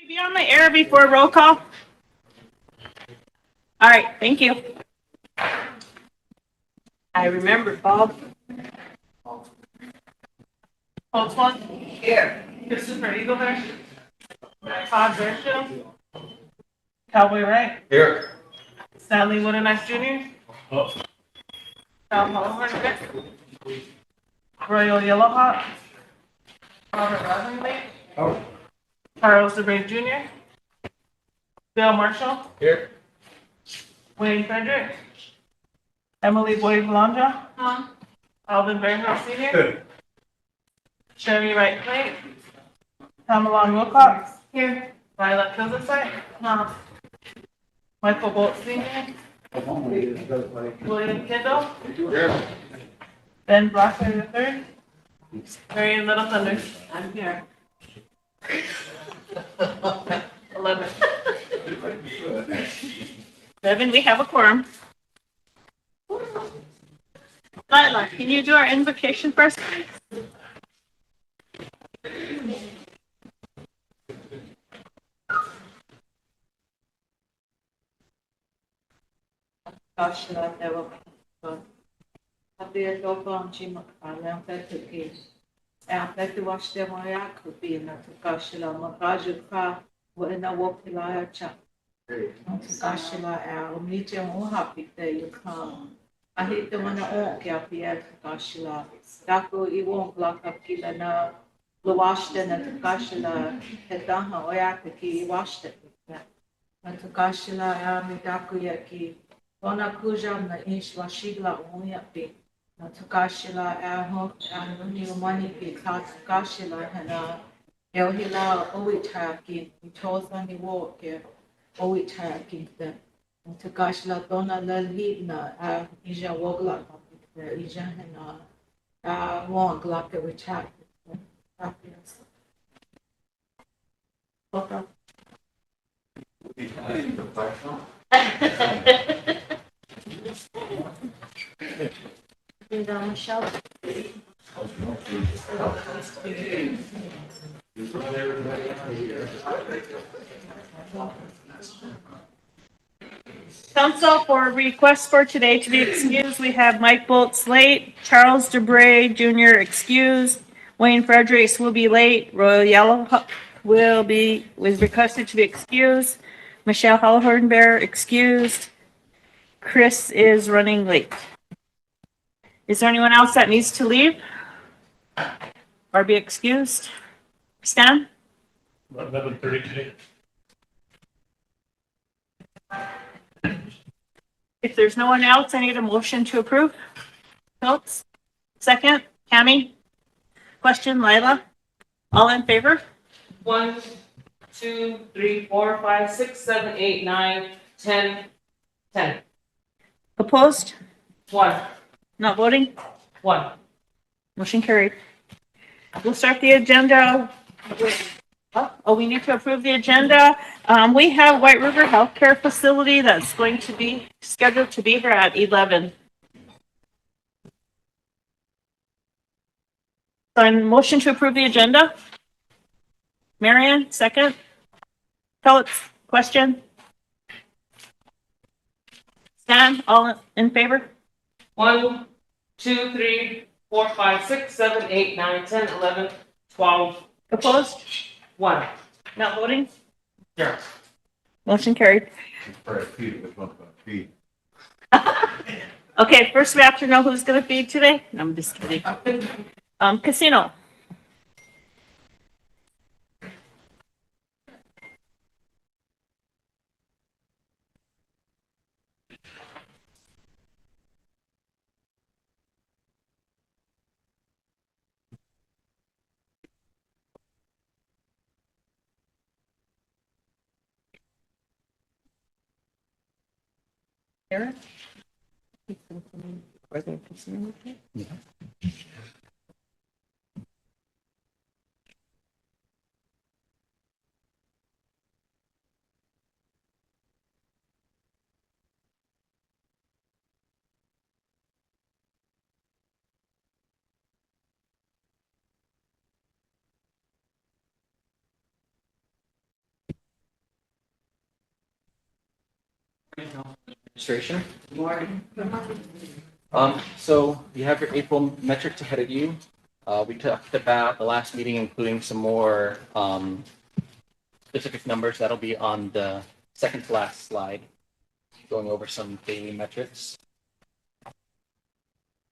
Be on the air before roll call? All right, thank you. I remember Bob. Holtzman? Here. Christopher Eagle there? Todd Bersham? Cowboy Wright? Here. Stanley Wooden Jr.? Oh. Tom Holmgren? Royal Yellowhawk? Robert Rosenblatt? Oh. Charles DeBrave Jr.? Bill Marshall? Here. Wayne Frederick? Emily Boyd Belonja? Alvin Bergeron Sr.? Good. Sherry Wright Plate? Pamela Wilcox? Here. Violet Kilzasite? Michael Bolt Sr.? William Kendall? Here. Ben Blackler III? Marion Little Thunder? I'm here. 11. 7, we have a quorum. Lila, can you do our invocation first, please? Gosh, I never. Havia dopan chima alam petuki. Petu washte moya kupi na tukashila makaju ka wena wopilaya cha. Tukashila umite muhapi te yukam. Ahita wana o kya pia tukashila. Daku iwon blaka kila na luwashte na tukashila hetaha oya ki washte. Na tukashila midaku yaki. Ona kuja na ishwashigla umuyapi. Na tukashila aho anuni umani pi ta tukashila hana elhila owitaki mitosa ni woke owitaki the na tukashila dona lalhina ija wogla ija hana wongla ke witaki. Okay. Michelle. Council, for requests for today to be excused, we have Mike Bolt's late, Charles DeBray Jr. excused, Wayne Fredericks will be late, Royal Yellow was requested to be excused, Michelle Halhornbear excused, Chris is running late. Is there anyone else that needs to leave or be excused? Stan? 11:30 today. If there's no one else, I need a motion to approve. Notes? Second, Tammy? Question, Lila? All in favor? 1, 2, 3, 4, 5, 6, 7, 8, 9, 10, 10. Opposed? 1, Not voting? 1. Motion carried. We'll start the agenda. We need to approve the agenda. We have White River Healthcare Facility that's going to be scheduled to be here at 11. So a motion to approve the agenda. Marion, second. Pellets, question. Stan, all in favor? 1, 2, 3, 4, 5, 6, 7, 8, 9, 10, 11, 12. Opposed? 1. Not voting? Sure. Motion carried. Okay, first we have to know who's going to feed today. No, I'm just kidding. Casino. Eric? Administration. So you have your April metrics ahead of you. We talked about the last meeting, including some more specific numbers. That'll be on the second to last slide, going over some daily metrics.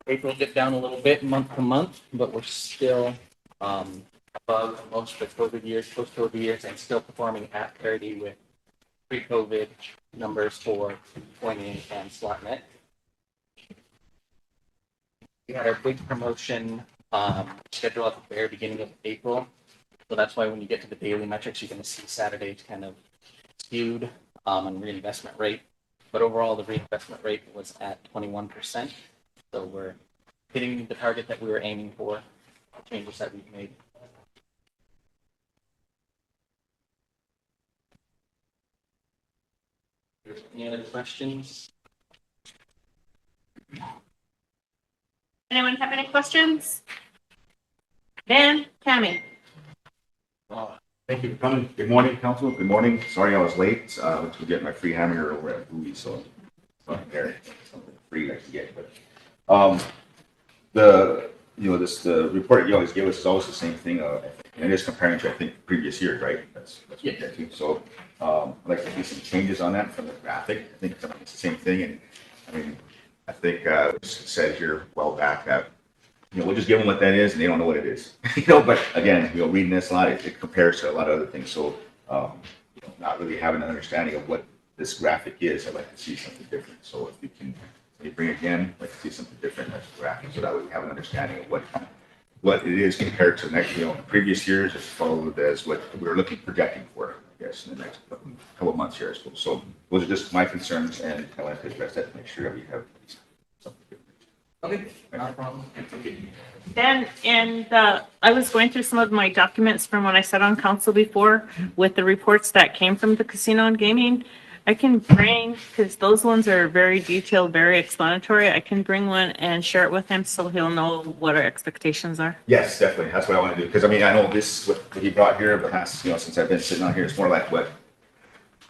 April dipped down a little bit month to month, but we're still above most of the COVID years, post-COVID years, and still performing at parity with pre-COVID numbers for Pointing and SlotNet. We had our big promotion scheduled at the very beginning of April. So that's why when you get to the daily metrics, you're going to see Saturday's kind of skewed on reinvestment rate. But overall, the reinvestment rate was at 21%. So we're hitting the target that we were aiming for, the changes that we've made. Any other questions? Anyone have any questions? Dan, Tammy? Thank you for coming. Good morning, council. Good morning. Sorry I was late. Went to get my free hamburger over at Bowie, so it's not there. Something free I can get. But the report you always give us is always the same thing. And it is comparing to, I think, previous years, right? That's what you get to. So I'd like to see some changes on that from the graphic. I think it's the same thing. And I mean, I think it was said here a while back that we'll just give them what that is, and they don't know what it is. But again, reading this a lot, it compares to a lot of other things. So, not really having an understanding of what this graphic is, I'd like to see something different. So, if you can bring it again, I'd like to see something different as a graphic, so that we have an understanding of what it is compared to next, previous years, as followed as what we're projecting for, I guess, in the next couple of months here. So, those are just my concerns, and I wanted to address that to make sure that we have something different. Okay, not a problem. Then, and I was going through some of my documents from when I sat on council before with the reports that came from the casino and gaming. I can bring, because those ones are very detailed, very explanatory. I can bring one and share it with him so he'll know what our expectations are. Yes, definitely. That's what I want to do. Because I mean, I know this, what he brought here, but past, since I've been sitting on here, it's more like what,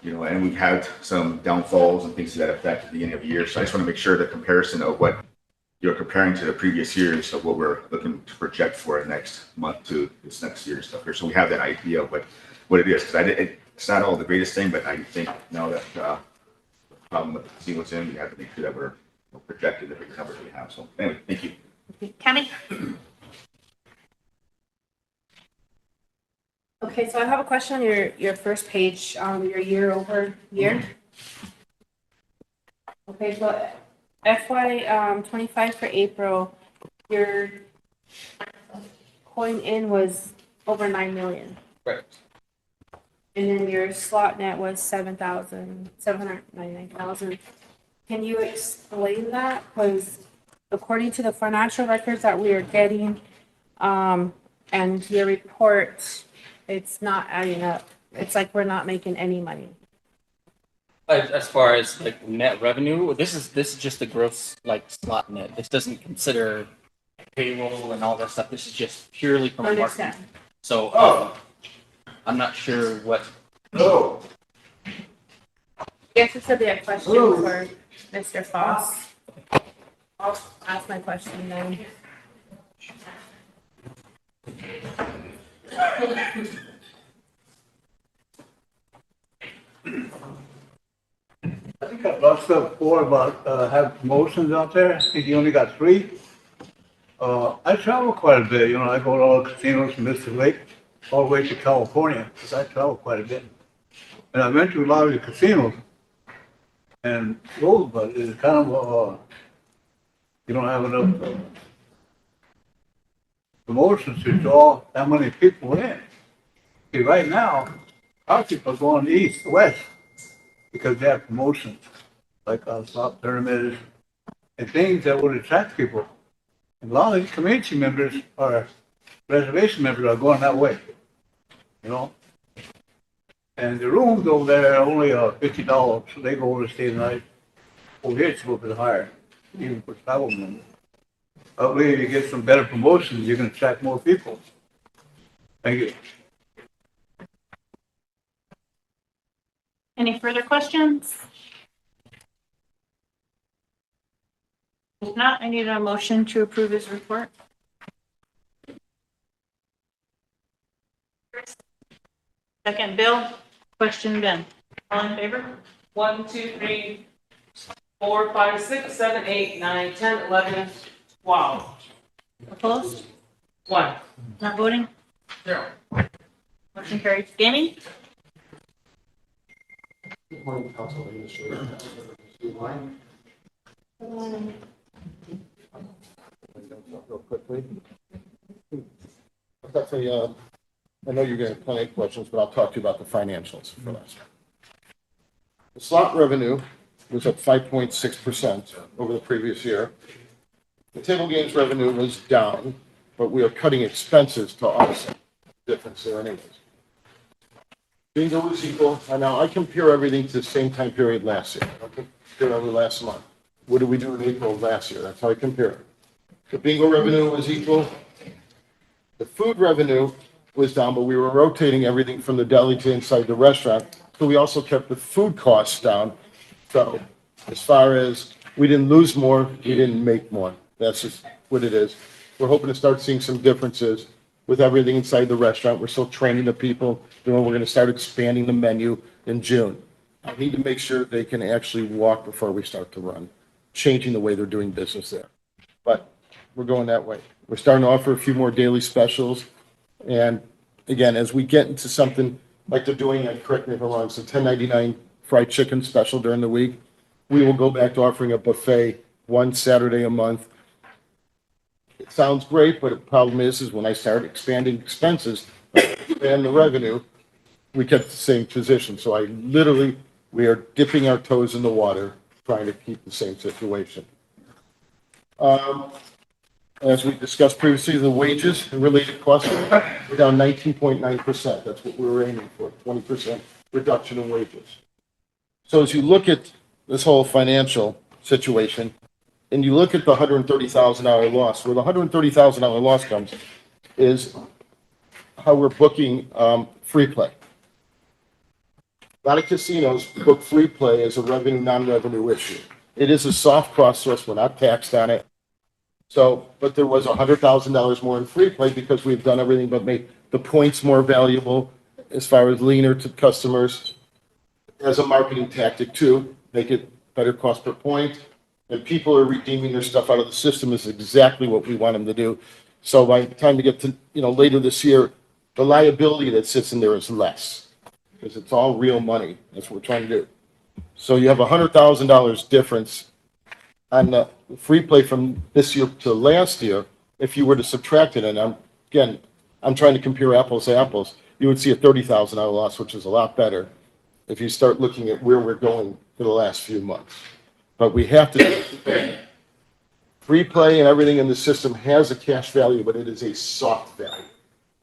and we've had some downfalls and things to that effect at the beginning of the year. So I just want to make sure the comparison of what you're comparing to the previous years of what we're looking to project for next month to this next year's stuff here. So we have that idea of what it is. Because it's not all the greatest thing, but I think now that the problem with the casinos in, we have to make sure that we're projecting the big numbers we have. So anyway, thank you. Tammy? Okay, so I have a question on your first page, your year over year. Okay, so FY 25 for April, your coin in was over 9 million. Right. And then your slot net was 799,000. Can you explain that? Because according to the financial records that we are getting, and your report, it's not adding up. It's like we're not making any money. As far as like net revenue, this is just the gross slot net. This doesn't consider payroll and all that stuff. This is just purely from marketing. Understand. So I'm not sure what. Oh. Yes, this will be a question for Mr. Foss. I'll ask my question then. I think I brought stuff before about have promotions out there. I think you only got 3. I travel quite a bit. I go to all the casinos from Mystic Lake all the way to California because I travel quite a bit. And I've been to a lot of the casinos. And Rosebud is kind of you don't have enough promotions to draw that many people in. See, right now, our people are going east, west, because they have promotions, like slot tournaments and things that would attract people. And a lot of these community members or reservation members are going that way, And the rooms over there are only $50, so they go over to stay the night. Over here, it's a little bit higher, even for travel members. That way, if you get some better promotions, you can attract more people. Thank you. Any further questions? If not, I need a motion to approve his report. Second, Bill. Question, Ben. All in favor? 1, 2, 3, 4, 5, 6, 7, 8, 9, 10, 11, 12. Opposed? 1. Not voting? 0. Motion carries. Gaming? Good morning, Council Administrator. Real quickly. I know you're going to have plenty of questions, but I'll talk to you about the financials for last. The slot revenue was up 5.6% over the previous year. The table games revenue was down, but we are cutting expenses to offset the difference there anyways. Bingo was equal, and now I compare everything to the same time period last year. I don't compare over last month. What did we do in April of last year? That's how I compare it. The bingo revenue was equal. The food revenue was down, but we were rotating everything from the deli to inside the restaurant. So we also kept the food costs down. So as far as we didn't lose more, we didn't make more. That's just what it is. We're hoping to start seeing some differences with everything inside the restaurant. We're still training the people. You know, we're going to start expanding the menu in June. I need to make sure they can actually walk before we start to run, changing the way they're doing business there. But we're going that way. We're starting to offer a few more daily specials. And again, as we get into something like they're doing, and correct me if I'm wrong, it's a $10.99 fried chicken special during the week. We will go back to offering a buffet one Saturday a month. It sounds great, but the problem is when I start expanding expenses and the revenue, we kept the same position. So we are dipping our toes in the water, trying to keep the same situation. As we discussed previously, the wages and related costs are down 19.9%. That's what we were aiming for, 20% reduction in wages. So as you look at this whole financial situation, and you look at the $130,000 loss, where the $130,000 loss comes is how we're booking free play. A lot of casinos book free play as a revenue, non-revenue issue. It is a soft cost to us. We're not taxed on it. So, but there was $100,000 more in free play because we've done everything but make the points more valuable as far as leaner to customers as a marketing tactic too, make it better cost per point. And people are redeeming their stuff out of the system is exactly what we want them to do. So by the time we get to, later this year, the liability that sits in there is less because it's all real money. That's what we're trying to do. So you have $100,000 difference on the free play from this year to last year. If you were to subtract it, and I'm trying to compare apples to apples, you would see a $30,000 loss, which is a lot better if you start looking at where we're going for the last few months. But we have to, free play and everything in the system has a cash value, but it is a soft value.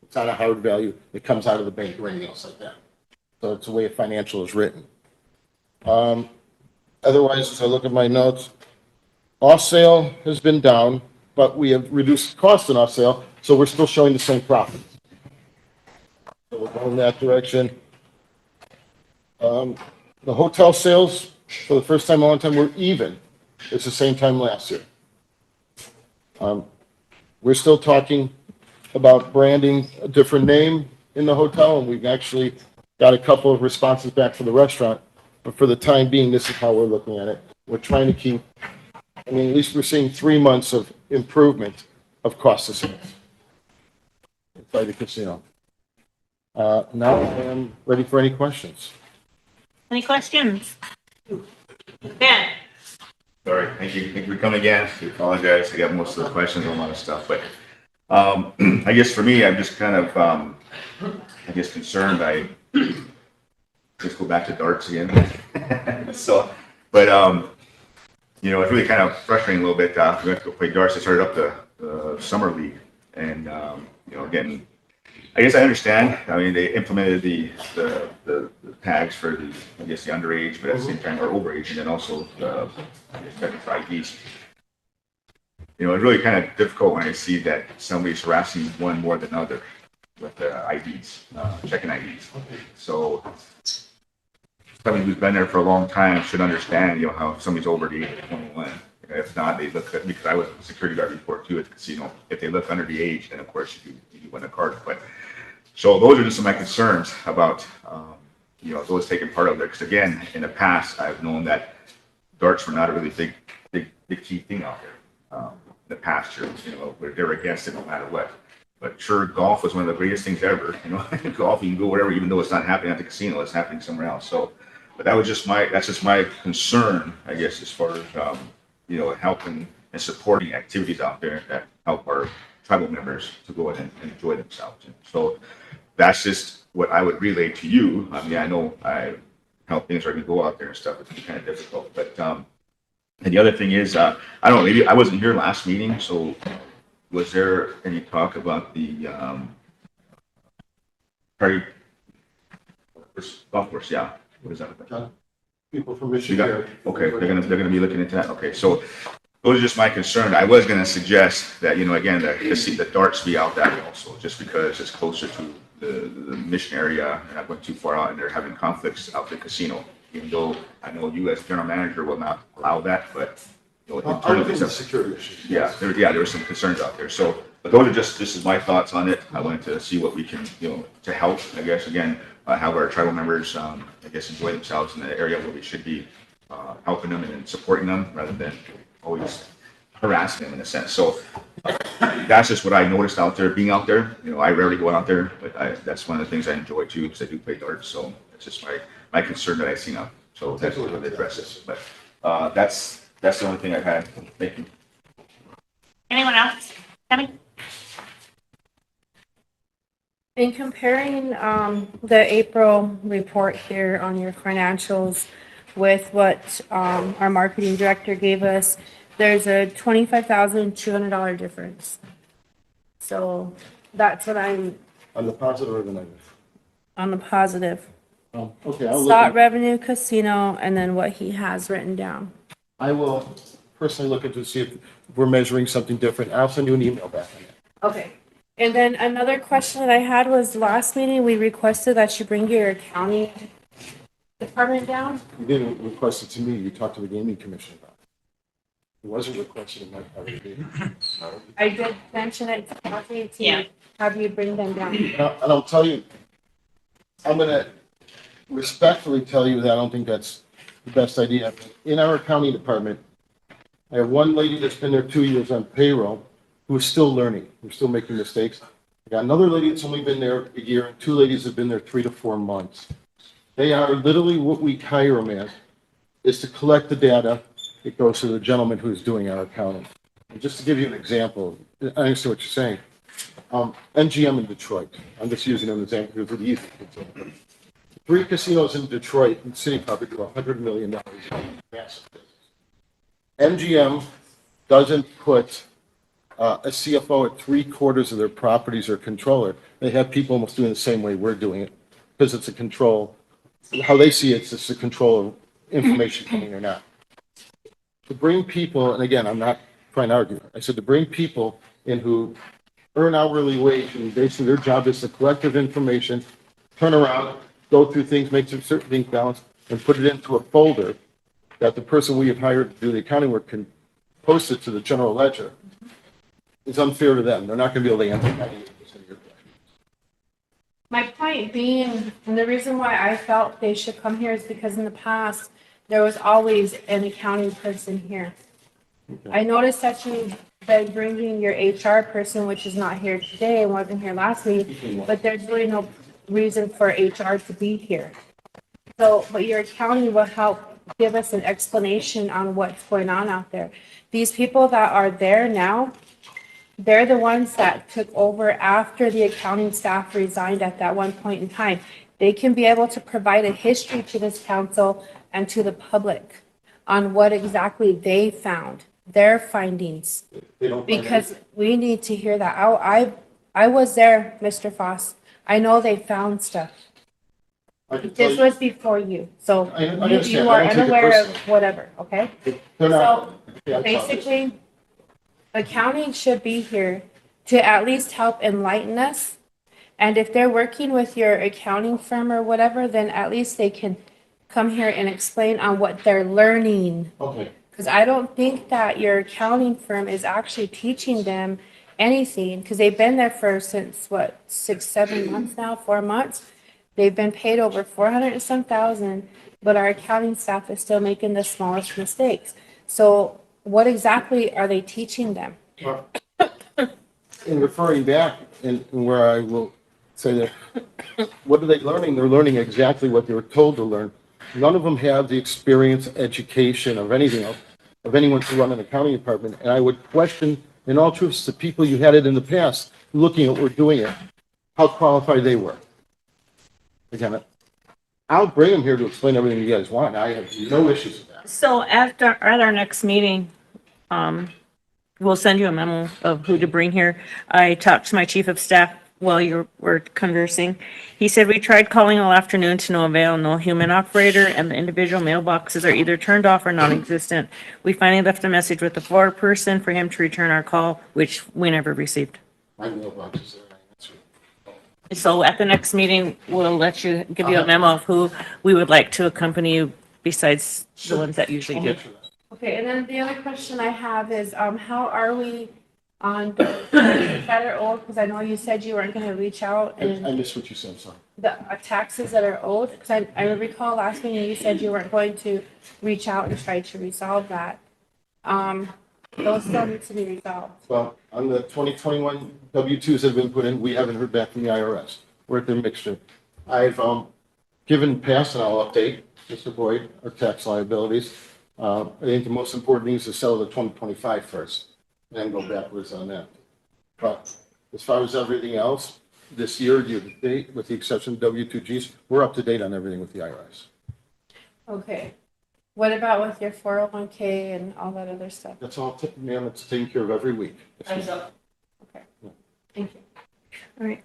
It's not a hard value. It comes out of the bank or anything else like that. So it's the way a financial is written. Otherwise, as I look at my notes, off sale has been down, but we have reduced cost in off sale, so we're still showing the same profit. So we're going that direction. The hotel sales, for the first time in a long time, we're even. It's the same time last year. We're still talking about branding a different name in the hotel, and we've actually got a couple of responses back from the restaurant. But for the time being, this is how we're looking at it. We're trying to keep, at least we're seeing 3 months of improvement of cost of sales inside the casino. Now I am ready for any questions. Any questions? Ben? Sorry, thank you for coming again. I apologize. I got most of the questions on a lot of stuff, but I guess for me, I'm just kind of, concerned. I just go back to darts again. So, but it's really kind of frustrating a little bit. We have to go play darts. I started up the summer league, and getting. I guess I understand. I mean, they implemented the tags for the underage, but at the same time, or overage, and then also the IDs. It's really kind of difficult when I see that somebody's harassing one more than other with the IDs, checking IDs. So somebody who's been there for a long time should understand, how if somebody's over the age of 21, And if not, they look at, because I was a security guard before too at the casino. If they look under the age, then of course you win a card. But so those are just some of my concerns about, those taking part of it. Because again, in the past, I've known that darts were not a really big key thing out there. In the past year, they were against it no matter what. But sure, golf was one of the greatest things ever. Golf, you can go wherever, even though it's not happening at the casino, it's happening somewhere else. So, but that's just my concern, I guess, as far as, helping and supporting activities out there that help our tribal members to go ahead and enjoy themselves. And so that's just what I would relay to you. I mean, I know how things are going to go out there and stuff. It's kind of difficult, but, and the other thing is, I don't know, maybe I wasn't here last meeting, so was there any talk about the Prairie golf course? Yeah, what is that about? People from Michigan. Okay, they're gonna be looking into that. Okay, so those are just my concern. I was gonna suggest that, again, the darts be out that way also, just because it's closer to the mission area and not going too far out, and they're having conflicts out the casino. Even though I know you as general manager will not allow that, but Internally, it's a security issue. there were some concerns out there. So, but those are this is my thoughts on it. I wanted to see what we can, to help, I guess, again, have our tribal members, I guess, enjoy themselves in the area where we should be helping them and supporting them rather than always harassing them in a sense. So that's just what I noticed out there, being out there. I rarely go out there, but that's one of the things I enjoy too, because I do play darts. So it's just my concern that I see now. So that's what I'll address this. But that's the only thing I've had. Thank you. Anyone else? Tammy? In comparing the April report here on your financials with what our marketing director gave us, there's a $25,200 difference. So that's what I'm On the positive or the negative? on the positive. Okay, I'll look Slot at, revenue, casino, and then what he has written down. I will personally look into see if we're measuring something different. I'll send you an email back on that. Okay. And then another question that I had was last meeting, we requested that you bring your accounting department down. You didn't request it to me, you talked to the gaming commission about it. It wasn't requested in my part of the meeting. I did mention it to Kathy Yeah. to have you bring them down. And I'll tell you, I'm gonna respectfully tell you that I don't think that's the best idea. In our accounting department, I have one lady that's been there 2 years on payroll who is still learning, who's still making mistakes. I got another lady that's only been there a year, and two ladies have been there 3 to 4 months. They are literally what we hire them as, is to collect the data. It goes to the gentleman who's doing our accounting. And just to give you an example, I understand what you're saying. NGM in Detroit, I'm just using an example because it's easy. 3 casinos in Detroit and city probably do $100 million. Massive business. MGM doesn't put a CFO at 3/4 of their properties or controller. They have people almost doing the same way we're doing it because it's a control. How they see it's just a control of information coming or not. To bring people, and again, I'm not trying to argue. I said to bring people in who earn hourly wage and basically their job is to collect the information, turn around, go through things, make certain things balanced, and put it into a folder that the person we have hired to do the accounting work can post it to the general ledger. It's unfair to them. They're not going to be able to answer 98% of your questions. My point being, and the reason why I felt they should come here is because in the past, there was always an accounting person here. I noticed that you've been bringing your HR person, which is not here today and wasn't here last week, but there's really no reason for HR to be here. So, but your accounting will help give us an explanation on what's going on out there. These people that are there now, they're the ones that took over after the accounting staff resigned at that one point in time. They can be able to provide a history to this council and to the public on what exactly they found, their findings. They don't find Because we need to hear that. I was there, Mr. Foss. I know they found stuff. I can tell This you- was before you, so I understand. you I are don't take it unaware of personally. whatever, okay? They're not. Yeah, I promise. Basically, accounting should be here to at least help enlighten us. And if they're working with your accounting firm or whatever, then at least they can come here and explain on what they're learning. Okay. Because I don't think that your accounting firm is actually teaching them anything, because they've been there for since, what, 6, 7 months now, 4 months? They've been paid over 400 and some thousand, but our accounting staff is still making the smallest mistakes. So what exactly are they teaching them? In referring back, and where I will say that, what are they learning? They're learning exactly what they were told to learn. None of them have the experience, education of anything else, of anyone to run an accounting department. And I would question, in all truth, the people you had it in the past, looking at what we're doing it, how qualified they were. Again, I'll bring them here to explain everything you guys want. I have no issues with that. So at our next meeting, we'll send you a memo of who to bring here. I talked to my chief of staff while you were conversing. He said, we tried calling all afternoon to no avail, no human operator, and the individual mailboxes are either turned off or non-existent. We finally left a message with the floor person for him to return our call, which we never received. My mailbox is there. I answer it. So at the next meeting, we'll give you a memo of who we would like to accompany you besides the ones that usually I'll do. make sure of that. Okay, and then the other question I have is, how are we on the that are owed? Because I know you said you weren't gonna reach out I and missed what you said, sorry. the taxes that are owed, because I recall last meeting you said you weren't going to reach out and try to resolve that. Those still need to be resolved. Well, on the 2021 W-2s that have been put in, we haven't heard back from the IRS. We're at their mixture. I've given past, and I'll update, Mr. Boyd, our tax liabilities. I think the most important thing is to settle the 2025 first, and then go backwards on that. But as far as everything else, this year to date, with the exception of W-2Gs, we're up to date on everything with the IRS. Okay. What about with your 401k and all that other stuff? That's all, ma'am, it's taken care of every week. Thank you. All right.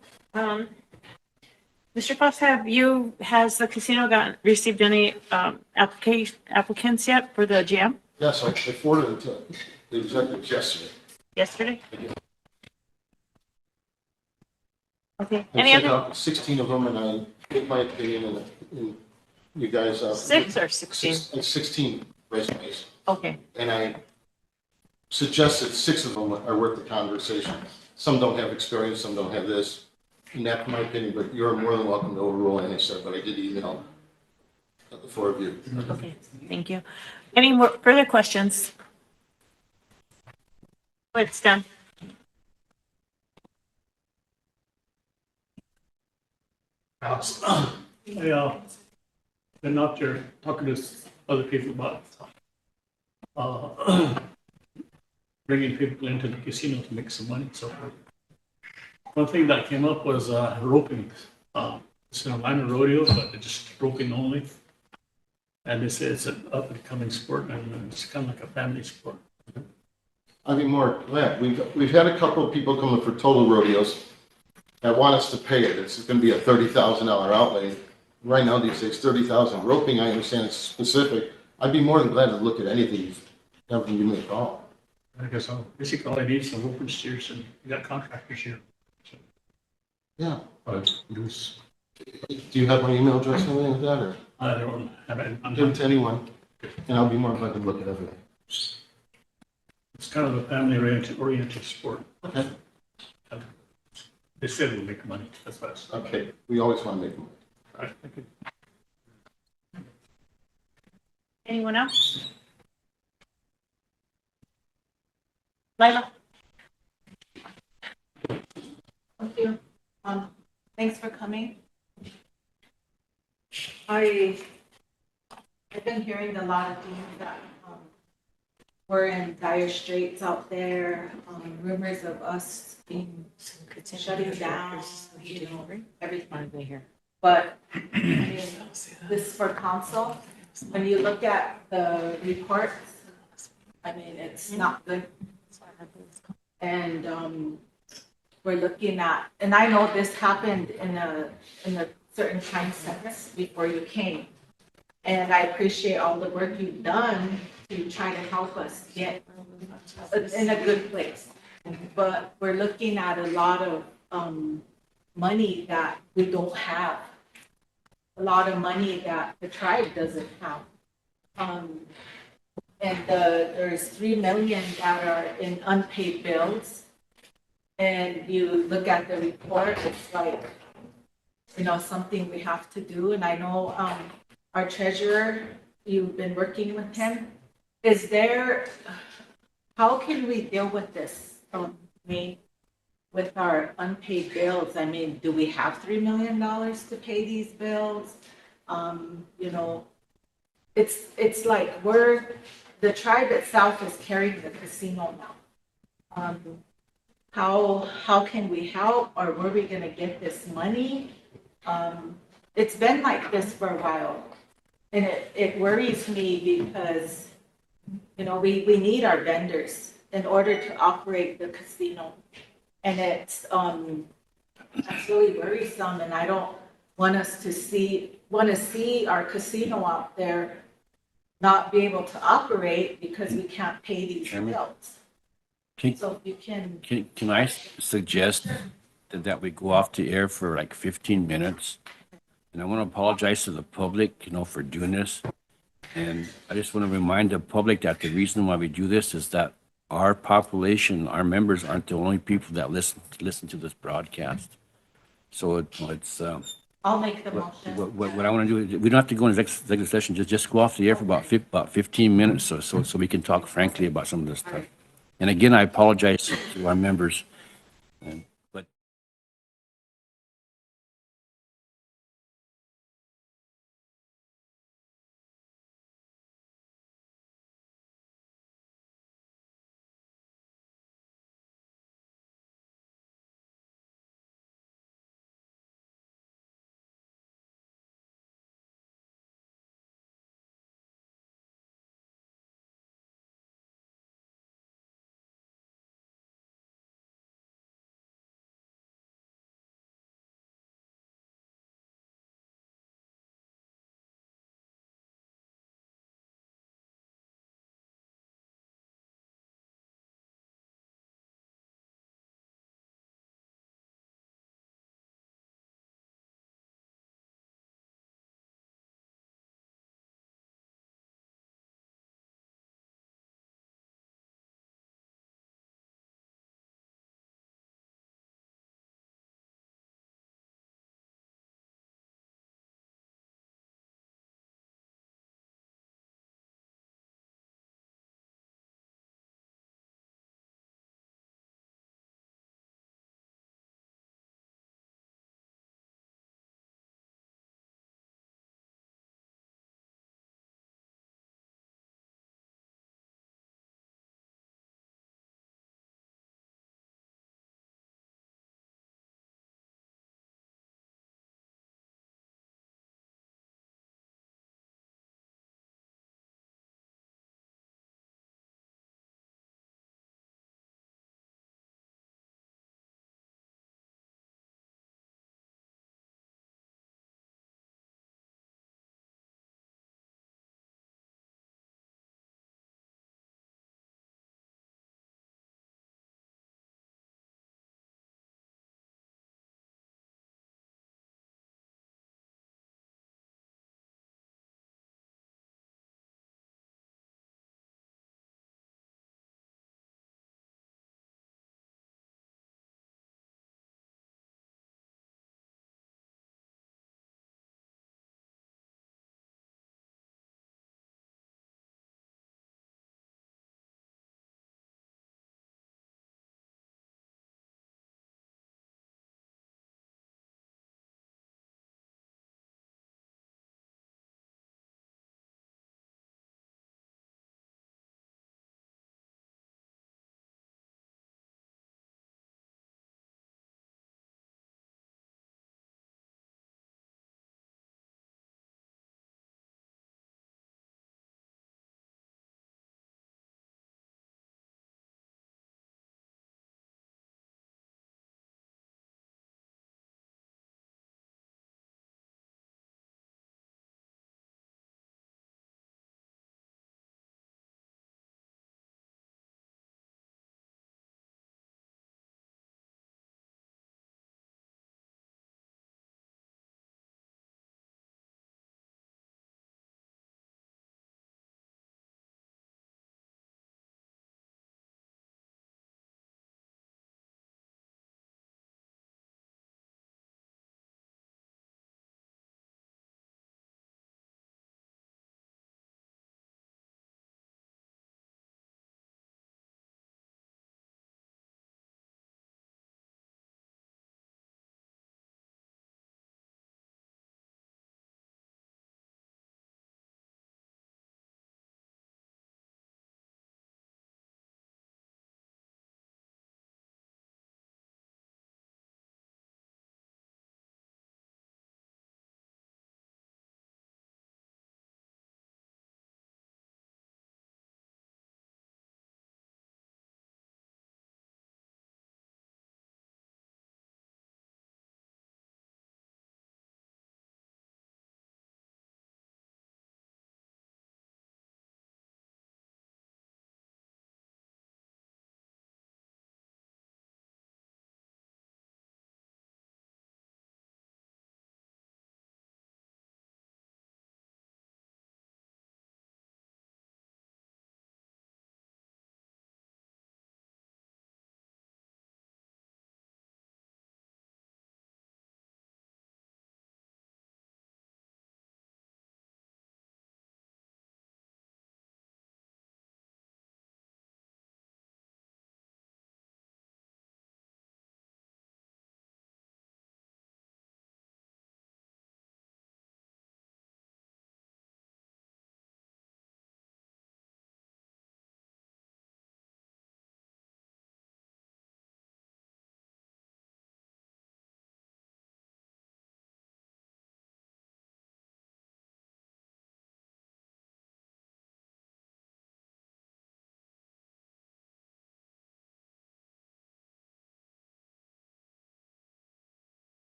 Mr. Foss, has the casino received any applicants yet for the GM Yes, I forwarded it to the executives yesterday. yesterday? Okay. I Any sent other, out 16 of them, and I gave my opinion, and you guys. 6 or 16? 16 resumes, Okay. and I suggested 6 of them are worth the conversation. Some don't have experience, some don't have this, and that's my opinion, but you're more than welcome to overrule any, sir, but I did email the 4 of you. Okay, thank you. Any more further questions? It's done. Yeah, been out there talking to other people about bringing people into the casino to make some money. So one thing that came up was roping. It's in a minor rodeo, but it's just roping only. And they say it's an up and coming sport, and it's kind of like a family sport. I'd be more glad. We've had a couple of people come in for total rodeos that want us to pay it. It's going to be a $30,000 outlay. Right now, these days, 30,000. Roping, I understand it's specific. I'd be more than glad to look at anything you may call. I guess basically all I need is some open steers, and you got contractors here. So, Yeah. but use, Do you have my email address or anything like that, or I don't have it. give it to anyone, and I'll be more than glad to look at everything. It's kind of a family-oriented sport. Okay. They said we'll make money. That's what I said. Okay. We always want to make money. All right, thank you. Anyone else? Lila? Thank you. Thanks for coming. I've been hearing a lot of things that we're in dire straits out there, rumors of us being shutting down, everything. But I mean, this is for council. When you look at the reports, I mean, it's not good. And we're looking at, and I know this happened in a certain time sense before you came. And I appreciate all the work you've done to try to help us get in a good place. But we're looking at a lot of money that we don't have, a lot of money that the tribe doesn't have. And there's 3 million that are in unpaid bills. And you look at the report, it's like, something we have to do. And I know, our treasurer, you've been working with him. How can we deal with this? With our unpaid bills, I mean, do we have $3 million to pay these bills? It's like the tribe itself is carrying the casino now. How can we help, or where are we gonna get this money? It's been like this for a while, and it worries me because, we need our vendors in order to operate the casino. And that's really worrisome, and I don't want us to see our casino out there not be able to operate because we can't pay these Chairman? bills. Can, So if you can, can I suggest that we go off the air for like 15 minutes? And I want to apologize to the public, for doing this. And I just want to remind the public that the reason why we do this is that our population, our members aren't the only people that listen to this broadcast. So it's, I'll make the motion. what I want to do, we don't have to go into executive session, just go off the air for about 15 minutes so we can talk frankly about some of this stuff. And again, I apologize to our members.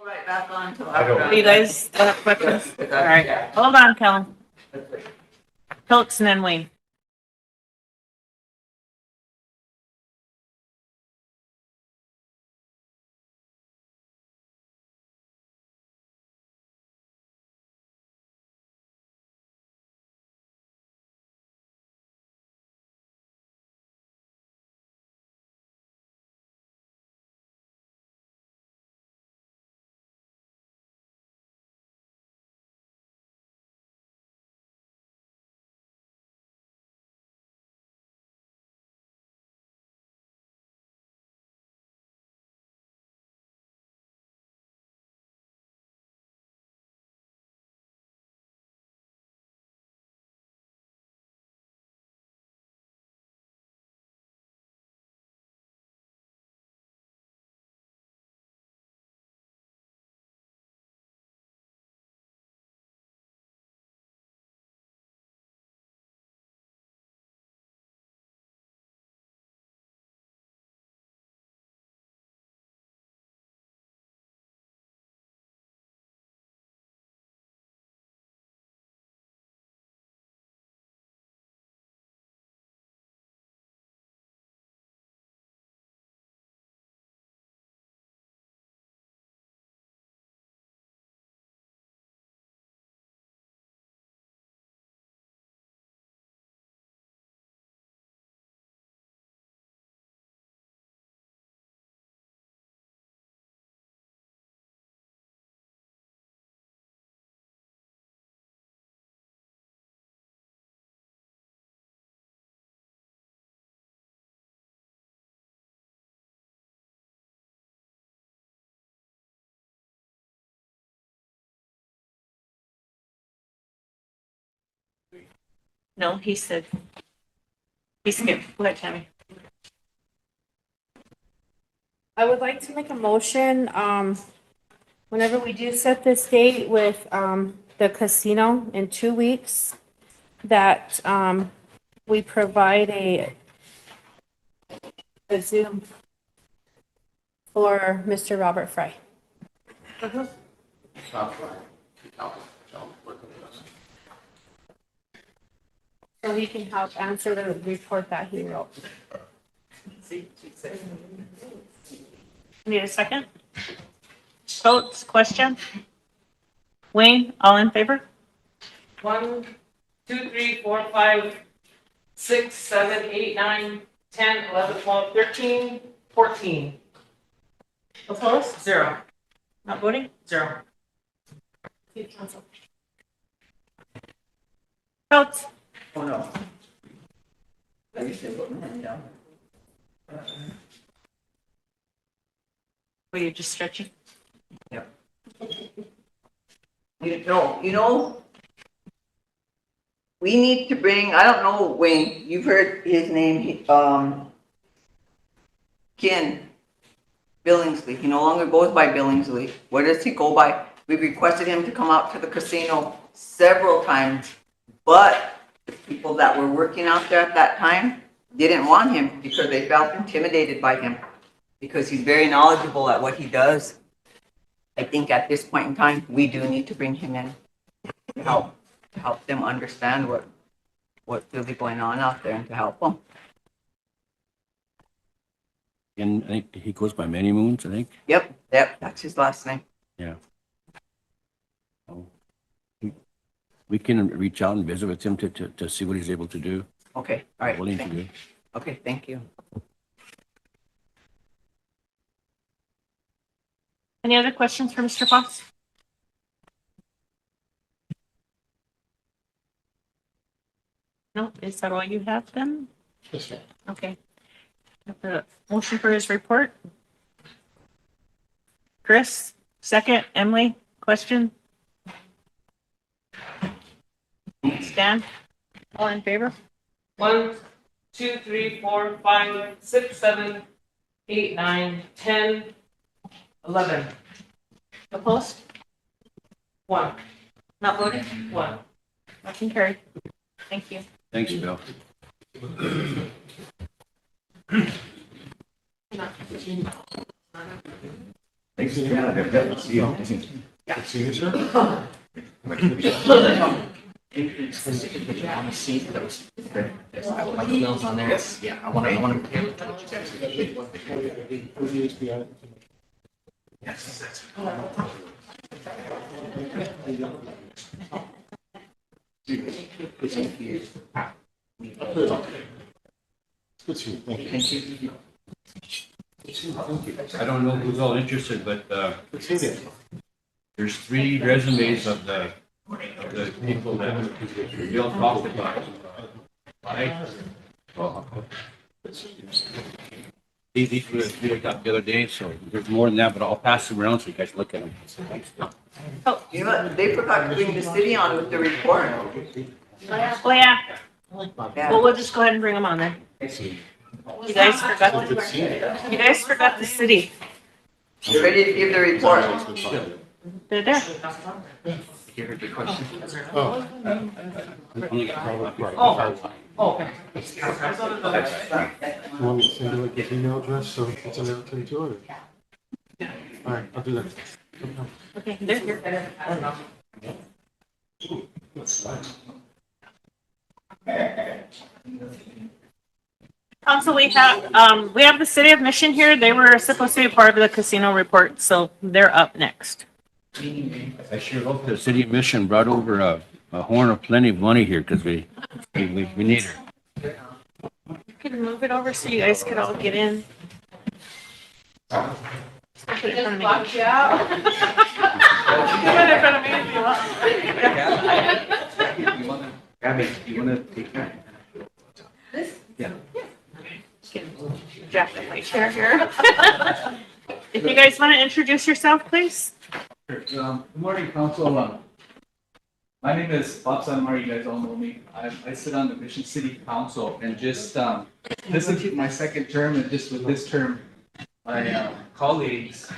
Right back on to I don't- our. Do you guys have questions? All right, hold on, Kellen. Phillips and then Wayne. No, he said. He skipped. Go ahead, Tammy. I would like to make a motion, whenever we do set this date with, the casino in 2 weeks, that, we provide a Zoom for Mr. Robert Fry. So he can help answer the report that he wrote. Need a second? Votes, question? Wayne, all in favor? 1, 2, 3, 4, 5, 6, 7, 8, 9, 10, 11, 12, 13, 14. Opposed? 0. Not voting? 0. Votes? Oh, no. You should put my hand down. Were you just stretching? You know, we need to bring, I don't know, Wayne, you've heard his name, Ken Billingsley. He no longer goes by Billingsley. What does he go by? We requested him to come out to the casino several times, but the people that were working out there at that time didn't want him because they felt intimidated by him, because he's very knowledgeable at what he does. I think at this point in time, we do need to bring him in to help them understand what's really going on out there and to help them. And I think he goes by Many Moons, I think. Yep, that's his last name. Yeah. So, we can reach out and visit with him to see what he's able to do, Okay, all right. willing to do. Okay, thank you. Any other questions for Mr. Fox? No, is that all you have then? Yes, ma'am. Okay. Have the motion for his report. Chris, second. Emily, question? Stan, all in favor? 1, 2, 3, 4, 5, 6, 7, 8, 9, 10, 11. Opposed? 1. Not voting? 1. Motion carried. Thank you. Thanks, Bill. Thanks. Yeah, definitely. See you. See you, sir. I want to see those. My emails on there. Yeah, I want to be able to touch you guys. Yes, that's. Good to see you. Thank you. Thank you. I don't know who's all interested, but Good seeing you. there's 3 resumes of the people that Bill talked about. Right? These were the 3 I got the other day, so there's more than that, but I'll pass them around so you guys look at them. Thanks. You know what, they forgot to bring the city on with the report. Oh, yeah. Well, Yeah. we'll just go ahead and bring them on then. You guys forgot, Good seeing you. you guys forgot the city. They're ready to give the report. They're there. You heard the question? Oh. Oh, You want me to send you like his email address so it's an everything to it? All right, I'll do that. okay, they're here. Council, we have the city of Mission here. They were supposed to be part of the casino report, so they're up next. I sure hope the city of Mission brought over a horn of plenty of money here because we need her. You can move it over so you guys could all get in. Put it in front of me. Block you out. Put it in front of me if you want. Gabby, you want to take that? Yeah. Jack in my chair here. If you guys want to introduce yourself, please. Good morning, Council. My name is Bob Sanamar. You guys all know me. I sit on the Mission City Council, and just this is my second term, and just with this term, my colleagues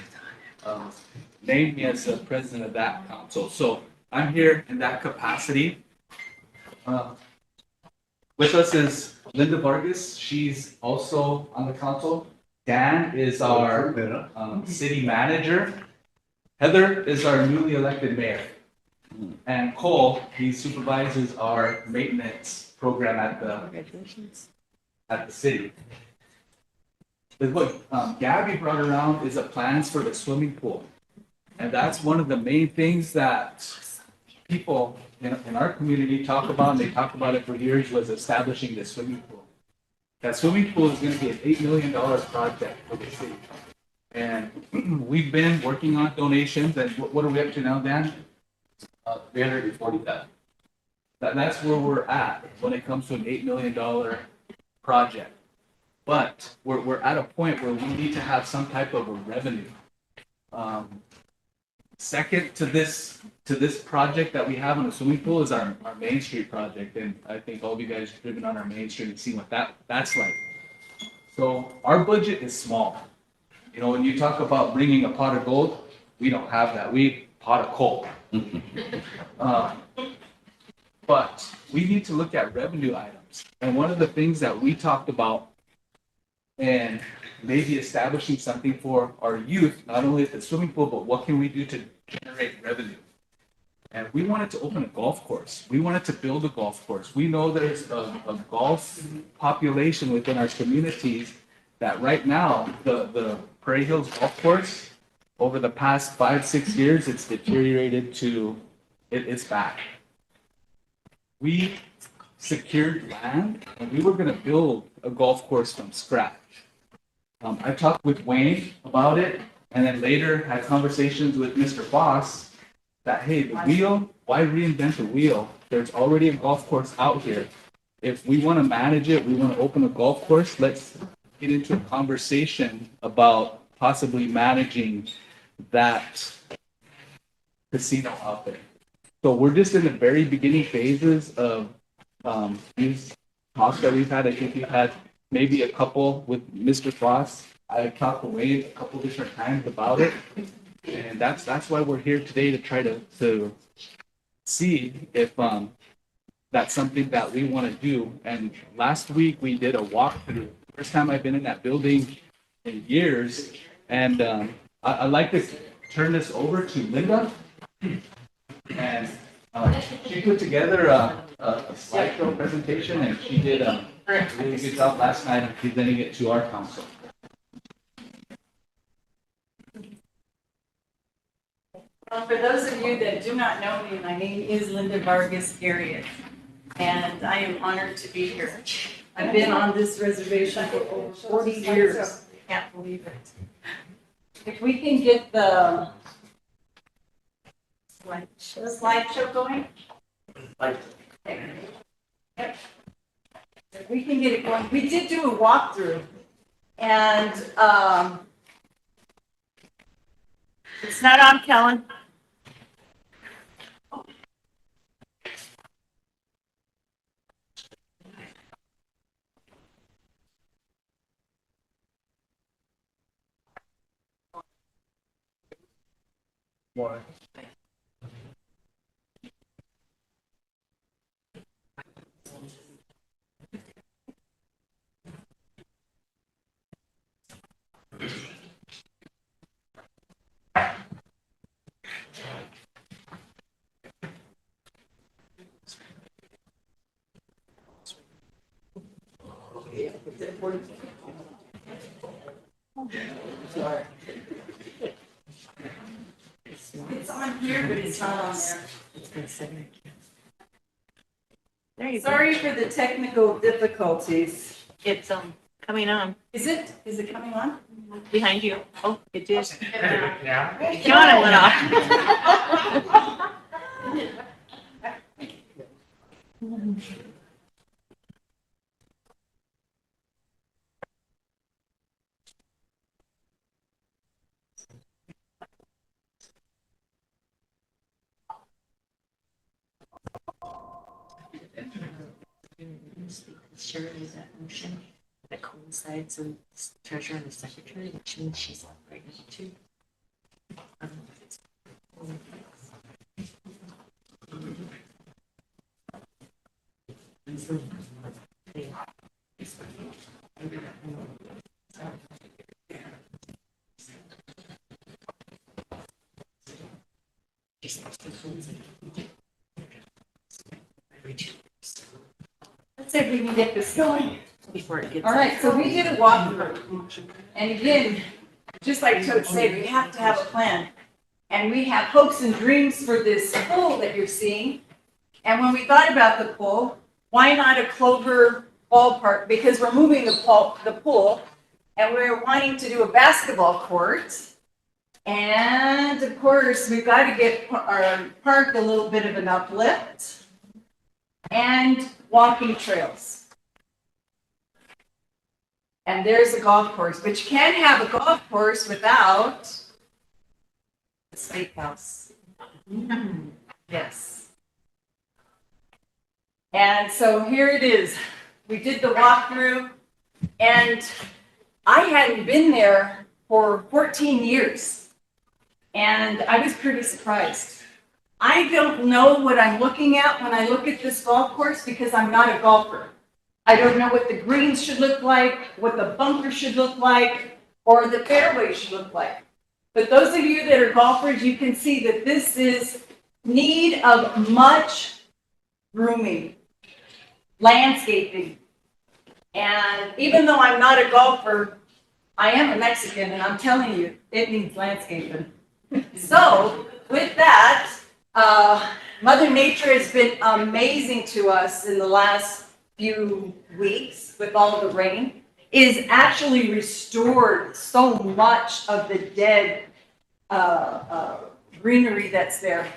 named me as the president of that council. So I'm here in that capacity. With us is Linda Vargas. She's also on the council. Dan is our city manager. Heather is our newly elected mayor. And Cole, he supervises our maintenance program at the city. But what Gabby brought around is a plans for the swimming pool. And that's one of the main things that people in our community talk about, and they talked about it for years, was establishing the swimming pool. That swimming pool is going to be an $8 million project for the city. And we've been working on donations, and what are we up to now, Dan? 340,000. That's where we're at when it comes to an $8 million project. But we're at a point where we need to have some type of a revenue. Second to this project that we have on the swimming pool is our Main Street project, and I think all of you guys have driven on our Main Street and seen what that's like. So our budget is small. You know, when you talk about bringing a pot of gold, we don't have that. We pot of coal. But we need to look at revenue items. And one of the things that we talked about, and maybe establishing something for our youth, not only at the swimming pool, but what can we do to generate revenue? And we wanted to open a golf course. We wanted to build a golf course. We know there's a golf population within our communities that right now, the Prairie Hills Golf Course, over the past 5-6 years, it's deteriorated to its back. We secured land, and we were going to build a golf course from scratch. I talked with Wayne about it, and then later had conversations with Mr. Foss that, hey, the wheel, why reinvent the wheel? There's already a golf course out here. If we want to manage it, we want to open a golf course, let's get into a conversation about possibly managing that casino out there. So we're just in the very beginning phases of these talks that we've had. I think we've had maybe a couple with Mr. Foss. I talked to Wayne a couple different times about it. And that's why we're here today, to try to see if that's something that we want to do. And last week we did a walkthrough. First time I've been in that building in years. And I like to turn this over to Linda. And she put together a slideshow presentation, and she did a really good job last night of presenting it to our council. For those of you that do not know me, my name is Linda Vargas Garriott, and I am honored to be here. I've been on this reservation for over 40 years. Can't believe it. If we can get the slideshow going. Yep. If we can get it going. We did do a walkthrough, and It's not on, Kellen. Why? it's on here, but it's not on there. There you go. Sorry for the technical difficulties. It's coming on Is it coming on? behind you. Oh, it did. Kiana went off. Surely that motion that coincides with the treasurer and the secretary, which means she's on right now too. I don't know if it's- Let's see if we can get this going. Before it gets. All right, so we did a walkthrough. And again, just like Toad said, we have to have a plan. And we have hopes and dreams for this pool that you're seeing. And when we thought about the pool, why not a Clover ballpark? Because we're moving the pool, and we're wanting to do a basketball court. And of course, we've got to get our park a little bit of an uplift and walking trails. And there's a golf course, but you can't have a golf course without a steakhouse. Yes. And so here it is. We did the walkthrough, and I hadn't been there for 14 years. And I was pretty surprised. I don't know what I'm looking at when I look at this golf course because I'm not a golfer. I don't know what the greens should look like, what the bunker should look like, or the fairway should look like. But those of you that are golfers, you can see that this is need of much grooming, landscaping. And even though I'm not a golfer, I am a Mexican, and I'm telling you, it needs landscaping. So with that, Mother Nature has been amazing to us in the last few weeks with all the rain. Is actually restored so much of the dead greenery that's there.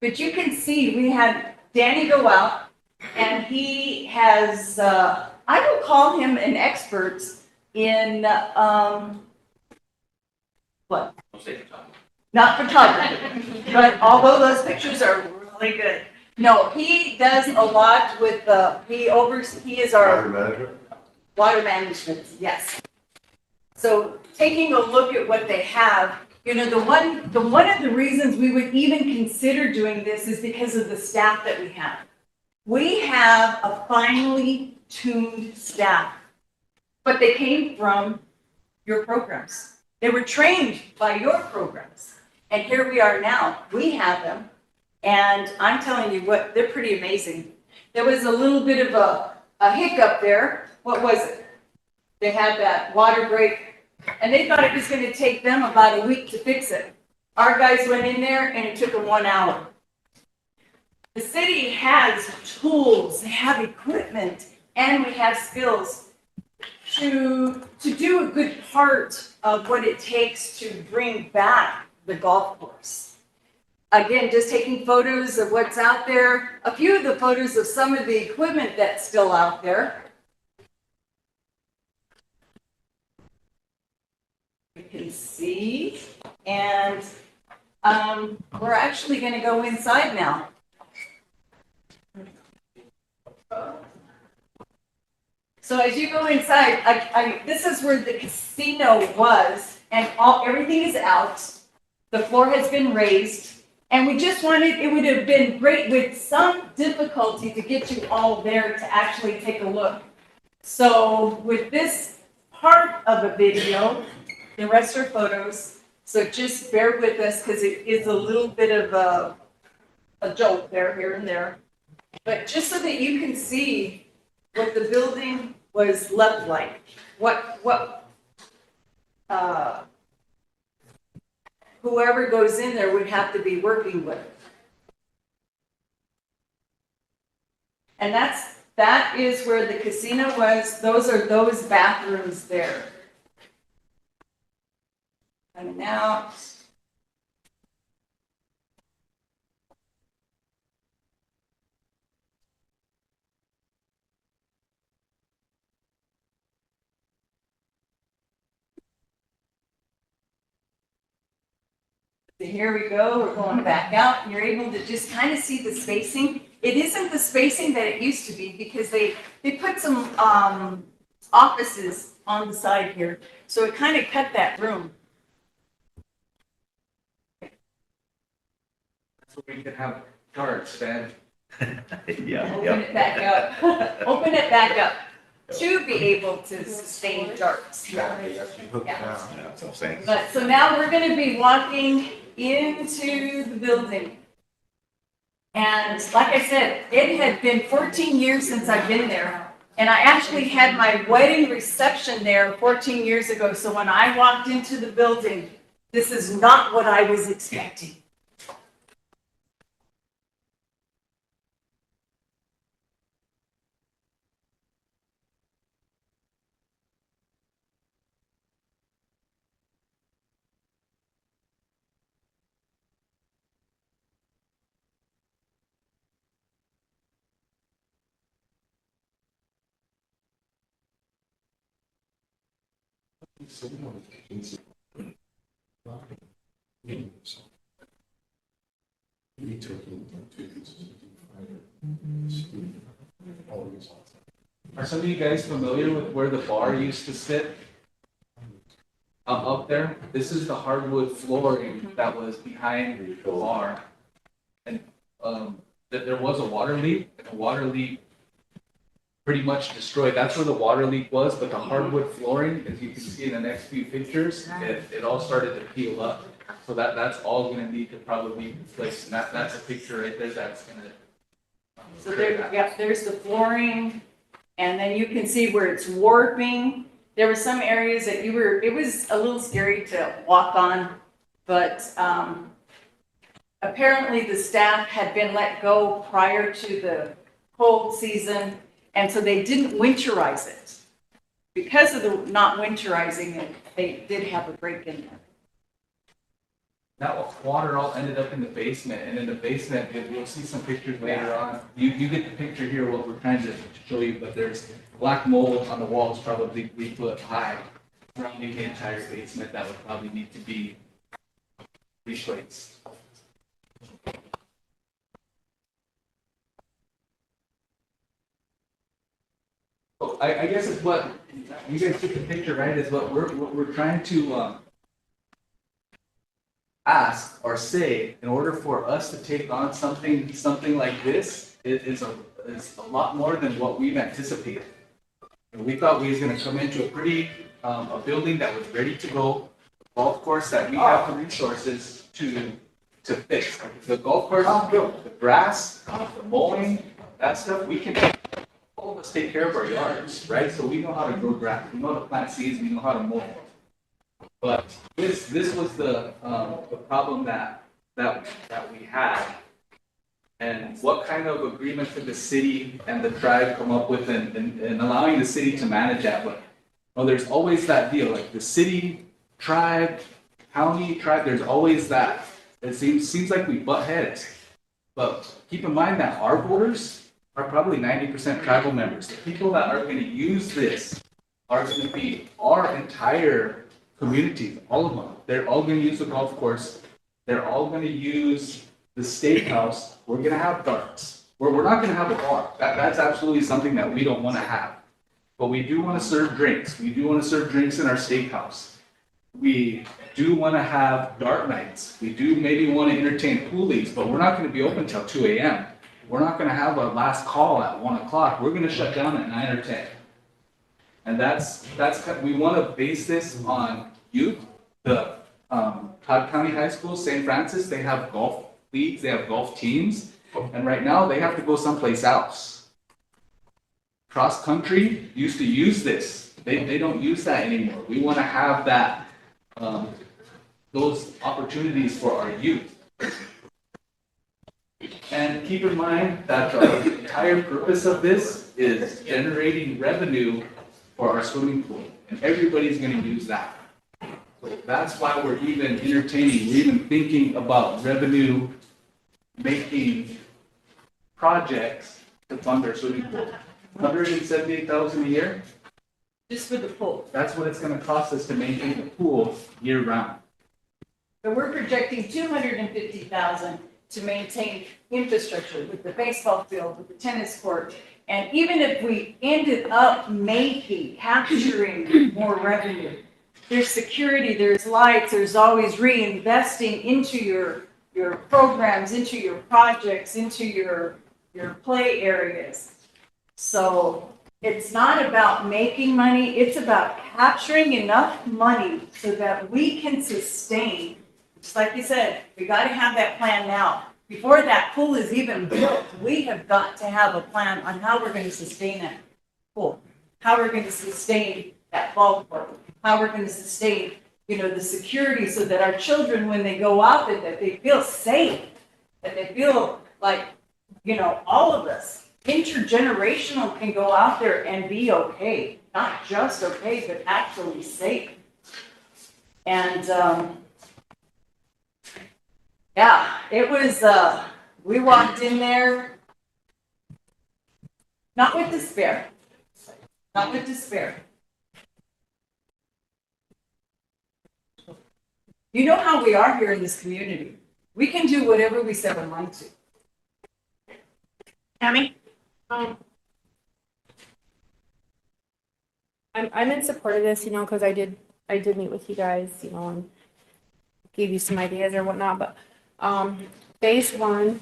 But you can see we had Danny go out, and he has, I will call him an expert in, what? Not photography, but although those pictures are really good. No, he does a lot with he is our water management, yes. So taking a look at what they have, one of the reasons we would even consider doing this is because of the staff that we have. We have a finely tuned staff, but they came from your programs. They were trained by your programs. And here we are now. We have them. And I'm telling you what, they're pretty amazing. There was a little bit of a hiccup there. What was it? They had that water break, and they thought it was going to take them about a week to fix it. Our guys went in there, and it took them 1 hour. The city has tools, they have equipment, and we have skills to do a good part of what it takes to bring back the golf course. Again, just taking photos of what's out there, a few of the photos of some of the equipment that's still out there. You can see, and we're actually going to go inside now. So as you go inside, this is where the casino was, and everything is out. The floor has been raised, and we just wanted, it would have been great with some difficulty to get you all there to actually take a look. So with this part of a video, the rest are photos, so just bear with us because it is a little bit of a joke there, here and there. But just so that you can see what the building was left like, whoever goes in there would have to be working with. And that is where the casino was. Those are those bathrooms there. Coming out. So here we go, we're going back out, and you're able to just kind of see the spacing. It isn't the spacing that it used to be because they put some offices on the side here, so it kind of cut that room. So we could have darts, man. Open it back up. Open it back up to be able to sustain darts. Yeah, that's what I'm saying. But so now we're going to be walking into the building. And like I said, it had been 14 years since I've been there. And I actually had my wedding reception there 14 years ago. So when I walked into the building, this is not what I was expecting. Are some of you guys familiar with where the bar used to sit? Up there, this is the hardwood flooring that was behind the bar. And that there was a water leak, and the water leak pretty much destroyed. That's where the water leak was, but the hardwood flooring, as you can see in the next few pictures, it all started to peel up. So that's all gonna need to probably be replaced. And that's a picture right there that's gonna. So there, yeah, there's the flooring, and then you can see where it's warping. There were some areas that it was a little scary to walk on, but apparently the staff had been let go prior to the cold season, and so they didn't winterize it. Because of the not winterizing it, they did have a break in there. That water all ended up in the basement, and in the basement, you'll see some pictures later on. You get the picture here, what we're trying to show you, but there's black mold on the walls, probably 3 foot high, surrounding the entire basement that would probably need to be replaced. I guess it's what, you guys took the picture, right, is what we're trying to, ask or say in order for us to take on something like this is a lot more than what we've anticipated. And we thought we was going to come into a building that was ready to go, golf course that we have the resources, to fix. The golf course, the grass, the mowing, that stuff, we can, all of us take care of our yards, right? So we know how to grow grass, we know how to plant seeds, we know how to mow. But this was the problem that we had. And what kind of agreement could the city and the tribe come up with in allowing the city to manage that? But, well, there's always that deal, like the city, tribe, county, tribe, there's always that. It seems like we butt heads. But keep in mind that our voters are probably 90% tribal members. The people that are going to use this are going to be our entire community, all of them. They're all going to use the golf course. They're all going to use the steakhouse. We're going to have darts. We're not going to have a bar. That's absolutely something that we don't want to have. But we do want to serve drinks. We do want to serve drinks in our steakhouse. We do want to have dart nights. We do maybe want to entertain pool leagues, but we're not going to be open till 2 a.m. We're not going to have a last call at 1 o'clock. We're going to shut down at 9 or 10. And we want to base this on youth. The Todd County High School, St. Francis, they have golf leagues, they have golf teams, and right now they have to go someplace else. Cross country used to use this. They don't use that anymore. We want to have that, those opportunities for our youth. And keep in mind that the entire purpose of this is generating revenue for our swimming pool, and everybody's going to use that. So that's why we're even entertaining, we're even thinking about revenue making projects to fund our swimming pool. $178,000 a year. Just for the pool. That's what it's going to cost us to maintain the pool year round. But we're projecting $250,000 to maintain infrastructure with the baseball field, with the tennis court. And even if we ended up capturing more revenue, there's security, there's lights, there's always reinvesting into your programs, into your projects, into your play areas. So it's not about making money, it's about capturing enough money so that we can sustain. Just like you said, we got to have that plan now. Before that pool is even built, we have got to have a plan on how we're going to sustain that pool, how we're going to sustain that ball court, how we're going to sustain, the security so that our children, when they go out there, that they feel safe, that they feel like, all of us, intergenerational, can go out there and be okay, not just okay, but actually safe. And, yeah, it was, we walked in there, not with despair. You know how we are here in this community. We can do whatever we set our mind to. Tammy? I'm in support of this, because I did meet with you guys, and gave you some ideas or whatnot, but phase one,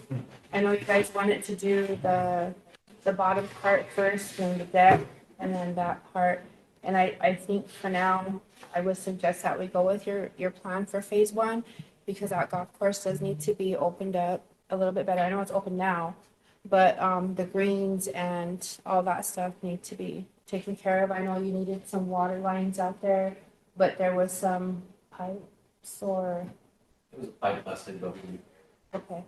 I know you guys wanted to do the bottom part first and the deck and then that part. And I think for now, I would suggest that we go with your plan for phase one, because that golf course does need to be opened up a little bit better. I know it's open now, but the greens and all that stuff need to be taken care of. I know you needed some water lines out there, but there was some pipes or. It was a pipe busted, but we. Okay.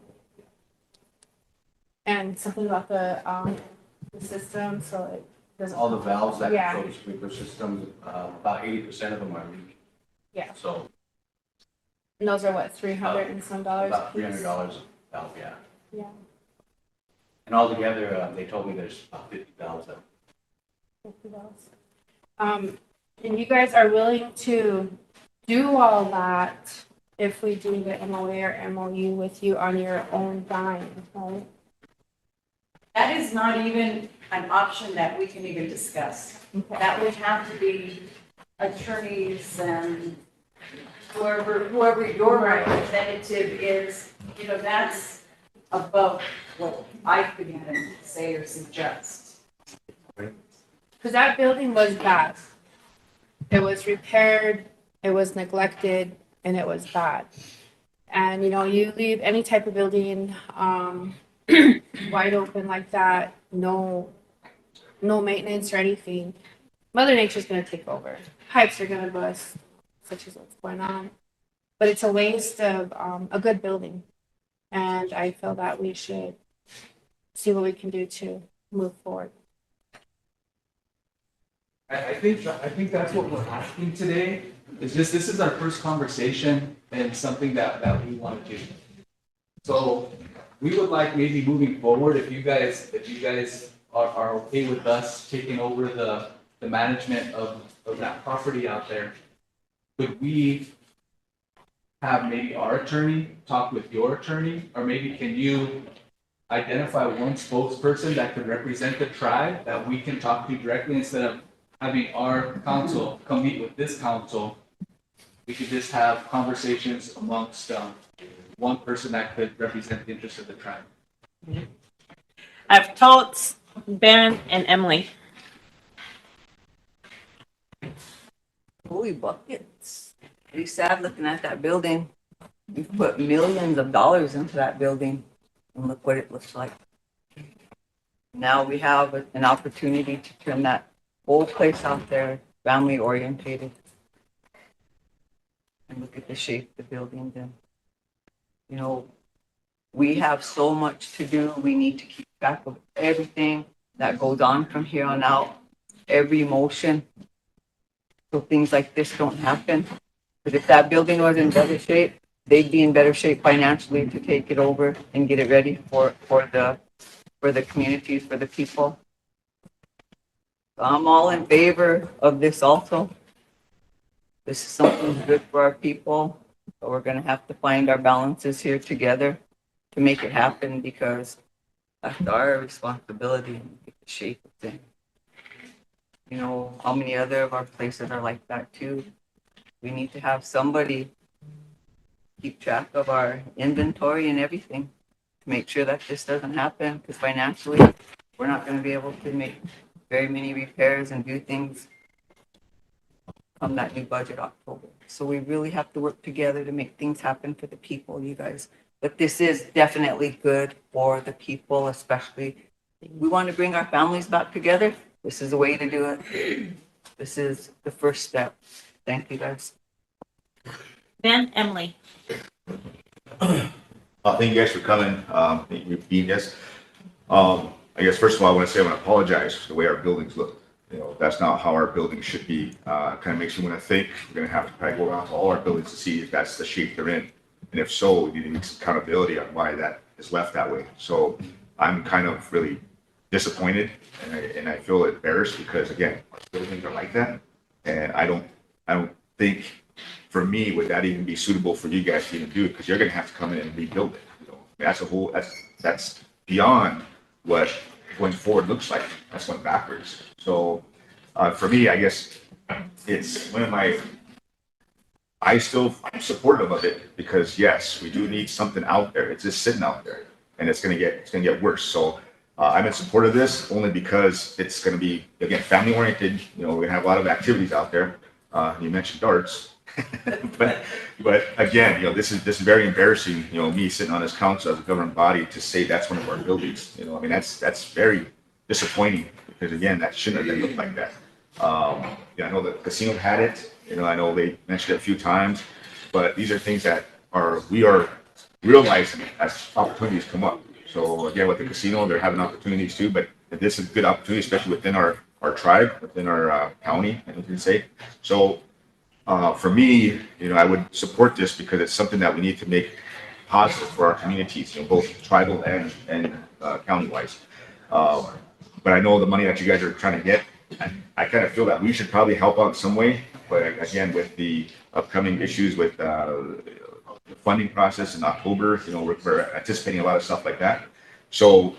And something about the system, so it doesn't. All the valves that Yeah. control the sprinkler systems, about 80% of them are leaking. Yeah. So And those are what, $300 and some dollars? about $300 valve, yeah. Yeah. And altogether, they told me there's about 50 valves that. $50. And you guys are willing to do all that if we do the MOA or MOU with you on your own dime, right? That is not even an option that we can even discuss. Okay. That would have to be attorneys and whoever your representative is, that's above what I could even say or suggest. Because that building was bad. It was repaired, it was neglected, and it was bad. And, you leave any type of building, wide open like that, no maintenance or anything, Mother Nature's gonna take over. Pipes are gonna bust, such as what's going on. But it's a waste of, a good building. And I feel that we should see what we can do to move forward. I think that's what we're asking today. It's just, this is our first conversation and something that we want to do. So we would like maybe moving forward, if you guys are okay with us taking over the management of that property out there, could we have maybe our attorney talk with your attorney, or maybe can you identify one spokesperson that could represent the tribe that we can talk to directly instead of having our council come meet with this council? We could just have conversations amongst one person that could represent the interests of the tribe. I have Totes, Ben, and Emily. Holy buckets. Pretty sad looking at that building. We've put millions of dollars into that building, and look what it looks like. Now we have an opportunity to turn that whole place out there family orientated. And look at the shape of the building then. We have so much to do. We need to keep track of everything that goes on from here on out, every motion, so things like this don't happen. But if that building was in better shape, they'd be in better shape financially to take it over and get it ready for the communities, for the people. So I'm all in favor of this also. This is something good for our people, but we're gonna have to find our balances here together to make it happen, because that's our responsibility to get the shape of things. How many other of our places are like that too? We need to have somebody keep track of our inventory and everything to make sure that this doesn't happen, because financially, we're not going to be able to make very many repairs and do things come that new budget October. So we really have to work together to make things happen for the people, you guys. But this is definitely good for the people, especially. We want to bring our families back together. This is the way to do it. This is the first step. Thank you, guys. Ben, Emily. Thank you guys for coming. Thank you for being guests. I guess first of all, I want to say I want to apologize for the way our buildings look. That's not how our buildings should be. Kind of makes me want to think we're going to have to probably go around to all our buildings to see if that's the shape they're in. And if so, we need to make some accountability on why that is left that way. So I'm kind of really disappointed, and I feel embarrassed because, again, our buildings are like that. And I don't think, for me, would that even be suitable for you guys to even do, because you're going to have to come in and rebuild it. That's beyond what going forward looks like. That's going backwards. So for me, I guess it's I'm supportive of it, because yes, we do need something out there. It's just sitting out there, and it's gonna get worse. So I'm in support of this only because it's gonna be, again, family oriented. We're gonna have a lot of activities out there. You mentioned darts, but again, this is very embarrassing. Me sitting on this council as a government body to say that's one of our buildings. That's very disappointing, because again, that shouldn't have been looked like that. I know the casino had it. I know they mentioned it a few times, but these are things that we are realizing as opportunities come up. So again, with the casino, they're having opportunities too, but this is a good opportunity, especially within our tribe, within our county, I can say. So for me, I would support this because it's something that we need to make positive for our communities, both tribal and county-wise. But I know the money that you guys are trying to get, I kind of feel that we should probably help out in some way. But again, with the upcoming issues with the funding process in October, we're anticipating a lot of stuff like that. So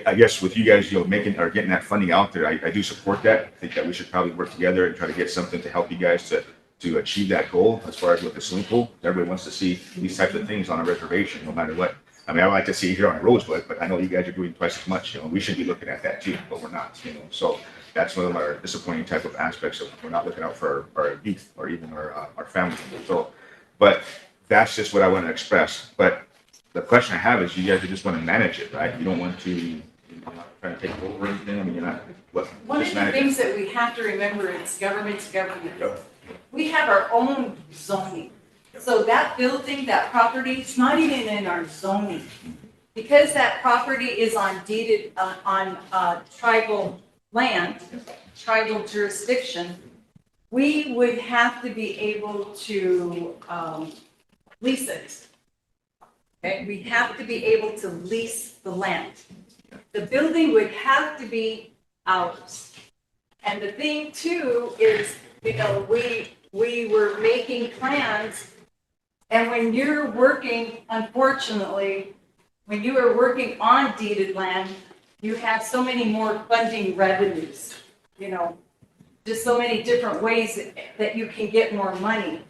I guess with you guys, getting that funding out there, I do support that. I think that we should probably work together and try to get something to help you guys to achieve that goal. As far as with the swimming pool, everybody wants to see these types of things on a reservation, no matter what. I mean, I like to see it here on Rosebud, but I know you guys are doing twice as much. We should be looking at that too, but we're not. So that's one of our disappointing type of aspects of we're not looking out for our youth or even our family. So, but that's just what I want to express. But the question I have is, you guys just want to manage it, right? You don't want to, you're not trying to take over anything. I mean, you're not, what? One of just the manage things it. that we have to remember is government's government. Yep. We have our own zoning. So that building, that property, it's not even in our zoning. Because that property is on deeded, on tribal land, tribal jurisdiction, we would have to be able to lease it. Okay, we have to be able to lease the land. The building would have to be ours. And the thing too is, you know, we were making plans, and when you're working, unfortunately, when you are working on deeded land, you have so many more funding revenues, you know, just so many different ways that you can get more money.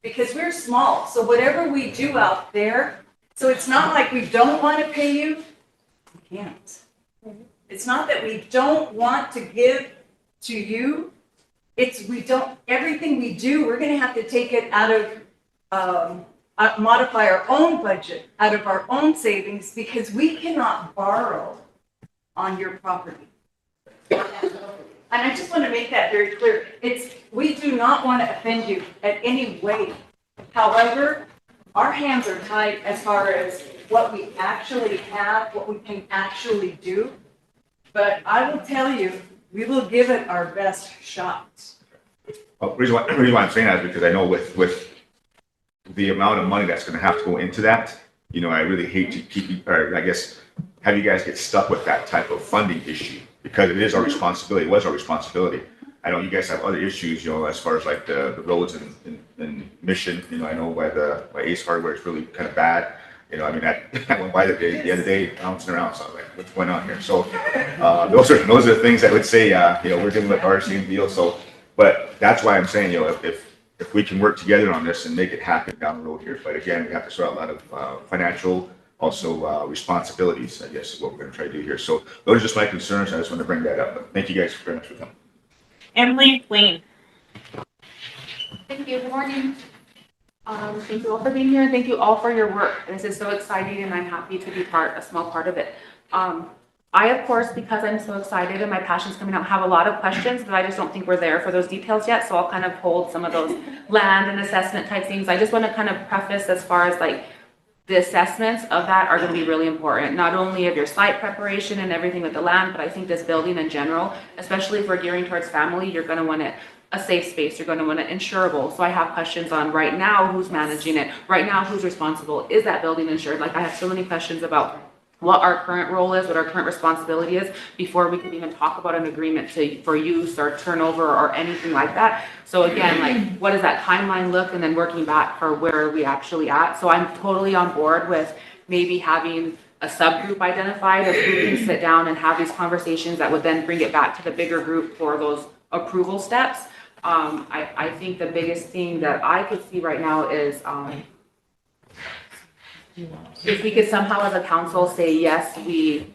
Because we're small, so whatever we do out there, so it's not like we don't want to pay you, we can't. It's not that we don't want to give to you, it's we don't, everything we do, we're gonna have to take it out of, modify our own budget, out of our own savings, because we cannot borrow on your property. And I just want to make that very clear. We do not want to offend you at any way. However, our hands are tied as far as what we actually have, what we can actually do. But I will tell you, we will give it our best shot. Well, the reason why I'm saying that is because I know with the amount of money that's going to have to go into that, you know, I really hate to keep you, or I guess, have you guys get stuck with that type of funding issue, because it is our responsibility. It was our responsibility. I know you guys have other issues, you know, as far as like the roads and Mission. You know, I know by Ace Hardware, it's really kind of bad. You know, I mean, I went by the other day, bouncing around, so I was like, what's going on here? So those are the things I would say, you know, we're dealing with our same deal. So, but that's why I'm saying, you know, if we can work together on this and make it happen down the road here. But again, we have to sort out a lot of financial, also responsibilities, I guess, is what we're going to try to do here. So those are just my concerns. I just want to bring that up. But thank you guys very much for coming. Emily Wayne. Thank you. Good morning. Thank you all for being here, and thank you all for your work. This is so exciting, and I'm happy to be a small part of it. I, of course, because I'm so excited and my passion's coming out, have a lot of questions, but I just don't think we're there for those details yet. So I'll kind of hold some of those land and assessment type things. I just want to kind of preface as far as like the assessments of that are going to be really important, not only of your site preparation and everything with the land, but I think this building in general, especially if we're gearing towards family, you're going to want it a safe space. You're going to want it insurable. So I have questions on right now, who's managing it? Right now, who's responsible? Is that building insured? Like I have so many questions about what our current role is, what our current responsibility is, before we can even talk about an agreement for use or turnover or anything like that. So again, like, what does that timeline look? And then working back for where are we actually at? So I'm totally on board with maybe having a subgroup identified of who can sit down and have these conversations that would then bring it back to the bigger group for those approval steps. I think the biggest thing that I could see right now is, if we could somehow as a council say, yes, we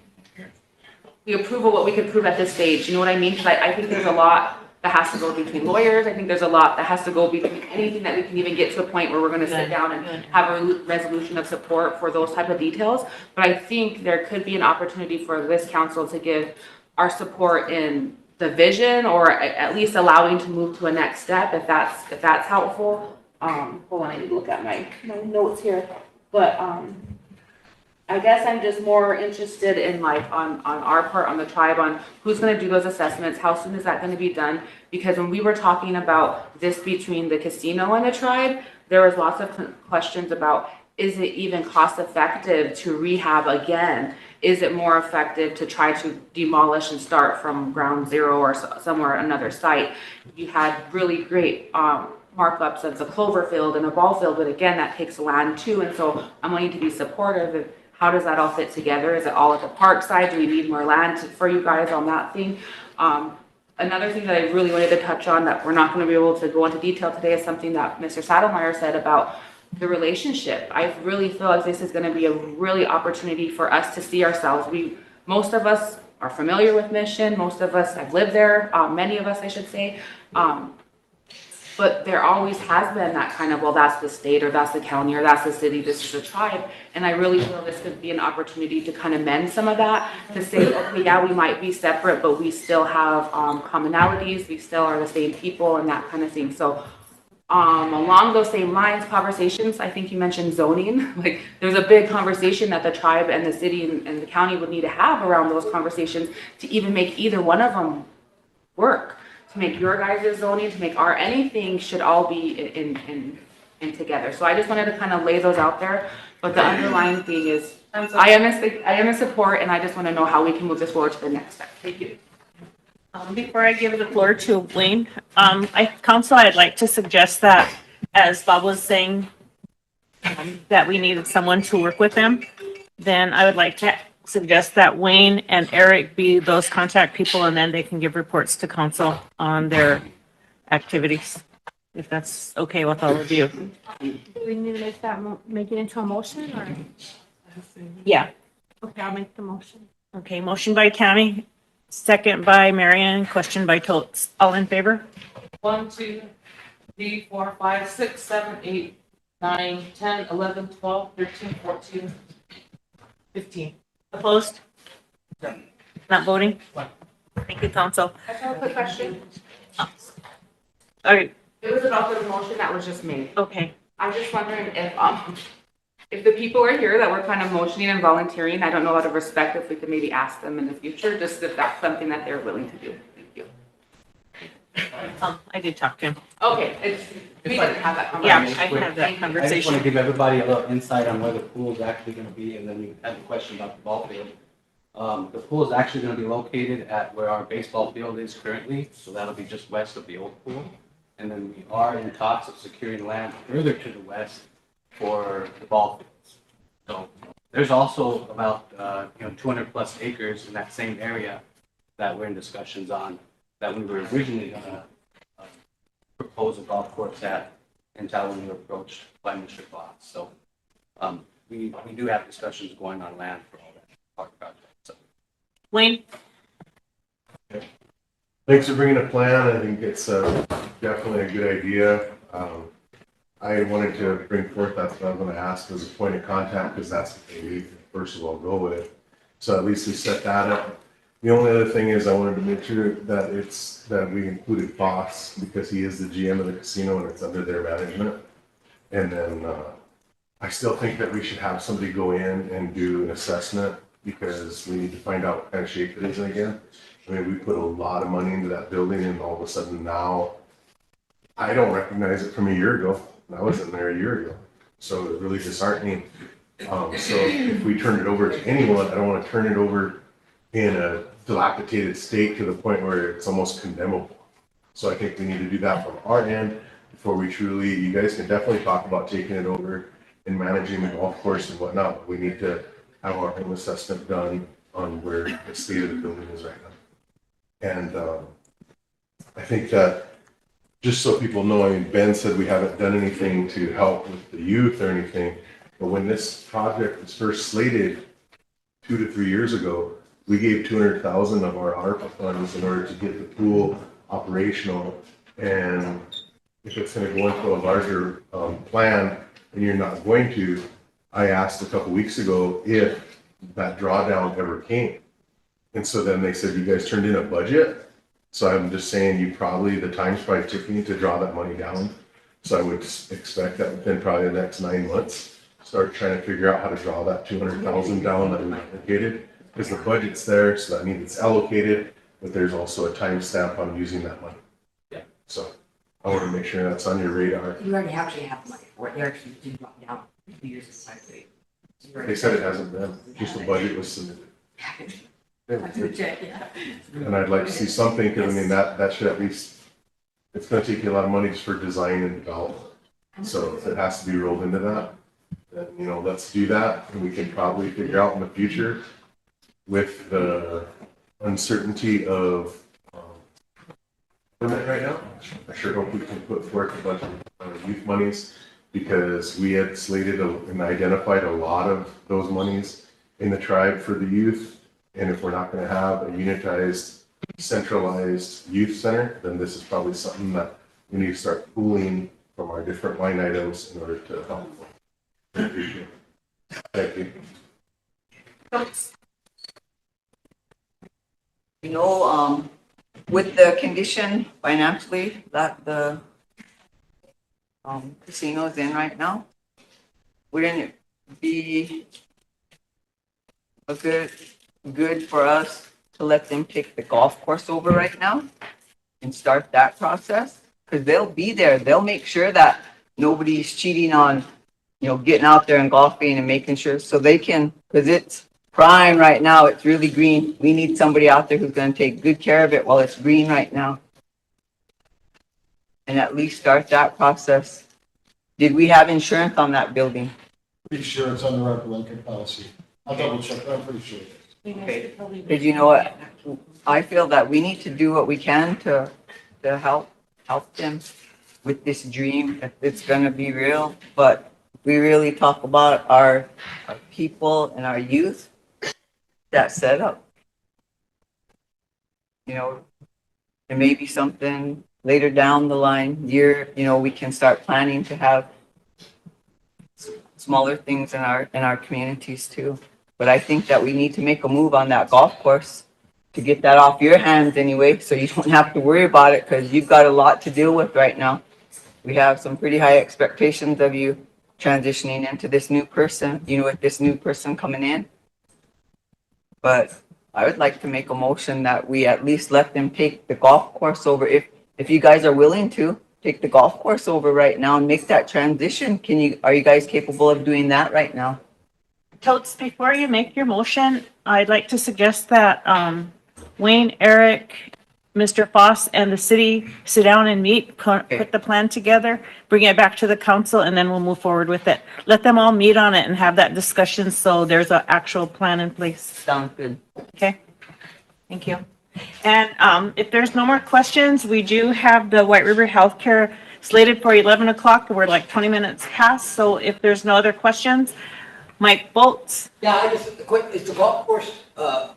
approve of what we could prove at this stage, you know what I mean? Because I think there's a lot that has to go between lawyers. I think there's a lot that has to go between anything that we can even get to a point where we're going to sit down and have a resolution of support for those type of details. But I think there could be an opportunity for this council to give our support in the vision, or at least allowing to move to a next step if that's helpful. Hold on, I need to look at my notes here. But I guess I'm just more interested in like on our part, on the tribe, on who's going to do those assessments, how soon is that going to be done? Because when we were talking about this between the casino and the tribe, there was lots of questions about, is it even cost effective to rehab again? Is it more effective to try to demolish and start from ground zero or somewhere another site? You had really great markups of the clover field and a ball field, but again, that takes land too. And so I'm wanting to be supportive of how does that all fit together? Is it all at the park side? Do we need more land for you guys on that thing? Another thing that I really wanted to touch on that we're not going to be able to go into detail today is something that Mr. Saddlemeyer said about the relationship. I really feel like this is going to be a really opportunity for us to see ourselves. Most of us are familiar with Mission. Most of us have lived there. Many of us, I should say. but there always has been that kind of, well, that's the state or that's the county or that's the city, this is the tribe. And I really feel this could be an opportunity to kind of mend some of that, to say, okay, yeah, we might be separate, but we still have commonalities, we still are the same people and that kind of thing. So along those same lines, conversations, I think you mentioned zoning, like there's a big conversation that the tribe and the city and the county would need to have around those conversations to even make either one of them work, to make your guys' zoning, to make our, anything should all be in together. So I just wanted to kind of lay those out there, but the underlying thing is, I am in support, and I just want to know how we can move this forward to the next step. Thank you. Before I give the floor to Wayne, Council, I'd like to suggest that, as Bob was saying, that we needed someone to work with them, then I would like to suggest that Wayne and Eric be those contact people, and then they can give reports to council on their activities, if that's okay with all of you. Do we need to make that, make it into a motion, or? Yeah. Okay, I'll make the motion. Okay, motion by Tammy, second by Marion, question by Totes. All in favor? 1, 2, 3, 4, 5, 6, 7, 8, 9, 10, 11, 12, 13, 14, 15. Opposed? Not voting? Thank you, council. I have a quick question. All right, It was about the motion that was just made. okay. I'm just wondering if the people are here that were kind of motioning and volunteering, I don't know out of respect if we could maybe ask them in the future, just if that's something that they're willing to do. Thank you. I did talk to him. Okay, we didn't have that Yeah, conversation. I had that I just want conversation. to give everybody a little insight on where the pool is actually going to be, and then you had a question about the ball field. The pool is actually going to be located at where our baseball field is currently, so that'll be just west of the old pool. And then we are in talks of securing land further to the west for the ball fields. So there's also about 200 plus acres in that same area that we're in discussions on, that we were originally going to propose a golf course at until we were approached by Mr. Fox. So we do have discussions going on land for all that park project. So. Wayne? Thanks for bringing a plan. I think it's definitely a good idea. I wanted to bring forth, that's what I was going to ask as a point of contact, because that's what we first of all go with. So at least we set that up. The only other thing is I wanted to make sure that we included Fox, because he is the GM of the casino and it's under their management. And then I still think that we should have somebody go in and do an assessment, because we need to find out what kind of shape it is in again. I mean, we put a lot of money into that building, and all of a sudden now, I don't recognize it from a year ago. I wasn't there a year ago. So it's really disheartening. So if we turn it over to anyone, I don't want to turn it over in a dilapidated state to the point where it's almost condemnable. So I think we need to do that from our end before we truly, you guys can definitely talk about taking it over and managing the golf course and whatnot. But we need to have our own assessment done on where the state of the building is right now. And I think that, just so people know, I mean, Ben said we haven't done anything to help with the youth or anything, but when this project was first slated 2 to 3 years ago, we gave 200,000 of our ARPA funds in order to get the pool operational. And if it's going to go into a larger plan and you're not going to, I asked a couple weeks ago if that drawdown ever came. And so then they said, you guys turned in a budget. So I'm just saying the time's probably ticking to draw that money down. So I would expect that within probably the next 9 months, start trying to figure out how to draw that 200,000 down that we allocated. Because the budget's there, so that means it's allocated, but there's also a time stamp on using that money. Yeah. So I want to make sure that's on your radar. You already actually have money for it. They actually did drop down 2 years of cycle. They said it hasn't been, just the budget was submitted. And I'd like to see something, because I mean, that should at least, it's gonna take you a lot of money just for design and development. So if it has to be rolled into that, then, let's do that, and we can probably figure out in the future with the uncertainty of right now. I sure hope we can put forth a bunch of youth monies, because we had slated and identified a lot of those monies in the tribe for the youth. And if we're not going to have a unitized, centralized youth center, then this is probably something that we need to start pooling from our different line items in order to help. Thank you. You know, with the condition financially that the casino is in right now, wouldn't it be a good for us to let them take the golf course over right now and start that process? Because they'll be there. They'll make sure that nobody's cheating on, you know, getting out there and golfing and making sure so they can, because it's prime right now. It's really green. We need somebody out there who's going to take good care of it while it's green right now. And at least start that process. Did we have insurance on that building? Pretty sure it's under our blanket policy. I'll double check, but I'm pretty sure. Because you know what? I feel that we need to do what we can to help them with this dream. It's going to be real, but we really talk about our people and our youth that set up. You know, and maybe something later down the line, we can start planning to have smaller things in our communities too. But I think that we need to make a move on that golf course to get that off your hands anyway, so you don't have to worry about it because you've got a lot to deal with right now. We have some pretty high expectations of you transitioning into this new person, with this new person coming in. But I would like to make a motion that we at least let them take the golf course over. If you guys are willing to take the golf course over right now and make that transition, are you guys capable of doing that right now? Totes, before you make your motion, I'd like to suggest that Wayne, Eric, Mr. Foss, and the city sit down and meet, put the plan together, bring it back to the council, and then we'll move forward with it. Let them all meet on it and have that discussion so there's an actual plan in place. Sounds good. Okay, thank you. And if there's no more questions, we do have the White River Healthcare slated for 11 o'clock. We're like 20 minutes past, so if there's no other questions, Mike Bolts. Yeah, I just, is the golf course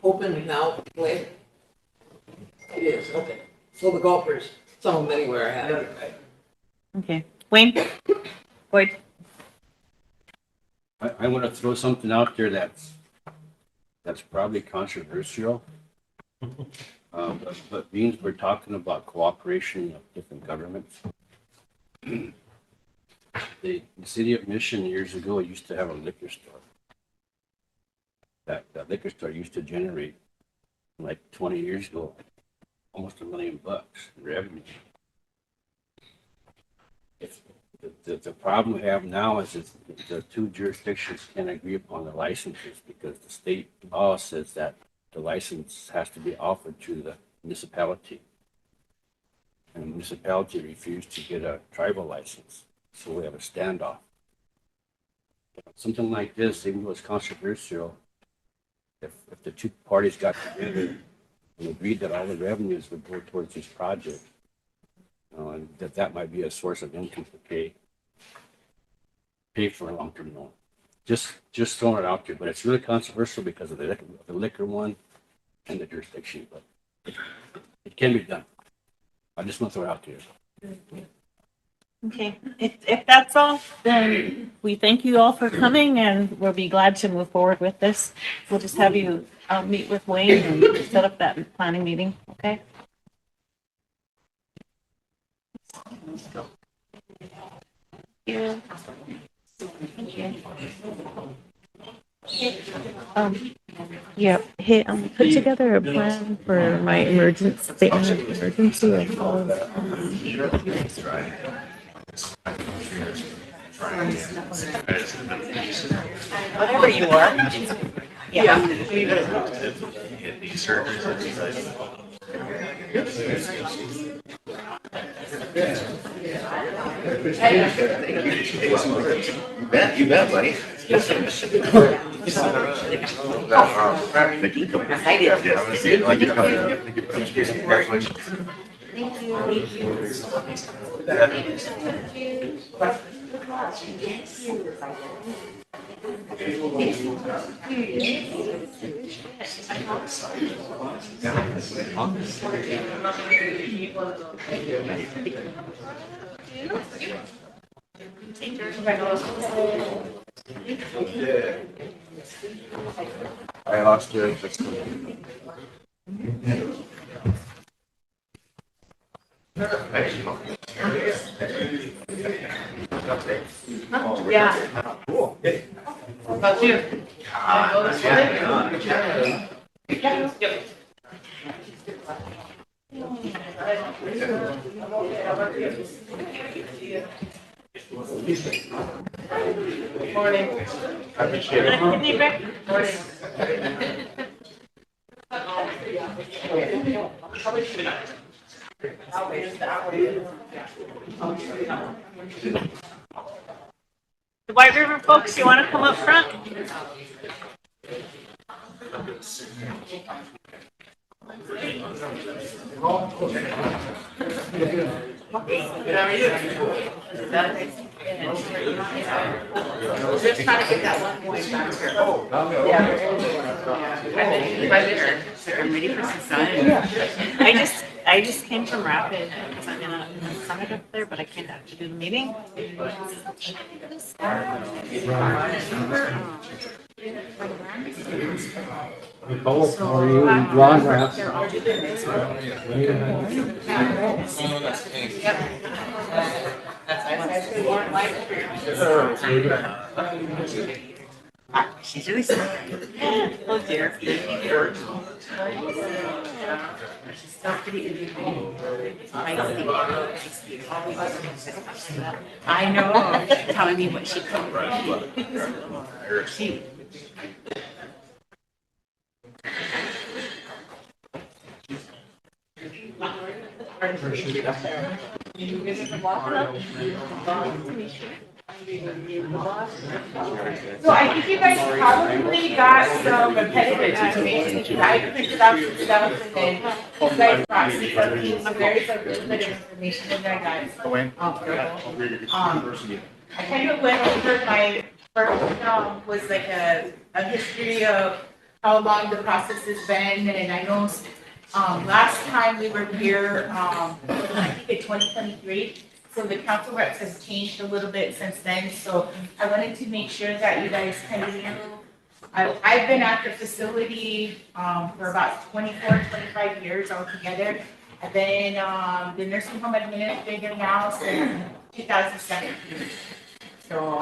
open now to play? It is, okay. So the golfers, some of them anywhere have it, right? Okay, Wayne? Boyd? I want to throw something out there that's probably controversial. But being we're talking about cooperation of different governments. The city of Mission years ago used to have a liquor store. That liquor store used to generate, like 20 years ago, almost $1 million in revenue. If the problem we have now is that the two jurisdictions can't agree upon the licenses because the state law says that the license has to be offered to the municipality. And the municipality refused to get a tribal license. So we have a standoff. Something like this, even though it's controversial, if the two parties got together and agreed that all the revenues would go towards this project, and that might be a source of income to pay for a long-term loan. Just throwing it out there, but it's really controversial because of the liquor one and the jurisdiction, but it can be done. I just want to throw it out there. Okay, if that's all, then we thank you all for coming and we'll be glad to move forward with this. We'll just have you meet with Wayne and set up that planning meeting, okay? Yeah. Thank you. Yeah, hey, put together a plan for my emergency statement of emergency as well as, whatever you are. Yeah. You bet, buddy. Thank you. Thank you for coming. I did. Yeah, I want to see it. I like your comment. Thank you. Congratulations. Thank you. I lost you. Yeah. Cool. About you? Yep. Morning. I appreciate it. Morning. The White River folks, you want to come up front? Just trying to get that one point back here. I'm ready for some sun. I just came from Rapid because I'm in a summit up there, but I can't actually do the meeting. Both, or you and Ron Raps. She's really smart. Oh dear. She's still pretty independent. I know, telling me what she could. She. So I think you guys probably got some repetitive information, because I printed out some stuff and then you guys brought some stuff, so there's a little bit of information in there, guys. I kind of went over my first, was like a history of how long the process has been, and I know, last time we were here, I think in 2023, so the council reps has changed a little bit since then, so I wanted to make sure that you guys kind of knew. I've been at the facility, for about 24, 25 years altogether. I've been, the nursing home administrator now since 2017. So,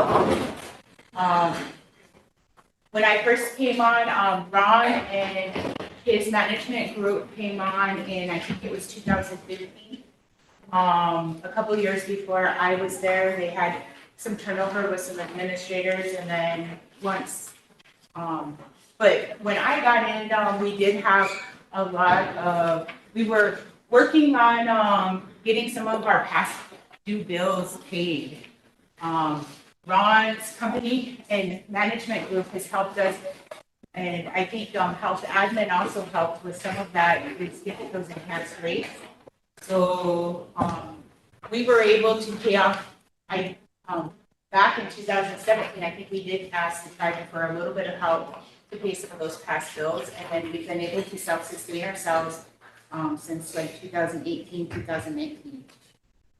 when I first came on, Ron and his management group came on in, I think it was 2015. A couple years before I was there, they had some turnover with some administrators, and then once, but when I got in, we did have a lot of, we were working on, getting some of our past due bills paid. Ron's company and management group has helped us, and I think, health admin also helped with some of that, is get those enhanced rates. So, we were able to pay off, back in 2017, I think we did ask the private for a little bit of help to pay some of those past bills, and then we've been able to self-sustain ourselves, since like 2018, 2019.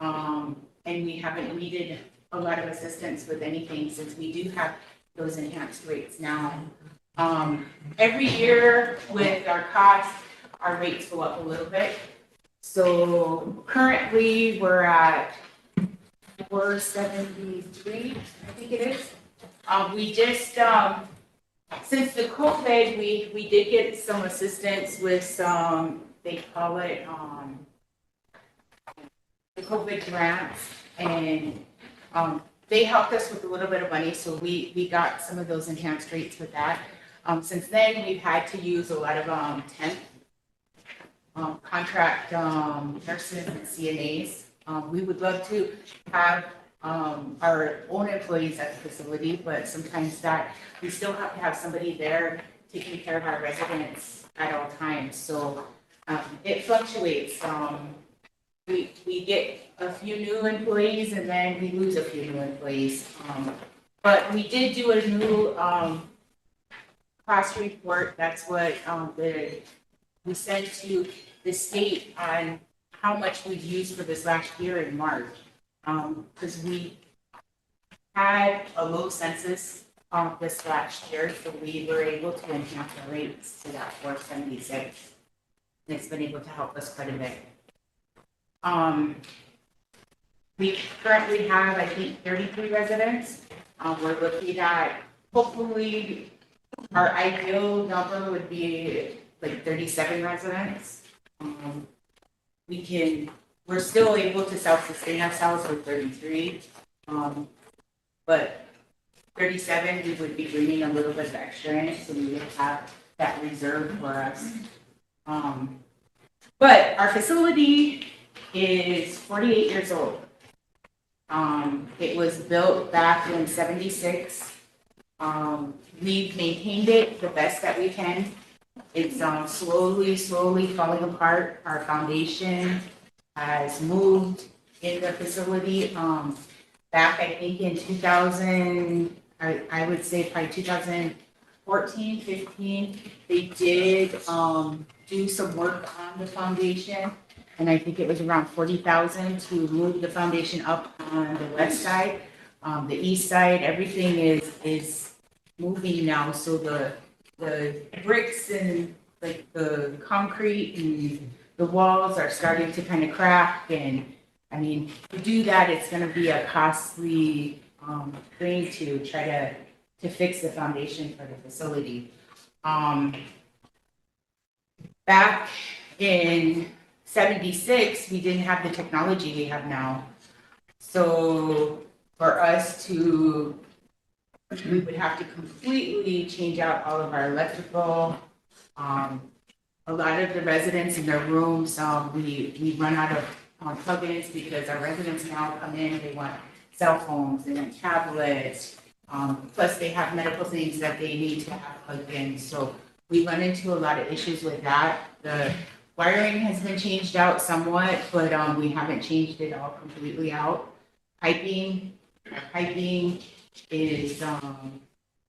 And we haven't needed a lot of assistance with anything since we do have those enhanced rates now. Every year with our costs, our rates go up a little bit. So currently we're at 473, I think it is. We just, since the COVID, we did get some assistance with some, they call it, the COVID grants, and, they helped us with a little bit of money, so we got some of those enhanced rates with that. Since then, we've had to use a lot of, temp, contract, nurses and CNAs. We would love to have, our own employees at the facility, but sometimes that, we still have to have somebody there taking care of our residents at all times, so, it fluctuates. We get a few new employees and then we lose a few new employees. But we did do a new, cost report. That's what, we sent to the state on how much we've used for this last year in March. Because we had a low census, this last year, so we were able to enhance the rates to that 476. And it's been able to help us quite a bit. We currently have, I think, 33 residents. We're looking at, hopefully, our ideal number would be like 37 residents. We're still able to self-sustain ourselves with 33. But 37, we would be bringing a little bit of extra in, so we would have that reserved for us. But our facility is 48 years old. It was built back in 76. We've maintained it the best that we can. It's slowly falling apart. Our foundation has moved in the facility. Back, I think in 2000, I would say probably 2014, 15, they did do some work on the foundation. And I think it was around 40,000 to move the foundation up on the west side. The east side, everything is moving now. So the bricks and like the concrete and the walls are starting to kind of crack. And I mean, to do that, it's going to be a costly thing to try to fix the foundation for the facility. Back in 76, we didn't have the technology we have now. So for us we would have to completely change out all of our electrical. A lot of the residents in their rooms, we run out of plugins because our residents now come in, they want cell phones, they want tablets, plus they have medical things that they need to have plugged in. So we run into a lot of issues with that. The wiring has been changed out somewhat, but we haven't changed it all completely out. Piping is,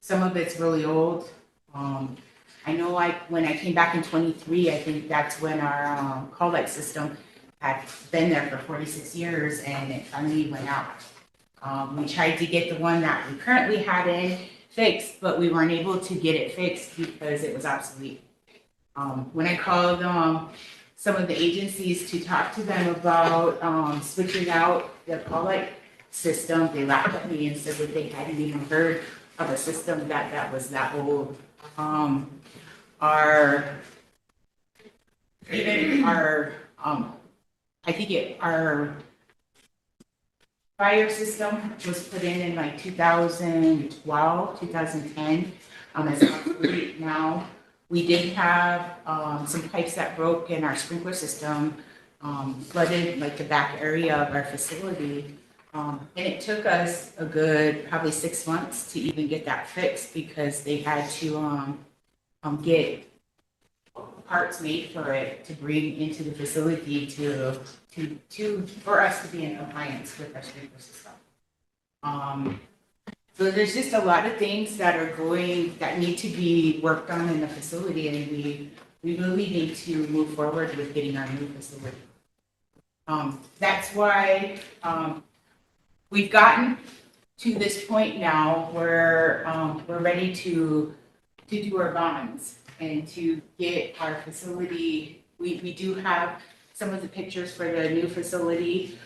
some of it's really old. I know when I came back in 23, I think that's when our call light system had been there for 46 years and it finally went out. We tried to get the one that we currently had in fixed, but we weren't able to get it fixed because it was obsolete. When I called some of the agencies to talk to them about switching out the call light system, they laughed at me and said that they hadn't even heard of a system that was that old. Our fire system was put in like 2012, 2010, as obsolete now. We did have some pipes that broke in our sprinkler system, flooded like the back area of our facility. And it took us a good probably 6 months to even get that fixed because they had to get parts made for it to bring into the facility for us to be in compliance with our sprinkler system. So there's just a lot of things that need to be worked on in the facility, and we really need to move forward with getting our new facility. That's why we've gotten to this point now where we're ready to do our bonds and to get our facility. We do have some of the pictures for the new facility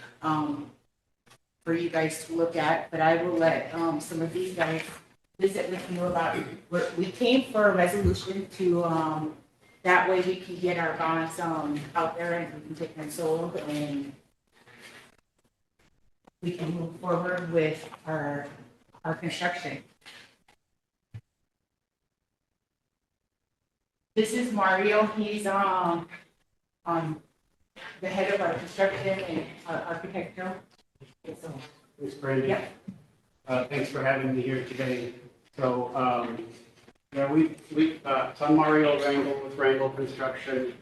for you guys to look at, but I will let some of these guys visit with you about it. We came for a resolution to, that way we can get our bonds out there and we can get them sold and we can move forward with our construction. This is Mario. He's the head of our construction and architecture. Thanks, Brandy. Yep. Thanks for having me here today. So, I'm Mario Rangel with Rangel Construction,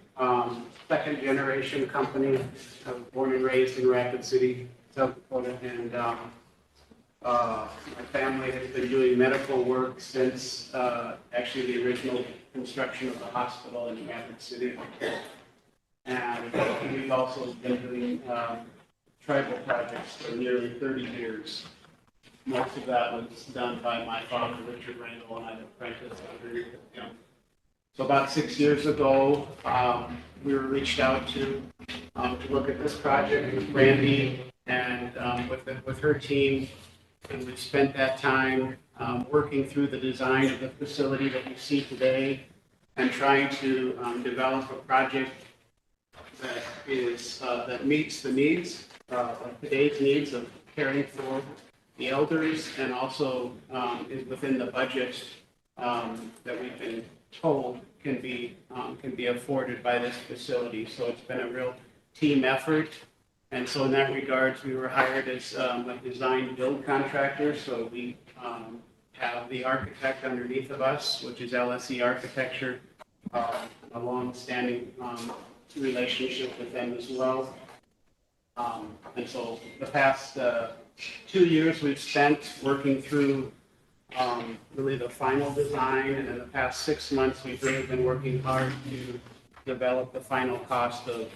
second generation company. I was born and raised in Rapid City, South Dakota, and My family has been doing medical work since actually the original construction of the hospital in Rapid City. And we've also been doing tribal projects for nearly 30 years. Most of that was done by my father, Richard Randall, and I apprenticed under him. So about 6 years ago, we were reached out to look at this project with Brandy and with her team. And we've spent that time working through the design of the facility that you see today and trying to develop a project that is that meets the needs of today's needs of caring for the elders, and also is within the budget that we've been told can be afforded by this facility. So it's been a real team effort. And so in that regards, we were hired as a design build contractor. So we have the architect underneath of us, which is LSE Architecture, a long-standing relationship with them as well. And so the past 2 years we've spent working through really the final design, and in the past 6 months we've really been working hard to develop the final cost of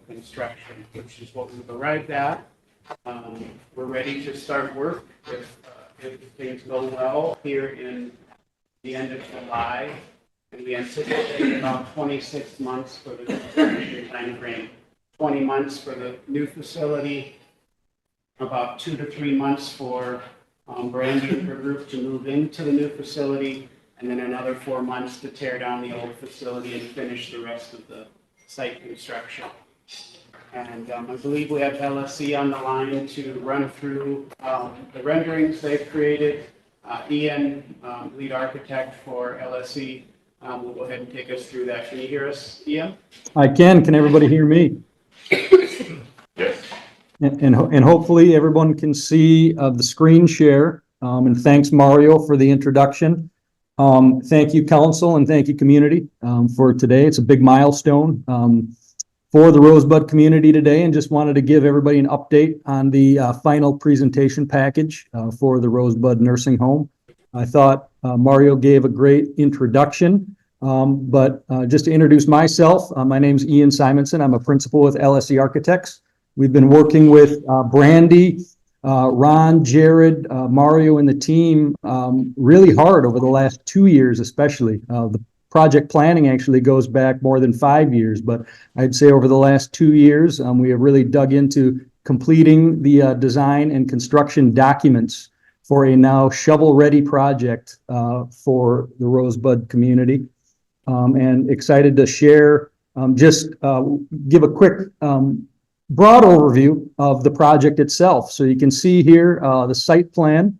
construction, which is what we've arrived at. We're ready to start work if things go well here in the end of July, and we anticipate about 26 months for the construction time frame. 20 months for the new facility, about 2 to 3 months for Brandy and her group to move into the new facility, and then another 4 months to tear down the old facility and finish the rest of the site construction. And I believe we have LSE on the line to run through the renderings they've created. Ian, lead architect for LSE, will go ahead and take us through that. Can you hear us, Ian? I can. Can everybody hear me? Yes. And hopefully everyone can see the screen share. And thanks, Mario, for the introduction. Thank you, council, and thank you, community, for today. It's a big milestone for the Rosebud community today, and just wanted to give everybody an update on the final presentation package for the Rosebud Nursing Home. I thought Mario gave a great introduction, but just to introduce myself, my name's Ian Simonson. I'm a principal with LSE Architects. We've been working with Brandy, Ron, Jared, Mario, and the team really hard over the last 2 years, especially. The project planning actually goes back more than 5 years, but I'd say over the last 2 years, we have really dug into completing the design and construction documents for a now shovel-ready project for the Rosebud community. And excited to share, give a quick broad overview of the project itself. So you can see here the site plan.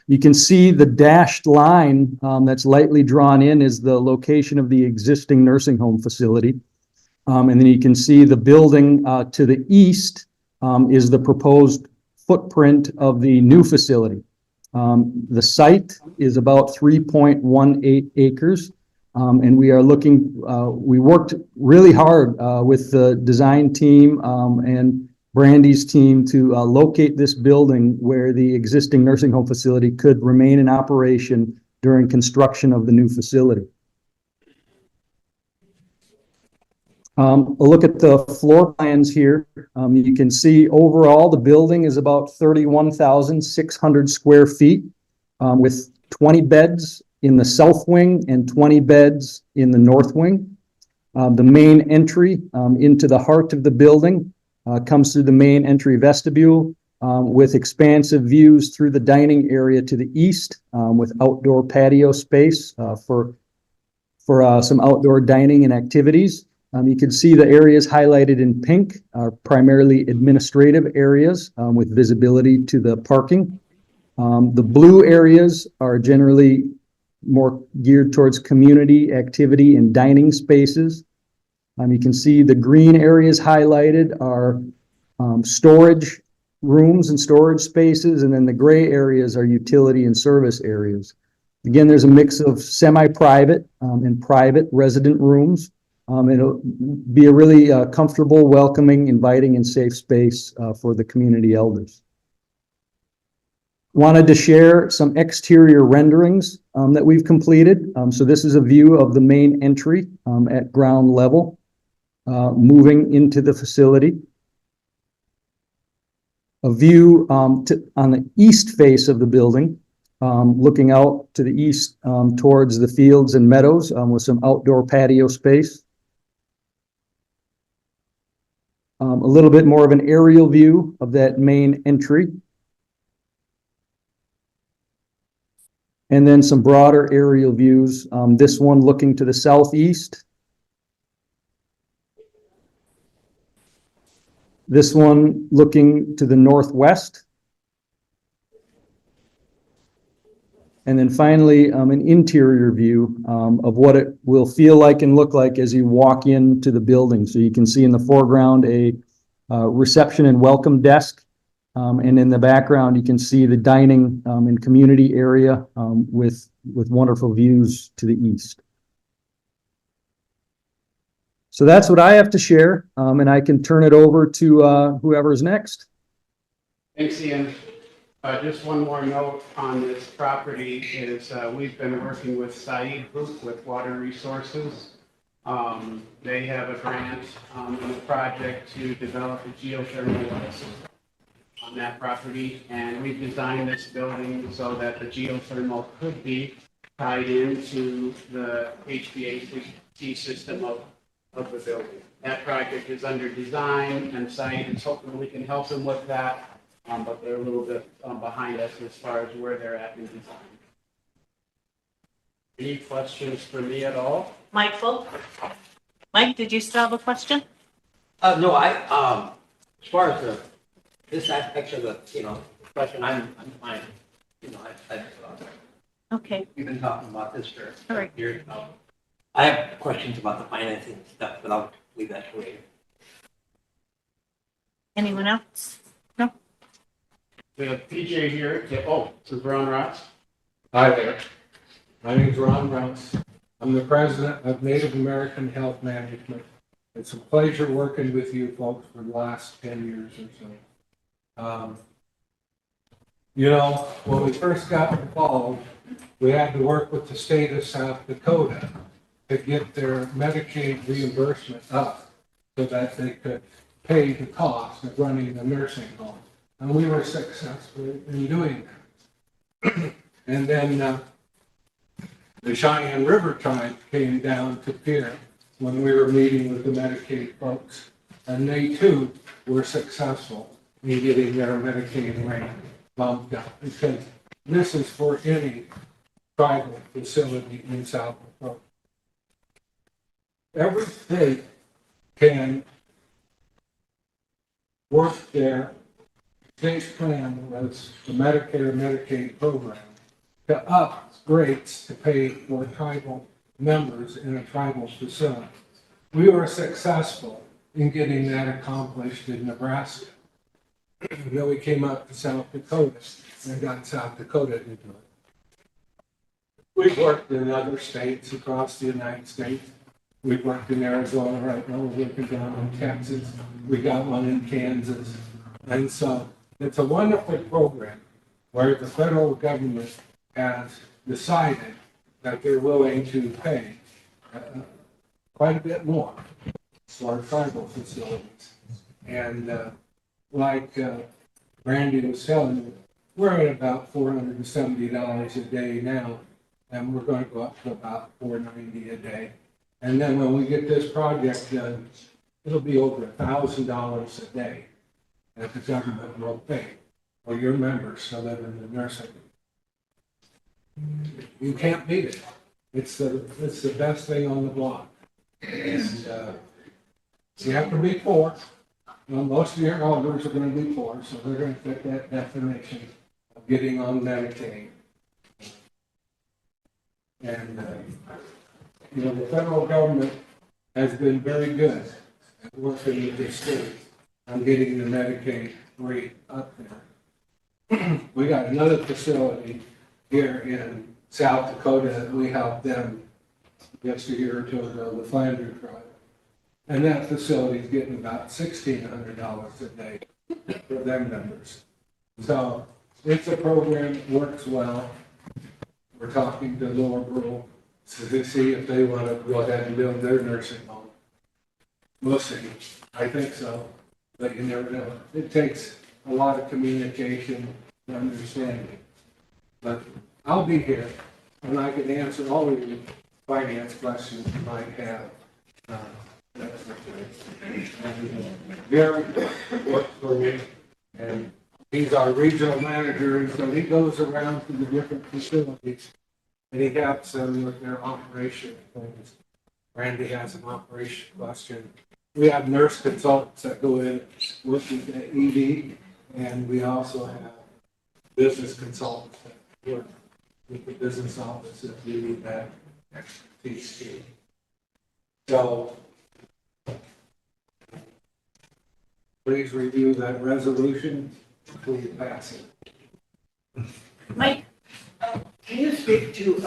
You can see the dashed line that's lightly drawn in is the location of the existing nursing home facility. And then you can see the building to the east is the proposed footprint of the new facility. The site is about 3.18 acres. And we are looking, we worked really hard with the design team and Brandy's team to locate this building where the existing nursing home facility could remain in operation during construction of the new facility. A look at the floor plans here. You can see overall the building is about 31,600 square feet with 20 beds in the south wing and 20 beds in the north wing. The main entry into the heart of the building comes through the main entry vestibule with expansive views through the dining area to the east with outdoor patio space for some outdoor dining and activities. You can see the areas highlighted in pink are primarily administrative areas with visibility to the parking. The blue areas are generally more geared towards community activity and dining spaces. You can see the green areas highlighted are storage rooms and storage spaces, and then the gray areas are utility and service areas. Again, there's a mix of semi-private and private resident rooms. It'll be a really comfortable, welcoming, inviting, and safe space for the community elders. Wanted to share some exterior renderings that we've completed. So this is a view of the main entry at ground level, moving into the facility. A view on the east face of the building, looking out to the east towards the fields and meadows with some outdoor patio space. A little bit more of an aerial view of that main entry. And then some broader aerial views. This one looking to the southeast. This one looking to the northwest. And then finally, an interior view of what it will feel like and look like as you walk into the building. So you can see in the foreground a reception and welcome desk. And in the background, you can see the dining and community area with wonderful views to the east. So that's what I have to share, and I can turn it over to whoever's next. Thanks, Ian. Just one more note on this property is we've been working with Sioux Group with Water Resources. They have a grant on the project to develop a geothermal well system on that property, and we've designed this building so that the geothermal could be tied into the HVAC system of the building. That project is under design, and Sioux is hoping we can help them with that, but they're a little bit behind us as far as where they're at in design. Any questions for me at all? Michael? Mike, did you still have a question? No, as far as this aspect of the, question, I'm fine. Okay. We've been talking about this for All right. years now. I have questions about the financing stuff, but I'll leave that to later. Anyone else? No? We have PJ here. Oh, this is Ron Ross. Hi there. My name is Ron Rouse. I'm the president of Native American Health Management. It's a pleasure working with you folks for the last 10 years or so. When we first got involved, we had to work with the state of South Dakota to get their Medicaid reimbursement up so that they could pay the cost of running the nursing home. And we were successful in doing that. And then the Cheyenne River tribe came down to Pierre when we were meeting with the Medicaid folks, and they too were successful in getting their Medicaid rate bumped up, because this is for any tribal facility in South Dakota. Every state can work their state plan, as the Medicare Medicaid program, to up rates to pay for tribal members in a tribal facility. We were successful in getting that accomplished in Nebraska. Then we came up to South Dakota and got South Dakota to do it. We've worked in other states across the United States. We've worked in Arizona right now. We're working down in Texas. We got one in Kansas. And so it's a wonderful program where the federal government has decided that they're willing to pay quite a bit more for tribal facilities. And like Randy was telling you, we're at about $470 a day now, and we're going to go up to about $490 a day. And then when we get this project done, it'll be over $1,000 a day that the government will pay for your members to live in the nursing home. You can't beat it. It's the best thing on the block. And you have to be poor. Well, most of your elders are going to be poor, so they're going to fit that definition of getting on Medicaid. And the federal government has been very good at working with the state on getting the Medicaid rate up there. We got another facility here in South Dakota that we helped them just a year or two ago, the Flanders tribe. And that facility is getting about $1,600 a day for their members. So It's a program that works well. We're talking to Lower Rural to see if they want to go ahead and build their nursing home. We'll see. I think so, but you never know. It takes a lot of communication and understanding. But I'll be here and I can answer all of your finance questions you might have. Gary works for me, and he's our regional manager, and so he goes around to the different facilities, and he helps them with their operation things. Randy has an operation question. We have nurse consultants that go in working at ED, and we also have business consultants that work with the business office if we need that expertise too. So please review that resolution before you pass it. Mike? Can you speak to,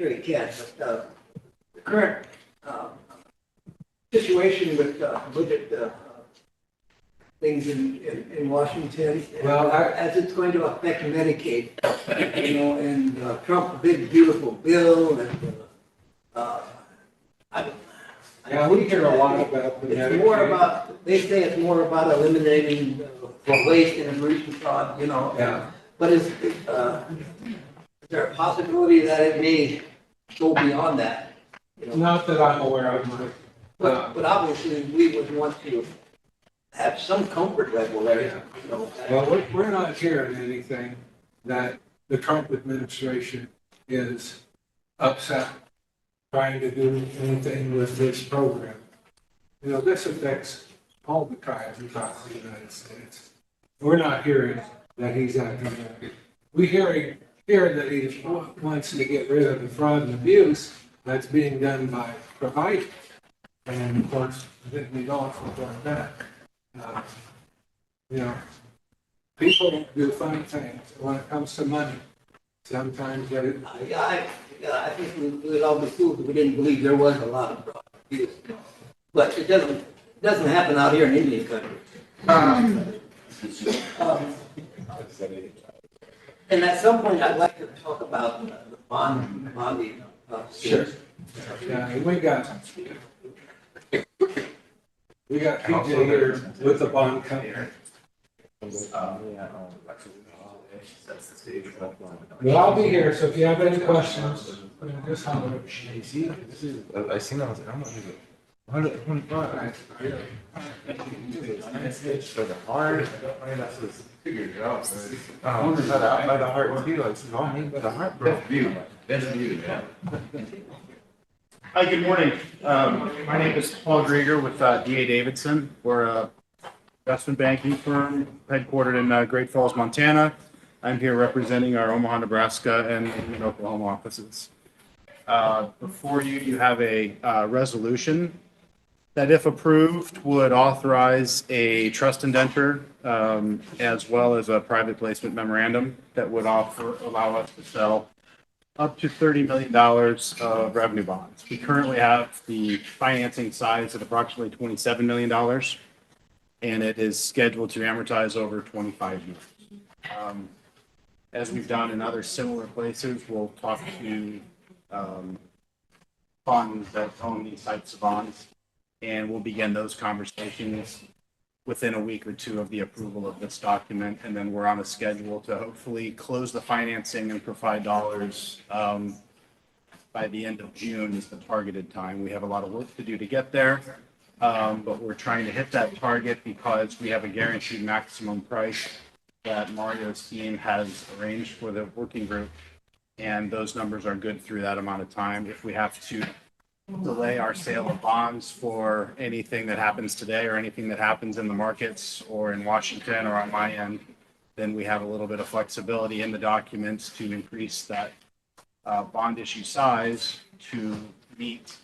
sure you can, but the current situation with budget things in Washington? Well, as it's going to affect Medicaid, you know, and Trump, big beautiful bill, and yeah, we hear a lot about the it's more Medicaid. about, they say it's more about eliminating waste and abuse fraud, you know. Yeah. But is there a possibility that it may go beyond that? You know? Not that I'm aware of, Mike. But obviously, we would want to have some comfort level there. You know, Well, we're not hearing anything that the Trump administration is upset trying to do anything with this program. You know, this affects all the tribes across the United States. We're not hearing that he's acting. We hear that he wants to get rid of the fraud and abuse that's being done by providers. And of course, we don't support that. You know, people do funny things when it comes to money. Sometimes they. I think we would all be fooled if we didn't believe there was a lot of fraud. But it doesn't happen out here in Indian country. And at some point, I'd like to talk about the bonding. Sure. Yeah, we got PJ here with the bond company. Well, I'll be here, so if you have any questions, just holler. I seen that, I was like, I'm not even. 125. For the heart, that's just figured it out. By the heart too, like, it's all made by the heart, bro. Best view, man. Hi, good morning. My name is Paul Grieger with D.A. Davidson. We're a investment banking firm headquartered in Great Falls, Montana. I'm here representing our Omaha, Nebraska and Oklahoma offices. Before you, you have a resolution that, if approved, would authorize a trust indenture as well as a private placement memorandum that would allow us to sell up to $30 million of revenue bonds. We currently have the financing size at approximately $27 million, and it is scheduled to amortize over 25 years. As we've done in other similar places, we'll talk to funds that own these types of bonds, and we'll begin those conversations within a week or two of the approval of this document, and then we're on a schedule to hopefully close the financing and provide dollars by the end of June is the targeted time. We have a lot of work to do to get there, but we're trying to hit that target because we have a guaranteed maximum price that Mario's team has arranged for the working group, and those numbers are good through that amount of time. If we have to delay our sale of bonds for anything that happens today or anything that happens in the markets or in Washington or on my end, then we have a little bit of flexibility in the documents to increase that bond issue size to meet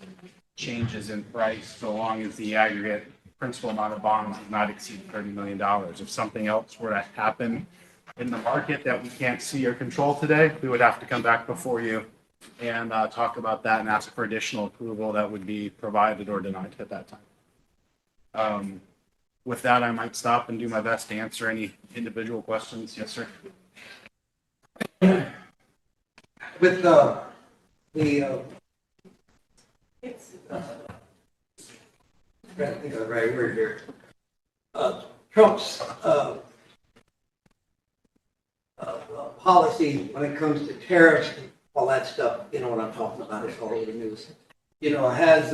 changes in price so long as the aggregate principal amount of bonds does not exceed $30 million. If something else were to happen in the market that we can't see or control today, we would have to come back before you and talk about that and ask for additional approval that would be provided or denied at that time. with that, I might stop and do my best to answer any individual questions. Yes, sir. With trying to think of the right word here. Trump's policy when it comes to tariffs and all that stuff, you know what I'm talking about, it's all over the news. You know, has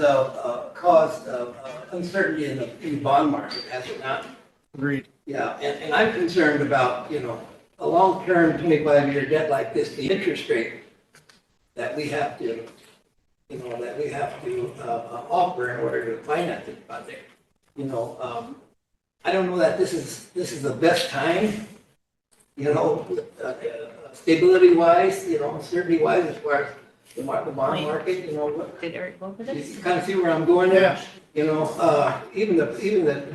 caused uncertainty in the bond market, has it not? Agreed. Yeah, and I'm concerned about, you know, a long-term 25-year debt like this, the interest rate that we have to, you know, that we have to offer in order to finance this project. You know, I don't know that this is the best time, you know, stability-wise, you know, uncertainty-wise as far as the bond market, you know. Did Eric go over this? You kind of see where I'm going there? You know, even the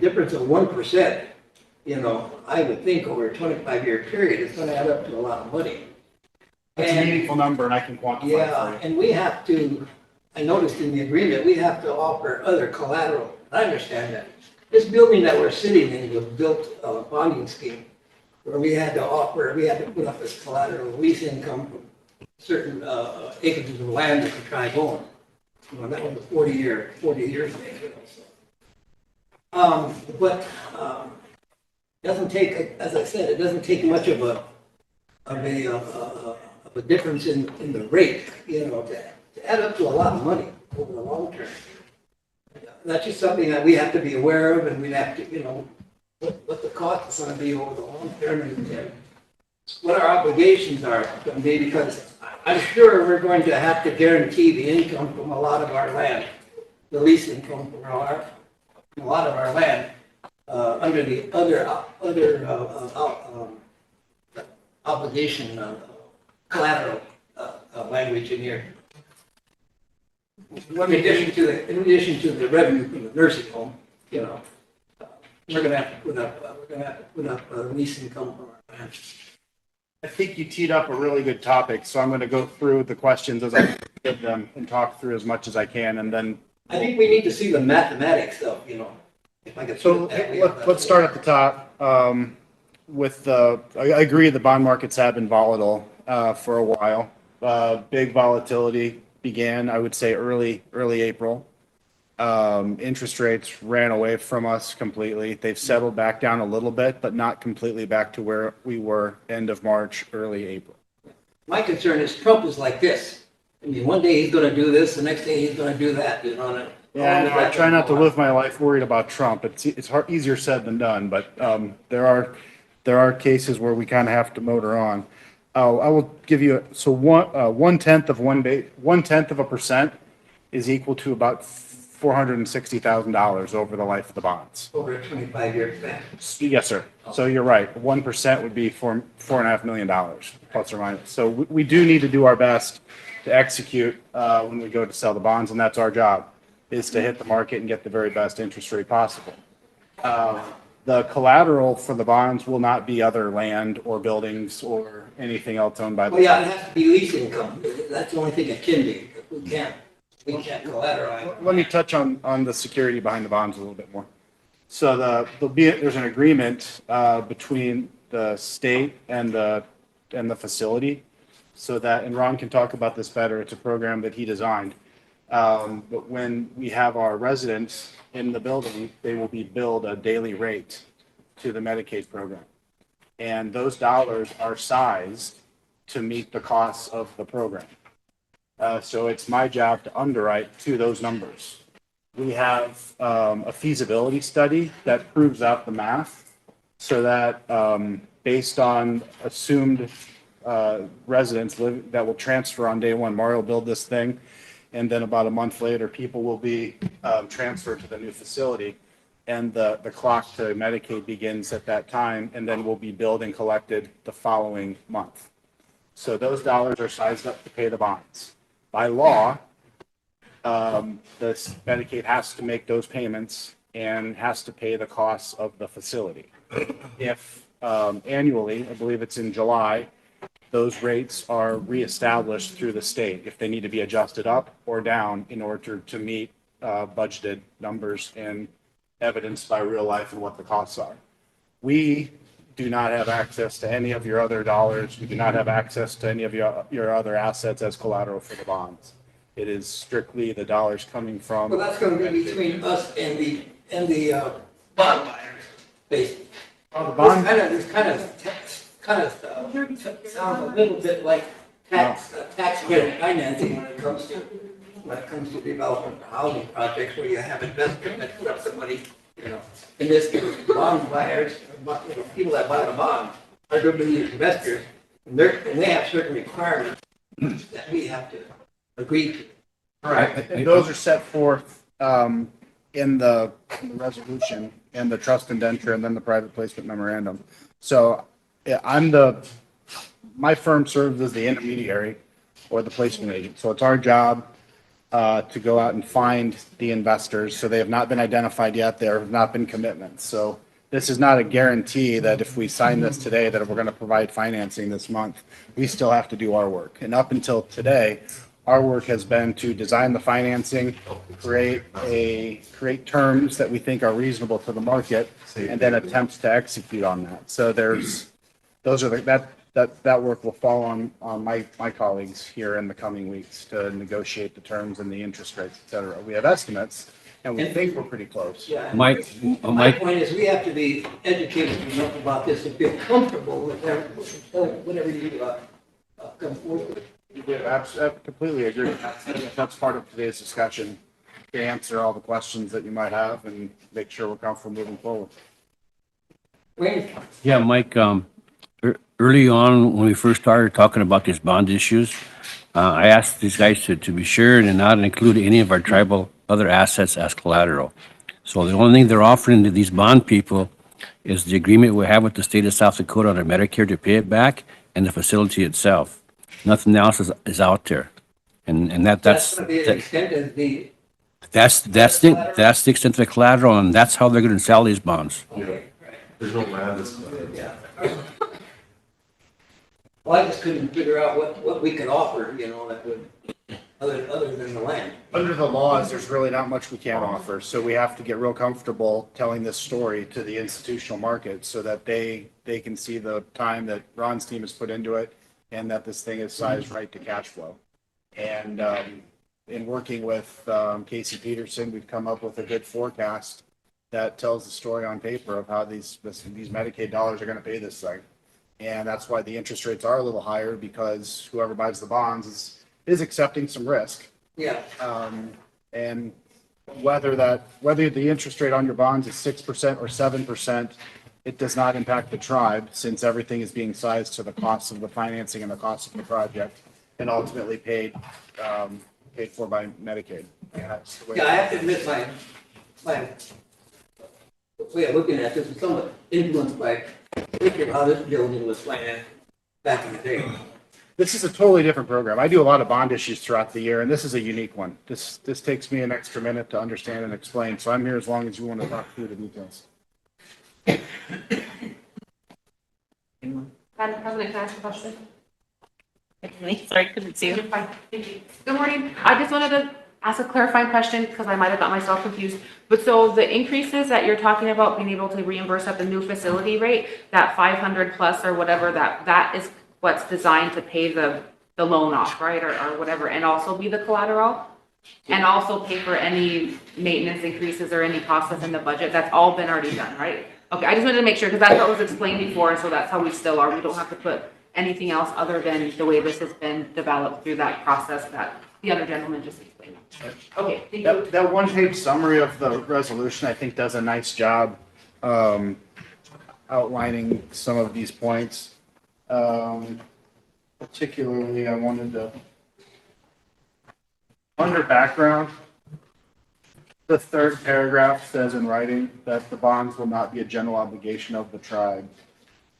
difference of 1%, you know, I would think over a 25-year period, it's going to add up to a lot of money. It's a meaningful number, and I can quantify it for you. Yeah, and we have to, I noticed in the agreement, we have to offer other collateral. I understand that. This building that we're sitting in was built a bonding scheme where we had to put up this collateral lease income from certain acres of land that we try going. You know, that was a 40 years thing, you know, so. But doesn't take, as I said, it doesn't take much of a difference in the rate, you know, to add up to a lot of money over the long term. That's just something that we have to be aware of, and we have to, you know, what the cost is going to be over the long term, and what our obligations are going to be, because I'm sure we're going to have to guarantee the income from a lot of our land, the lease income from a lot of our land, under the other obligation collateral language in here. In addition to the revenue from the nursing home, you know, we're gonna have to put up a lease income from our land. I think you teed up a really good topic, so I'm going to go through the questions as I give them and talk through as much as I can, and then. I think we need to see the mathematics of, you know, if I could. So let's start at the top. I agree the bond markets have been volatile for a while. Big volatility began, I would say, early April. Interest rates ran away from us completely. They've settled back down a little bit, but not completely back to where we were end of March, early April. My concern is Trump is like this. I mean, one day he's going to do this, the next day he's going to do that, you know. Yeah, I try not to live my life worried about Trump. It's easier said than done, but there are cases where we kind of have to motor on. I will give you, so 1/10 of a percent is equal to about $460,000 over the life of the bonds. Over a 25-year span. Yes, sir. So you're right. 1% would be $4.5 million, plus or minus. So we do need to do our best to execute when we go to sell the bonds, and that's our job, is to hit the market and get the very best interest rate possible. The collateral for the bonds will not be other land or buildings or anything else owned by the. Well, yeah, it has to be lease income. That's the only thing it can be. We can't collateralize. Let me touch on the security behind the bonds a little bit more. So there's an agreement between the state and the facility, so that, and Ron can talk about this better, it's a program that he designed. But when we have our residents in the building, they will be billed a daily rate to the Medicaid program. And those dollars are sized to meet the costs of the program. So it's my job to underwrite to those numbers. We have a feasibility study that proves out the math, so that based on assumed residents that will transfer on day one, Mario will build this thing, and then about a month later, people will be transferred to the new facility, and the clock to Medicaid begins at that time, and then will be billed and collected the following month. So those dollars are sized up to pay the bonds. By law, the Medicaid has to make those payments and has to pay the costs of the facility. If annually, I believe it's in July, those rates are reestablished through the state if they need to be adjusted up or down in order to meet budgeted numbers and evidenced by real life and what the costs are. We do not have access to any of your other dollars. We do not have access to any of your other assets as collateral for the bonds. It is strictly the dollars coming from. Well, that's gonna be between us and the bond buyers, basically. Well, the bond. This kind of sounds a little bit like tax credit financing when it comes to development of housing projects where you have investors that put up some money, you know. In this case, bond buyers, people that buy the bond are going to be investors, and they have certain requirements that we have to agree to. Right. Those are set forth in the resolution and the trust indenture and then the private placement memorandum. So yeah, my firm serves as the intermediary or the placement agent. So it's our job to go out and find the investors. So they have not been identified yet. There have not been commitments. So this is not a guarantee that if we sign this today, that we're going to provide financing this month. We still have to do our work. And up until today, our work has been to design the financing, create terms that we think are reasonable to the market, and then attempt to execute on that. So that work will fall on my colleagues here in the coming weeks to negotiate the terms and the interest rates, et cetera. We have estimates, and we think we're pretty close. Yeah. Mike, My point is, we have to be educated enough about this and feel comfortable with whatever you come forward with. I completely agree. That's part of today's discussion, to answer all the questions that you might have and make sure we're comfortable moving forward. Yeah, Mike, early on, when we first started talking about these bond issues, I asked these guys to be sure and not include any of our tribal other assets as collateral. So the only thing they're offering to these bond people is the agreement we have with the state of South Dakota on our Medicare to pay it back and the facility itself. Nothing else is out there. And that's going to be the extent of the. that's the extent of the collateral, and that's how they're going to sell these bonds. Okay. There's no land that's. Yeah. Well, I just couldn't figure out what we could offer, you know, that would, other than the land. Under the laws, there's really not much we can offer, so we have to get real comfortable telling this story to the institutional market so that they can see the time that Ron's team has put into it and that this thing is sized right to cash flow. And in working with Casey Peterson, we've come up with a good forecast that tells the story on paper of how these Medicaid dollars are going to pay this thing. And that's why the interest rates are a little higher, because whoever buys the bonds is accepting some risk. Yeah. And whether the interest rate on your bonds is 6% or 7%, it does not impact the tribe, since everything is being sized to the cost of the financing and the cost of the project, and ultimately paid for by Medicaid. Yeah, I have to admit my way of looking at this is somewhat influenced by thinking how this building was financed back in the day. This is a totally different program. I do a lot of bond issues throughout the year, and this is a unique one. This takes me an extra minute to understand and explain, so I'm here as long as you want to talk through the details. Madam President, can I ask a question? Sorry, couldn't see you. You're fine. Thank you. Good morning. I just wanted to ask a clarifying question because I might have got myself confused. But so the increases that you're talking about being able to reimburse at the new facility rate, that 500 plus or whatever, that is what's designed to pay the loan off, right? Or whatever, and also be the collateral? And also pay for any maintenance increases or any costs within the budget? That's all been already done, right? Okay, I just wanted to make sure, because that's what was explained before, and so that's how we still are. We don't have to put anything else other than the way this has been developed through that process that the other gentleman just explained. Okay, thank you. That one-page summary of the resolution, I think, does a nice job outlining some of these points. Particularly, I wanted to, under background, the third paragraph says in writing that the bonds will not be a general obligation of the tribe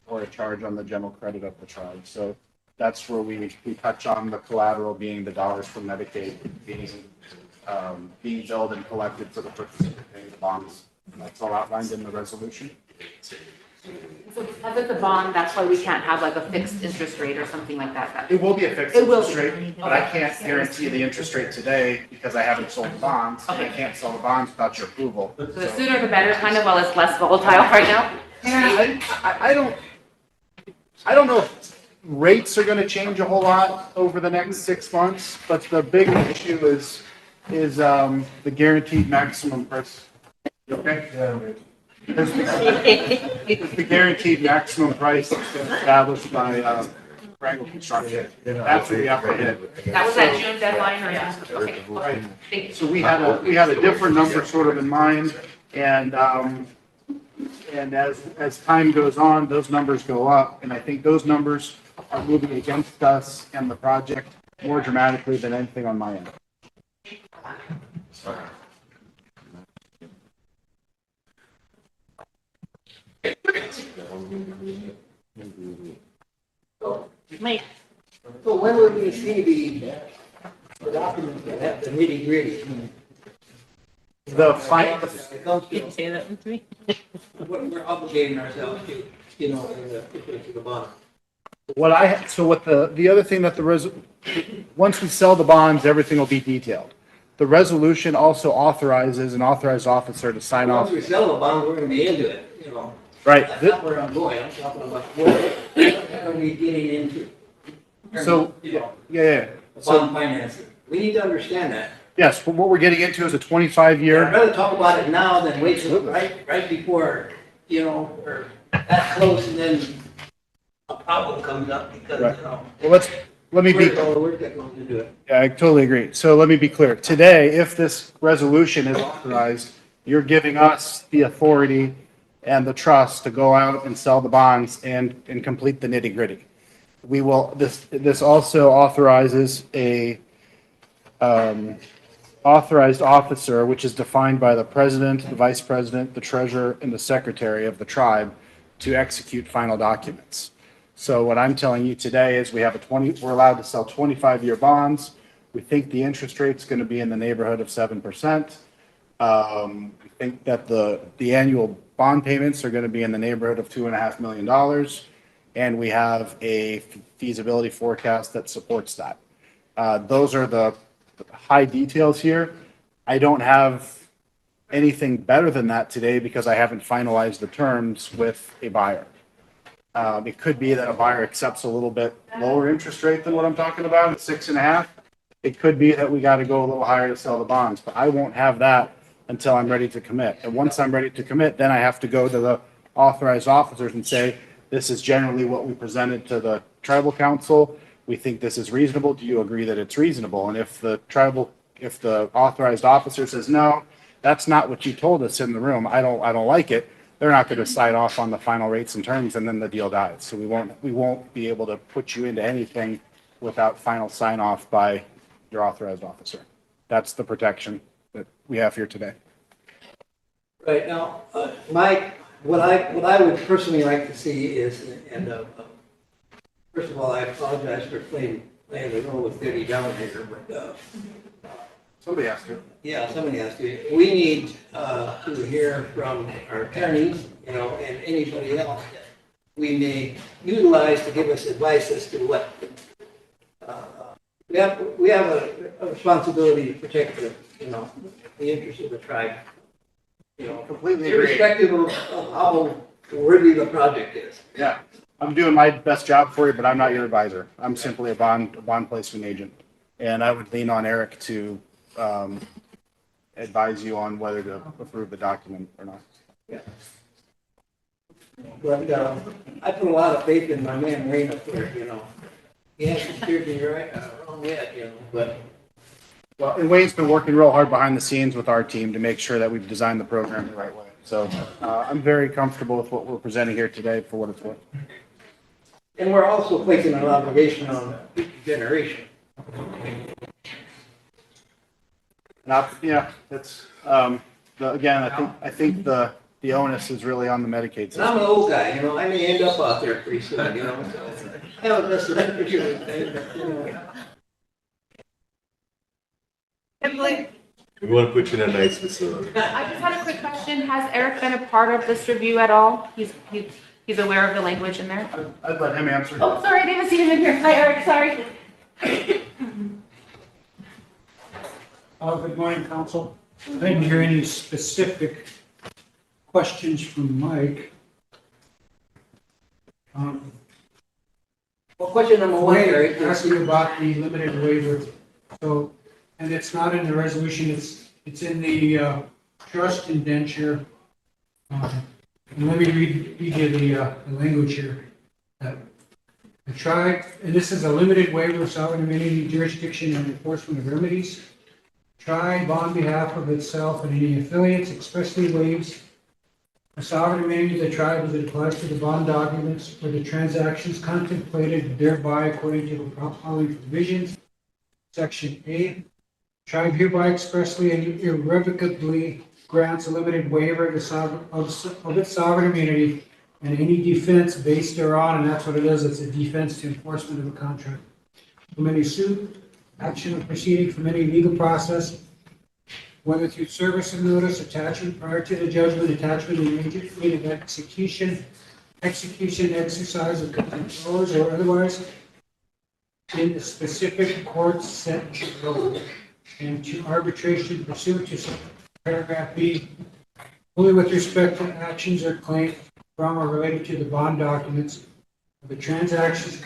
or a charge on the general credit of the tribe. So that's where we touch on the collateral being the dollars from Medicaid being billed and collected for the purpose of paying the bonds. That's all outlined in the resolution. So because it's a bond, that's why we can't have like a fixed interest rate or something like that. It will be a fixed It will interest rate, but I can't guarantee the interest rate today because I haven't sold the bonds. And I can't sell the bonds without your approval. So the sooner the better, kind of, while it's less volatile right now. Yeah, I don't know if rates are gonna change a whole lot over the next 6 months, but the big issue is the guaranteed maximum price. You okay? The guaranteed maximum price that's been established by Frankel Construction. That's what we have to hit. That was that June deadline or yeah? Okay. Right. Thank you. So we had a different number sort of in mind, and as time goes on, those numbers go up, and I think those numbers are moving against us and the project more dramatically than anything on my end. Mike, So when will we see the documents that have the nitty gritty? The final, you can say that with me. We're obligating ourselves to, in the bond. the other thing that once we sell the bonds, everything will be detailed. The resolution also authorizes an authorized officer to sign off. Once we sell the bond, we're gonna be into it, Right. That's not where I'm going, I'm talking about what are we getting into? So, yeah. Bond financing. We need to understand that. Yes, what we're getting into is a 25-year. I'd rather talk about it now than wait till right before, we're that close and then a problem comes up because, Well, let me be. We're going to do it. Yeah, I totally agree. So let me be clear. Today, if this resolution is authorized, you're giving us the authority and the trust to go out and sell the bonds and complete the nitty gritty. This also authorizes a authorized officer, which is defined by the president, the vice president, the treasurer, and the secretary of the tribe to execute final documents. So what I'm telling you today is we're allowed to sell 25-year bonds. We think the interest rate's going to be in the neighborhood of 7%. We think that the annual bond payments are going to be in the neighborhood of $2.5 million. And we have a feasibility forecast that supports that. Those are the high details here. I don't have anything better than that today because I haven't finalized the terms with a buyer. It could be that a buyer accepts a little bit lower interest rate than what I'm talking about at 6.5. It could be that we got to go a little higher to sell the bonds, but I won't have that until I'm ready to commit. And once I'm ready to commit, then I have to go to the authorized officers and say, this is generally what we presented to the tribal council. We think this is reasonable. Do you agree that it's reasonable? And if the authorized officer says, no, that's not what you told us in the room, I don't like it, they're not going to sign off on the final rates and terms, and then the deal dies. So we won't be able to put you into anything without final sign off by your authorized officer. That's the protection that we have here today. Right now, Mike, what I would personally like to see is, first of all, I apologize for playing the role with Debbie down here, but somebody has to. Yeah, somebody has to. We need to hear from our attorneys, and anybody else that we may utilize to give us advice as to what we have a responsibility to protect the interests of the tribe. Completely agree. Irrespective of how worthy the project is. Yeah, I'm doing my best job for you, but I'm not your advisor. I'm simply a bond placement agent, and I would lean on Eric to advise you on whether to approve the document or not. Yeah. But I put a lot of faith in my man Wayne up there. He hasn't steered me wrong yet, but. Well, and Wayne's been working real hard behind the scenes with our team to make sure that we've designed the program the right way. So I'm very comfortable with what we're presenting here today for what it's worth. And we're also placing an obligation on future generation. Yeah, that's again. I think the onus is really on the Medicaid system. And I'm an old guy, I may end up out there pretty soon, So I haven't missed an opportunity. We want to put you in a nice facility. I just had a quick question. Has Eric been a part of this review at all? He's aware of the language in there? I'd let him answer. Oh, sorry, I didn't see him in here. Hi, Eric, sorry. Good morning, council. I didn't hear any specific questions from Mike. Well, question number one, Eric, Asked you about the limited waiver. So, and it's not in the resolution, it's in the trust indenture. And let me read you the language here. The tribe, and this is a limited waiver of sovereign immunity, jurisdiction, and enforcement of remedies. Tribe, on behalf of itself and any affiliates, expressly waives a sovereign immunity of the tribe as it applies to the bond documents for the transactions contemplated thereby according to the following provisions. Section A, tribe hereby expressly and irrevocably grants a limited waiver of its sovereign immunity and any defense based thereon, and that's what it is, it's a defense to enforcement of a contract. From any suit, action, or proceeding from any legal process, whether through service of notice, attachment prior to the judgment, attachment immediately of execution, exercise of powers, or otherwise, in the specific courts set below, and to arbitration pursuant to paragraph B, only with respect to actions or claims from or related to the bond documents of the transactions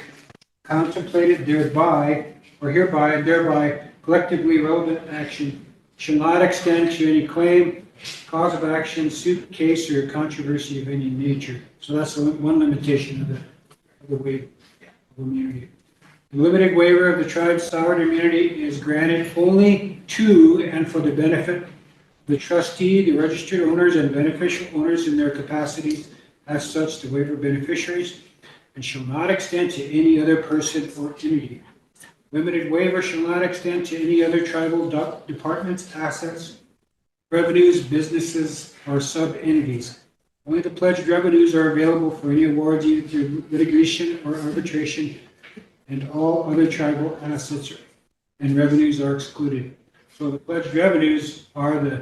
contemplated thereby or hereby and thereby collectively relevant action shall not extend to any claim, cause of action, suit, case, or controversy of any nature. So that's one limitation of the waiver of immunity. The limited waiver of the tribe's sovereign immunity is granted only to and for the benefit of the trustee, the registered owners, and beneficial owners in their capacities as such, the waiver beneficiaries, and shall not extend to any other person or entity. Limited waiver shall not extend to any other tribal departments, assets, revenues, businesses, or sub-entities. Only the pledged revenues are available for any awards either through litigation or arbitration, and all other tribal assets and revenues are excluded. So the pledged revenues are the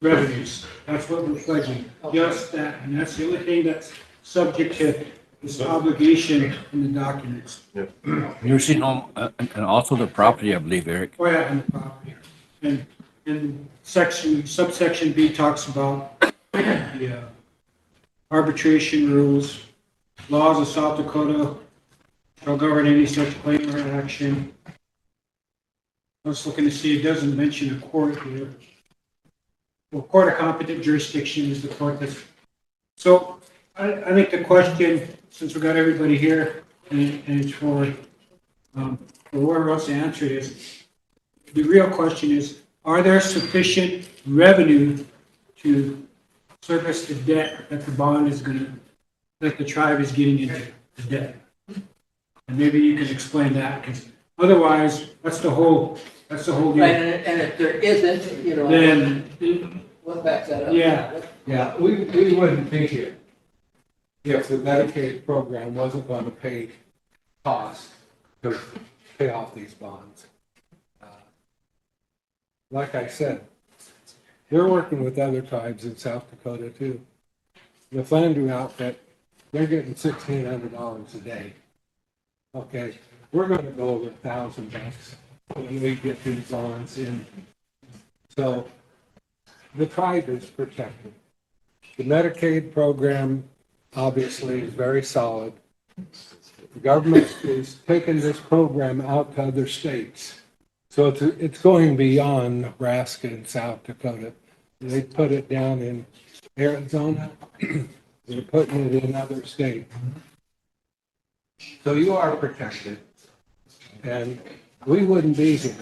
revenues. That's what we're pledging, just that, and that's the only thing that's subject to this obligation in the documents. Nursing home, and also the property, I believe, Eric. Oh, yeah, and the property. And subsection B talks about the arbitration rules, laws of South Dakota shall govern any such claim or action. I was looking to see, it doesn't mention a court here. Well, court of competent jurisdiction is the court that's, so I think the question, since we got everybody here, and it's for whoever else to answer it is, the real question is, are there sufficient revenue to service the debt that the bond is gonna, that the tribe is getting into the debt? And maybe you can explain that, because otherwise, that's the whole deal. Right, and if there isn't, you know, Then, what backs that up? yeah. Yeah, we wouldn't be here if the Medicaid program wasn't going to pay costs to pay off these bonds. Like I said, they're working with other tribes in South Dakota too. The Flandreau outfit, they're getting $1,600 a day. Okay, we're going to go over $1,000 when we get these bonds in. So the tribe is protected. The Medicaid program obviously is very solid. The government is taking this program out to other states. So it's going beyond Nebraska and South Dakota. They put it down in Arizona. They're putting it in other states. So you are protected. And we wouldn't be here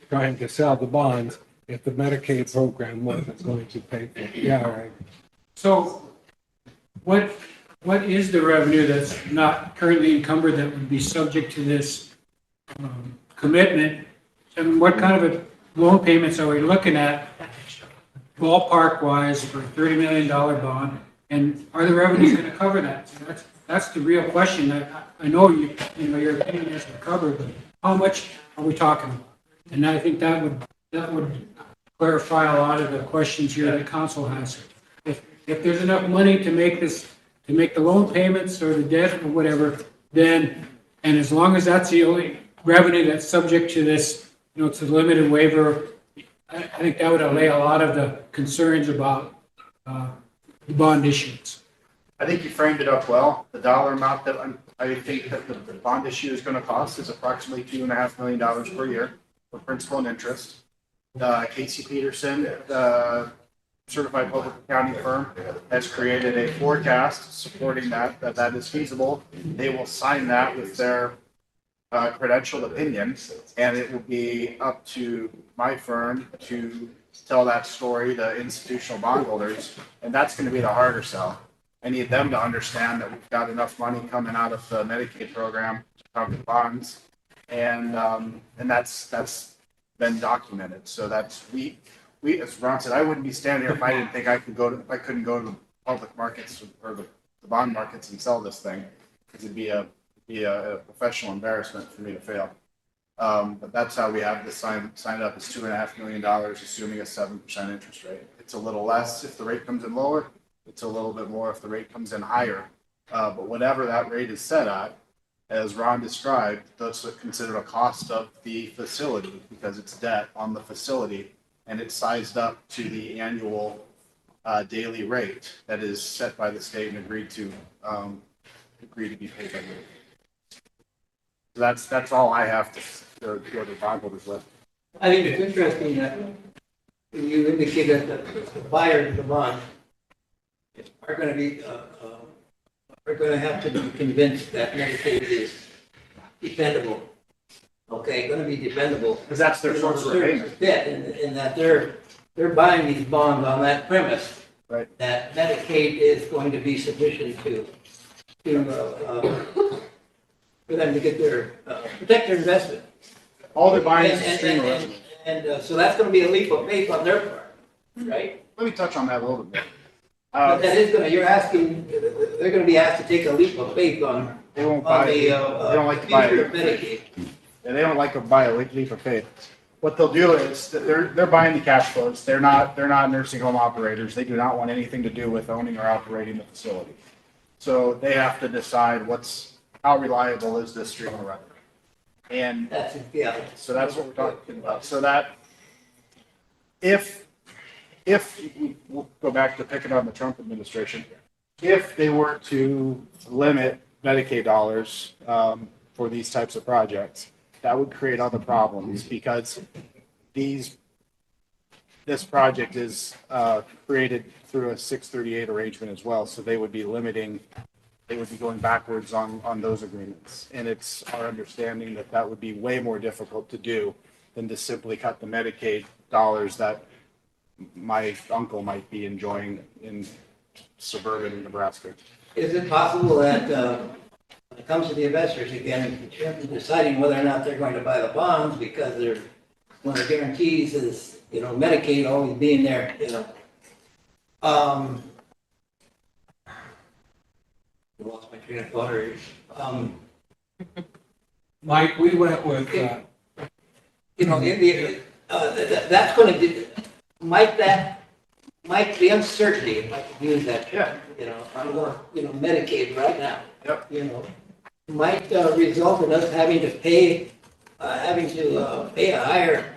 trying to sell the bonds if the Medicaid program wasn't going to pay for it. Yeah, right. So what is the revenue that's not currently encumbered that would be subject to this commitment? And what kind of loan payments are we looking at ballpark wise for a $30 million bond? And are the revenues going to cover that? So that's the real question. I know your opinion is to cover, but how much are we talking about? And I think that would clarify a lot of the questions here that council has. if there's enough money to make this, to make the loan payments or the debt or whatever, then, and as long as that's the only revenue that's subject to this, to the limited waiver, I think that would allay a lot of the concerns about the bond issuance. I think you framed it up well. The dollar amount that I think that the bond issue is going to cost is approximately $2.5 million per year for principal and interest. Casey Peterson, the certified public accounting firm, has created a forecast supporting that is feasible. They will sign that with their credentialed opinion, and it will be up to my firm to tell that story to institutional bondholders, and that's going to be the harder sell. I need them to understand that we've got enough money coming out of the Medicaid program to cover the bonds, and that's been documented. So that's we as Ron said, I wouldn't be standing here if I didn't think I couldn't go to the public markets or the bond markets and sell this thing, because it'd be a professional embarrassment for me to fail. But that's how we have this signed up. It's $2.5 million, assuming a 7% interest rate. It's a little less if the rate comes in lower. It's a little bit more if the rate comes in higher. But whatever that rate is set at, as Ron described, that's considered a cost of the facility because it's debt on the facility, and it's sized up to the annual daily rate that is set by the state and agreed to be paid by the. So that's all I have to go to bondholders with. I think it's interesting that you indicated that the buyers of the bond are going to be, are going to have to be convinced that Medicaid is dependable. Okay, going to be dependable. Because that's their source of payment. Debt, and that they're buying these bonds on that premise. Right. That Medicaid is going to be sufficient for them to get their, protect their investment. All they're buying is a stream of revenue. And so that's going to be a leap of faith on their part, right? Let me touch on that a little bit. But that is going to, they're going to be asked to take a leap of faith on. They won't buy. They don't like to buy future of Medicaid. Yeah, they don't like to buy a leap of faith. What they'll do is that they're buying the cash flows. They're not nursing home operators. They do not want anything to do with owning or operating the facility. So they have to decide how reliable is this stream of revenue. And so that's what we're talking about. So that if we'll go back to picking on the Trump administration, if they were to limit Medicaid dollars for these types of projects, that would create other problems because this project is created through a 638 arrangement as well. So they would be going backwards on those agreements. And it's our understanding that would be way more difficult to do than to simply cut the Medicaid dollars that my uncle might be enjoying in suburban Nebraska. Is it possible that when it comes to the investors again, in terms of deciding whether or not they're going to buy the bonds because one of the guarantees is, Medicaid always being there, I lost my train of thought already. Mike, we went with, that's going to, might the uncertainty, if I could use that term, on Medicaid right now. Yep. Might result in us having to pay a higher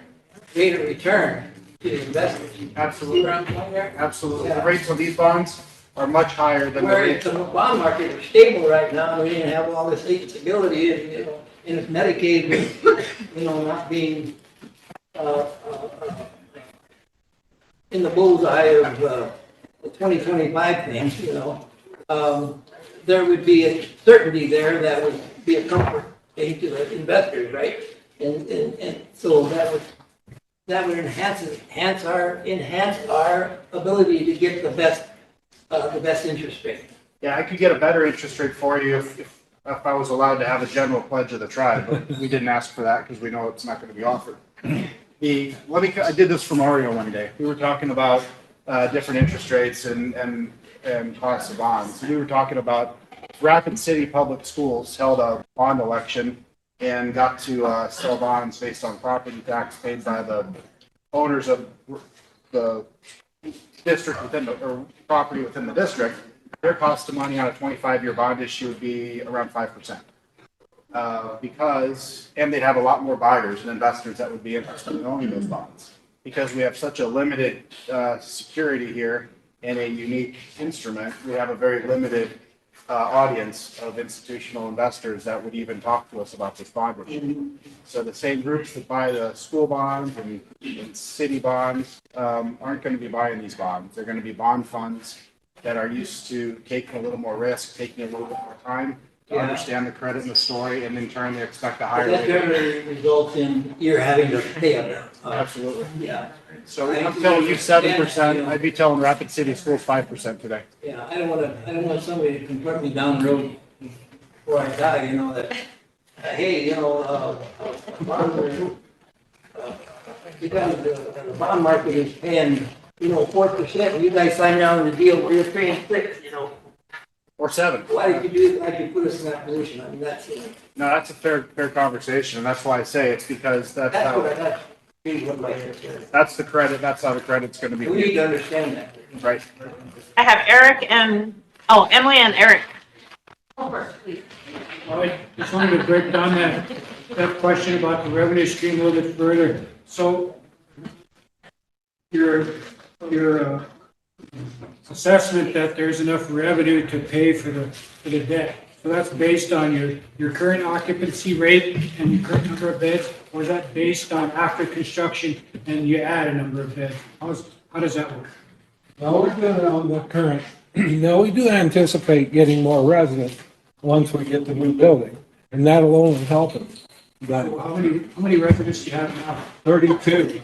rate of return to the investors. Absolutely. Absolutely. Yeah. The rates on these bonds are much higher than the Where rates. the bond market is stable right now, we didn't have all this stability, and if Medicaid was, not being, in the bullseye of, the 2025 thing, there would be a certainty there that would be a comfort to the investors, right? And so that would enhance our ability to get the best interest rate. Yeah, I could get a better interest rate for you if I was allowed to have a general pledge of the tribe, but we didn't ask for that because we know it's not going to be offered. I did this for Mario one day. We were talking about different interest rates and costs of bonds. We were talking about Rapid City Public Schools held a bond election and got to sell bonds based on property tax paid by the owners of the district within the, or property within the district, their cost of money on a 25-year bond issue would be around 5%. Because, and they'd have a lot more buyers and investors that would be interested in owning those bonds. Because we have such a limited security here and a unique instrument, we have a very limited audience of institutional investors that would even talk to us about this bond issue. So the same groups that buy the school bonds and city bonds aren't going to be buying these bonds. They're going to be bond funds that are used to taking a little more risk, taking a little bit more time to understand the credit and the story, and in turn they expect a higher That rate. generally results in you're having to pay them. Absolutely. Yeah. So I'm telling you 7%, I'd be telling Rapid City Schools 5% today. Yeah, I don't want somebody to confront me down the road before I die, you know, that, hey, you know, because the bond market is paying, you know, 4%, and you guys signed down the deal where you're paying 6, you know. Or 7. Why did you do it? Why did you put us in that position? I mean, that's. No, that's a fair conversation, and that's why I say it's because that's That's how, what that's what my understanding. that's the credit, that's how the credit's gonna be. We need to understand that. Right. I have Eric and, oh, Emily and Eric. I just wanted to break down that question about the revenue stream a little bit further. So your assessment that there's enough revenue to pay for the debt. So that's based on your current occupancy rate and your current number of beds, or is that based on after construction and you add a number of beds? How does that work? Now, we're doing it on the current, now, we do anticipate getting more residents once we get the new building, and that'll only help us. But So how many residents do you have now? 32.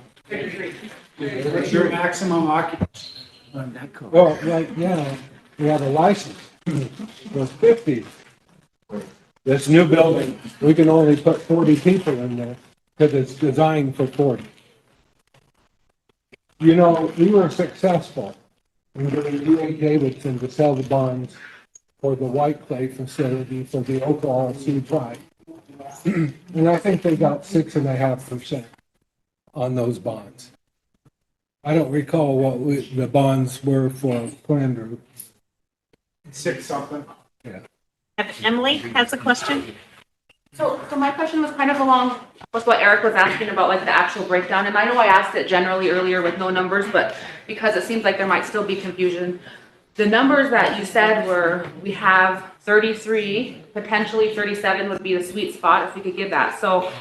What's your maximum occupancy? Well, right now, we have a license for 50. This new building, we can only put 40 people in there because it's designed for 40. You know, we were successful in getting D.A. Davidson to sell the bonds for the White Clay facility for the Oklahoma Sioux tribe. And I think they got 6.5% on those bonds. I don't recall what the bonds were for Flanders. 6 something. Yeah. Emily has a question. So my question was kind of along with what Eric was asking about, like the actual breakdown. And I know I asked it generally earlier with no numbers, but because it seems like there might still be confusion. The numbers that you said were, we have 33, potentially 37 would be the sweet spot if we could give that. So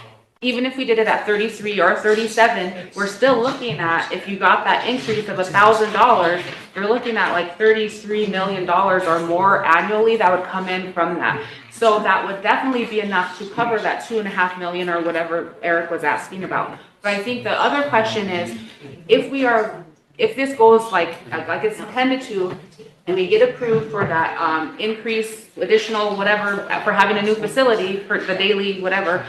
even if we did it at 33 or 37, we're still looking at, if you got that increase of $1,000, you're looking at like $33 million or more annually that would come in from that. So that would definitely be enough to cover that $2.5 million or whatever Eric was asking about. But I think the other question is, if this goes like it's intended to, and we get approved for that increase, additional whatever, for having a new facility for the daily whatever,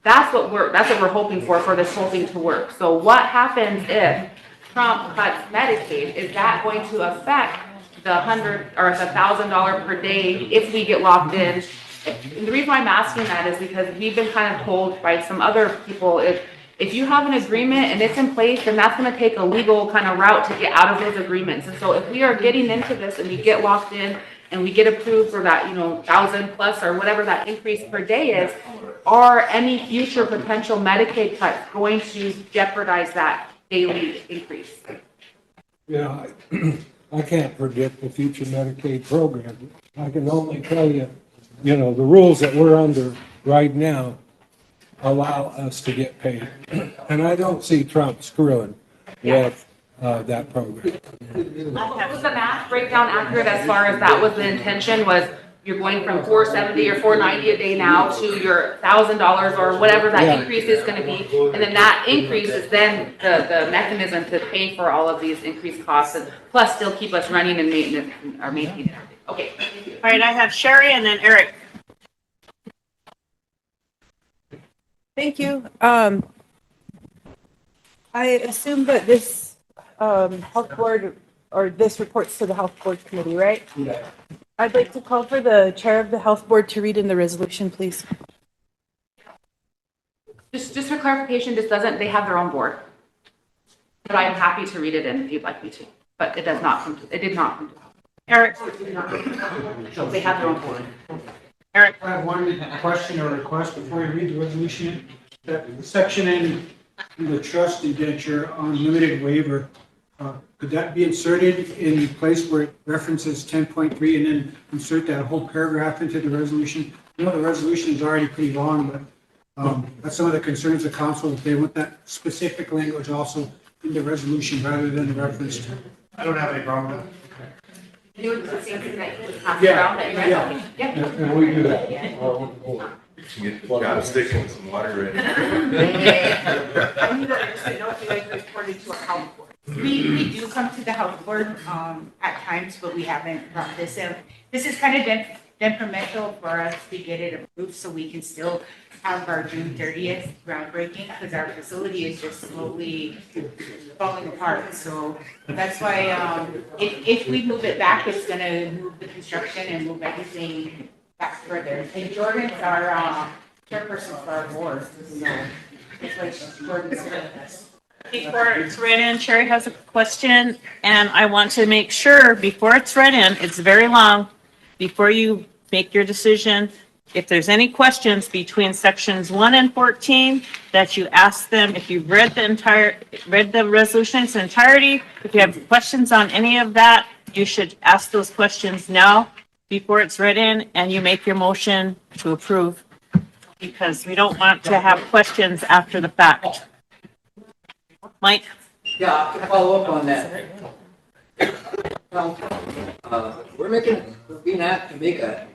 that's what we're hoping for this whole thing to work. So what happens if Trump cuts Medicaid? Is that going to affect the $100 or the $1,000 per day if we get locked in? And the reason why I'm asking that is because we've been kind of told by some other people, if you have an agreement and it's in place, then that's going to take a legal kind of route to get out of those agreements. And so if we are getting into this and we get locked in and we get approved for that, 1,000 plus or whatever that increase per day is, are any future potential Medicaid cuts going to jeopardize that daily increase? Yeah, I can't predict the future Medicaid program. I can only tell you, the rules that we're under right now allow us to get paid. And I don't see Trump screwing with that program. Was the math breakdown accurate as far as that was the intention, was you're going from $470 or $490 a day now to your $1,000 or whatever that increase is going to be, and then that increase is then the mechanism to pay for all of these increased costs, and plus still keep us running and maintaining everything. Okay. All right, I have Sherry and then Eric. Thank you. I assume that this health board, or this reports to the health board committee, right? Yeah. I'd like to call for the chair of the health board to read in the resolution, please. Just for clarification, they have their own board. But I'm happy to read it in if you'd like me to, but it does not come to, it did not come to. Eric, So they have their own board. Eric, I have one question or request before you read the resolution. That section in the trust indenture on limited waiver, could that be inserted in the place where it references 10.3 and then insert that whole paragraph into the resolution? I know the resolution is already pretty long, but that's some of the concerns of council, if they want that specific language also in the resolution rather than the reference to. I don't have any problem with You would the same thing that you just passed Yeah, around that you read? yeah. Okay, yeah. And we do that. Got a stick and some water ready. I knew that I just didn't know if you guys reported to a house board. We do come to the house board, at times, but we haven't brought this in. This is kind of detrimental for us to get it approved so we can still have our June 30th groundbreaking because our facility is just slowly falling apart. So that's why, if we move it back, it's gonna move the construction and move everything back further. And Jordan's our, chairperson for our board, so that's why Jordan's with us. before it's read in, Sherry has a question, and I want to make sure before it's read in, it's very long, before you make your decision, if there's any questions between sections 1 and 14, that you ask them, if you've read the resolution in its entirety, if you have questions on any of that, you should ask those questions now before it's read in, and you make your motion to approve, because we don't want to have questions after the fact. Mike? Yeah, to follow up on that. Well, being asked to make a,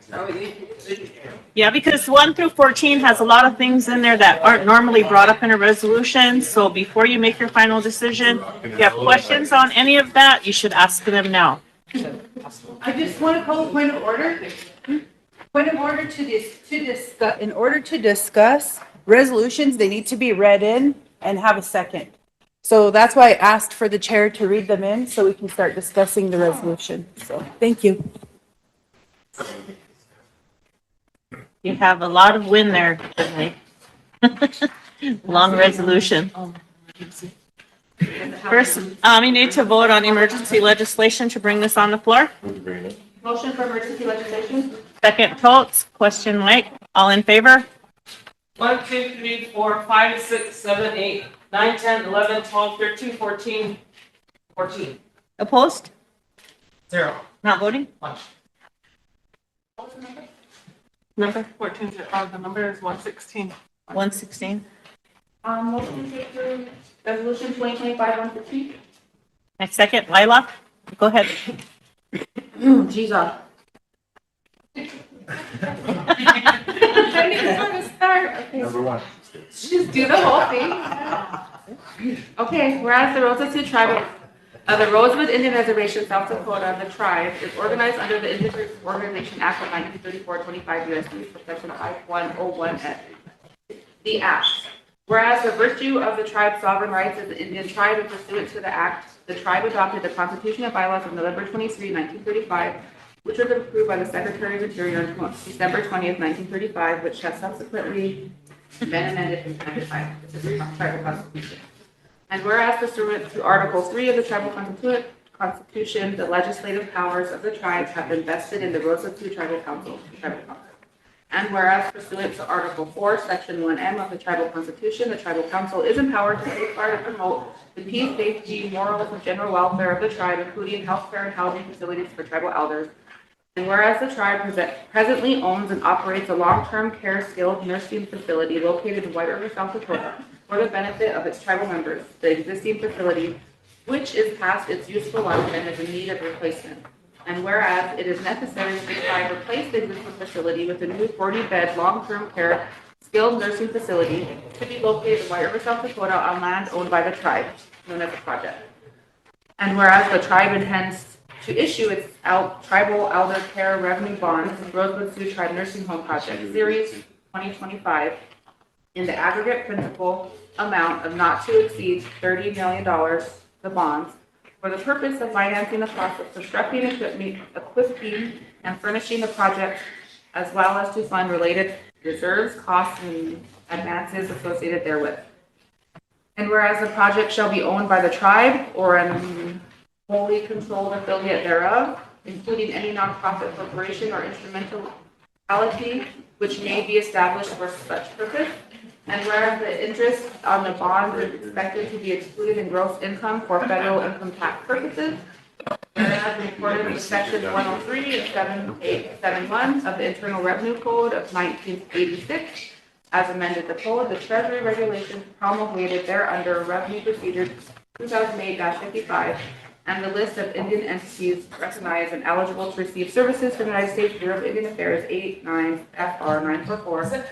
Yeah, because 1 through 14 has a lot of things in there that aren't normally brought up in a resolution. So before you make your final decision, if you have questions on any of that, you should ask them now. I just want to call a point of order. Point of order to discuss, in order to discuss resolutions, they need to be read in and have a second. So that's why I asked for the chair to read them in so we can start discussing the resolution. So, thank you. You have a lot of win there, Finley. Long resolution. First, you need to vote on emergency legislation to bring this on the floor. Motion for emergency legislation? Second, Toltz. Question, Mike. All in favor? 1, 2, 3, 4, 5, 6, 7, 8, 9, 10, 11, 12, 13, 14, 14. Opposed? 0. Not voting? Number? 14, the number is 116. 116. Motion to approve resolution 2025-115. And second, Lila? Go ahead. Jesus. I need to start. Okay. Number 1. Just do the whole thing. Okay, whereas the Rosebud tribe of the Rosebud Indian Reservation, South Dakota, the tribe is organized under the Indian Organization Act of 1934, 25 U.S.C. for section 5101 at the Act. Whereas the virtue of the tribe's sovereign rights as an Indian tribe and pursuant to the Act, the tribe adopted the Constitution and bylaws of November 23, 1935, which was approved by the Secretary of Interior on December 20th, 1935, which has subsequently been amended from time to time. This is the tribal constitution. And whereas pursuant to Article 3 of the tribal constitution, the legislative powers of the tribe have been vested in the Rosebud Tribal Council. And whereas pursuant to Article 4, Section 1M of the Tribal Constitution, the Tribal Council is empowered to safeguard and promote the peace, safety, morals, and general welfare of the tribe, including healthcare and housing facilities for tribal elders. And whereas the tribe presently owns and operates a long-term care skilled nursing facility located in White River, South Dakota, for the benefit of its tribal members, the existing facility, which is past its useful life and is in need of replacement. And whereas it is necessary that the tribe replace the existing facility with a new 40-bed long-term care skilled nursing facility to be located in White River, South Dakota on land owned by the tribe, known as the project. And whereas the tribe intends to issue its tribal elder care revenue bonds, Rosebud Sioux Tribe Nursing Home Project Series 2025, in the aggregate principal amount of not to exceed $30 million, the bonds, for the purpose of financing the cost of constructing, equipping, and furnishing the project, as well as to fund related reserves, costs, and advances associated therewith. And whereas the project shall be owned by the tribe or an wholly controlled affiliate thereof, including any nonprofit corporation or instrumentality which may be established for such purpose. And whereas the interest on the bond is expected to be excluded in gross income for federal income tax purposes. Whereas in accordance with section 103 and 7871 of the Internal Revenue Code of 1986, as amended the code, the Treasury regulations promulgated thereunder Revenue Procedure 2008-55, and the list of Indian entities recognized and eligible to receive services from the United States Bureau of Indian Affairs 89 FR 944.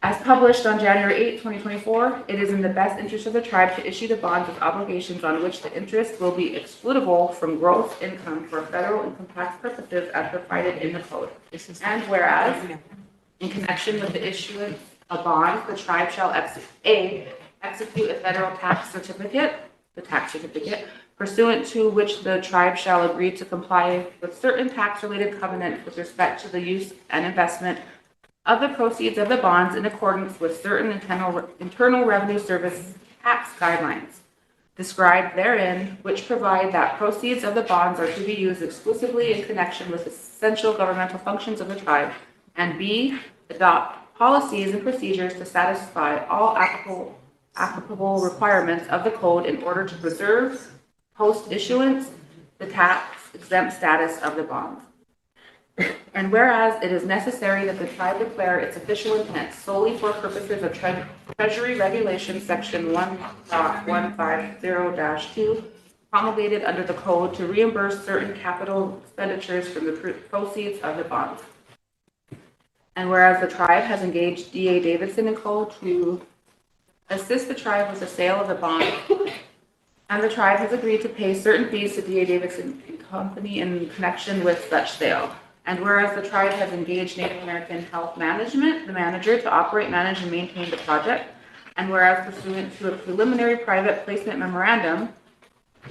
As published on January 8, 2024, it is in the best interest of the tribe to issue the bonds with obligations on which the interest will be excludable from gross income for federal income tax purposes as provided in the code. And whereas, in connection with the issuance of bonds, the tribe shall execute a federal tax certificate, the tax certificate, pursuant to which the tribe shall agree to comply with certain tax-related covenants with respect to the use and investment of the proceeds of the bonds in accordance with certain internal revenue service tax guidelines described therein, which provide that proceeds of the bonds are to be used exclusively in connection with essential governmental functions of the tribe, and B, adopt policies and procedures to satisfy all applicable requirements of the code in order to preserve, post-issuance, the tax-exempt status of the bonds. And whereas it is necessary that the tribe declare its official intent solely for purposes of Treasury Regulation Section 1.150-2 promulgated under the code to reimburse certain capital expenditures from the proceeds of the bonds. And whereas the tribe has engaged D.A. Davidson & Co. to assist the tribe with the sale of the bond, and the tribe has agreed to pay certain fees to D.A. Davidson & Company in connection with such sale. And whereas the tribe has engaged Native American Health Management, the manager, to operate, manage, and maintain the project, and whereas pursuant to a preliminary private placement memorandum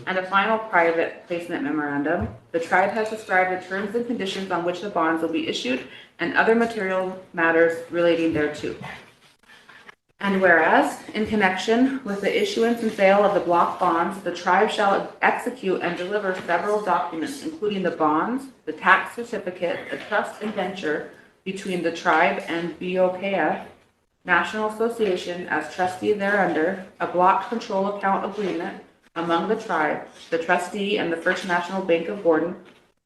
and a final private placement memorandum, the tribe has described the terms and conditions on which the bonds will be issued and other material matters relating thereto. And whereas, in connection with the issuance and sale of the block bonds, the tribe shall execute and deliver several documents, including the bonds, the tax certificate, the trust indenture between the tribe and BOKF, National Association as trustee thereunder, a block control account agreement among the tribe, the trustee, and the First National Bank of Gordon,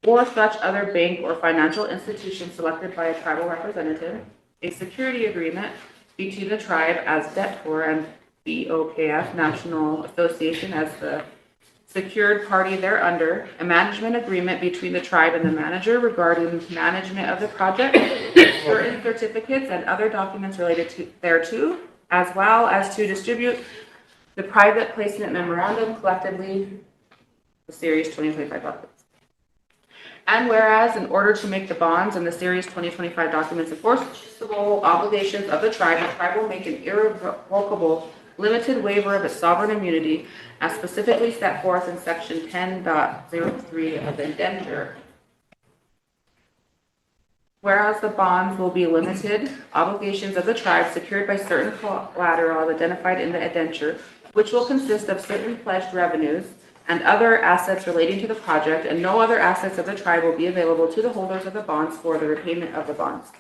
or such other bank or financial institution selected by a tribal representative, a security agreement between the tribe as debtor and BOKF National Association as the secured party thereunder, a management agreement between the tribe and the manager regarding management of the project, certain certificates and other documents related to thereto, as well as to distribute the private placement memorandum collectively, the Series 2025 documents. And whereas, in order to make the bonds and the Series 2025 documents enforceable obligations of the tribe will make an irrevocable limited waiver of its sovereign immunity as specifically set forth in Section 10.03 of the indenture. Whereas the bonds will be limited obligations of the tribe secured by certain collateral identified in the indenture, which will consist of certain pledged revenues and other assets relating to the project, and no other assets of the tribe will be available to the holders of the bonds for the repayment of the bonds.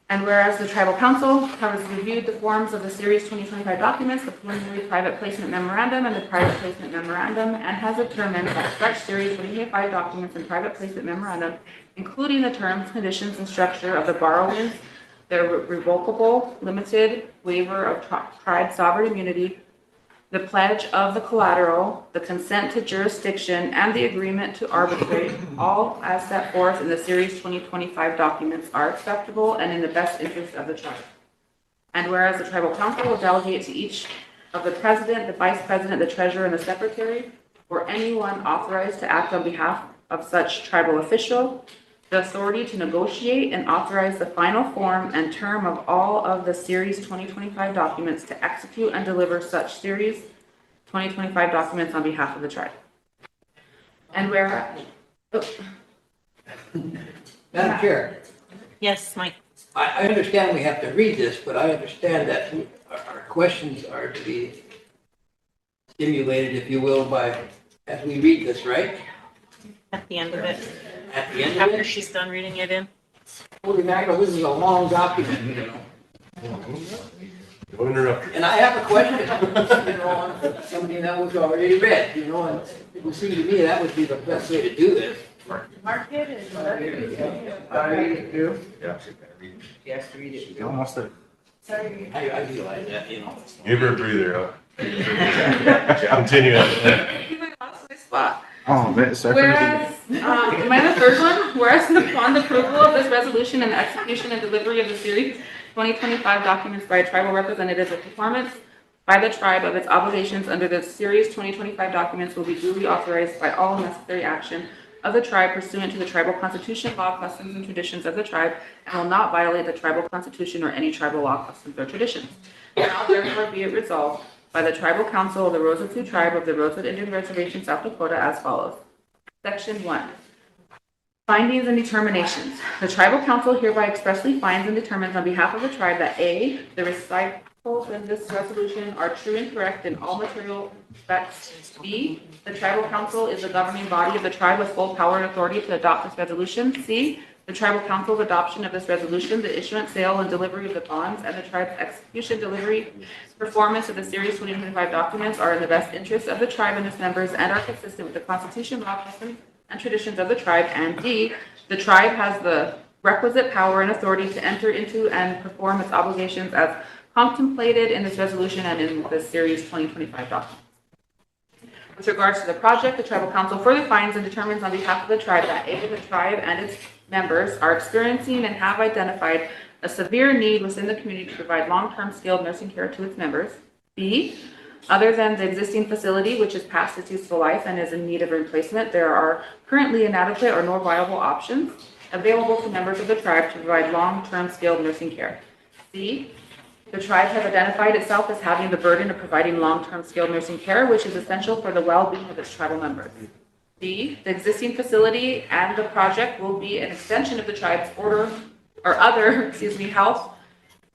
And whereas the Tribal Council has reviewed the forms of the Series 2025 documents, the preliminary private placement memorandum and the private placement memorandum, and has determined that such Series 2025 documents and private placement memorandum, including the terms, conditions, and structure of the borrowings, their revocable, limited waiver of tribe sovereign immunity, the pledge of the collateral, the consent to jurisdiction, and the agreement to arbitrate, all as set forth in the Series 2025 documents, are acceptable and in the best interest of the tribe. And whereas the Tribal Council will delegate to each of the president, the vice president, the treasurer, and the secretary, or anyone authorized to act on behalf of such tribal official, the authority to negotiate and authorize the final form and term of all of the Series 2025 documents to execute and deliver such Series 2025 documents on behalf of the tribe. And where... Madam Chair, Yes, Mike. I understand we have to read this, but I understand that our questions are to be stimulated, if you will, by, as we read this, right? At the end of it, At the end of after it? she's done reading it in. Holy mackerel, this is a long document, you know? Don't interrupt. And I have a question, you know, on something that was already read, you know, and it would seem to me that would be the best way to do this. Mark it and. Yeah. She has to read it. Almost there. Sorry. I realize that, you know. Give her a breather, huh? Continue. Spot. Oh, man, sorry. Whereas, am I the third one? Whereas upon the approval of this resolution and the execution and delivery of the series 2025 documents by tribal representatives of performance by the tribe of its obligations under the series 2025 documents will be duly authorized by all necessary action of the tribe pursuant to the tribal constitution, law, customs, and traditions of the tribe, and will not violate the tribal constitution or any tribal law, customs, or traditions. Now therefore be it resolved by the Tribal Council of the Rosebud Sioux Tribe of the Rosebud Indian Reservation, South Dakota, as follows. Section 1. Findings and determinations. The Tribal Council hereby expressly finds and determines on behalf of the tribe that A, the recitals in this resolution are true and correct in all material respects. B, the Tribal Council is the governing body of the tribe with full power and authority to adopt this resolution. C, the Tribal Council's adoption of this resolution, the issuance, sale, and delivery of the bonds, and the tribe's execution, delivery, performance of the Series 2025 documents are in the best interest of the tribe and its members and are consistent with the Constitution, law, customs, and traditions of the tribe. And D, the tribe has the requisite power and authority to enter into and perform its obligations as contemplated in this resolution and in the Series 2025 documents. With regards to the project, the Tribal Council further finds and determines on behalf of the tribe that A, the tribe and its members are experiencing and have identified a severe need within the community to provide long-term skilled nursing care to its members. B, other than the existing facility, which is past its useful life and is in need of replacement, there are currently inadequate or no viable options available to members of the tribe to provide long-term skilled nursing care. C, the tribe has identified itself as having the burden of providing long-term skilled nursing care, which is essential for the well-being of its tribal members. D, the existing facility and the project will be an extension of the tribe's other health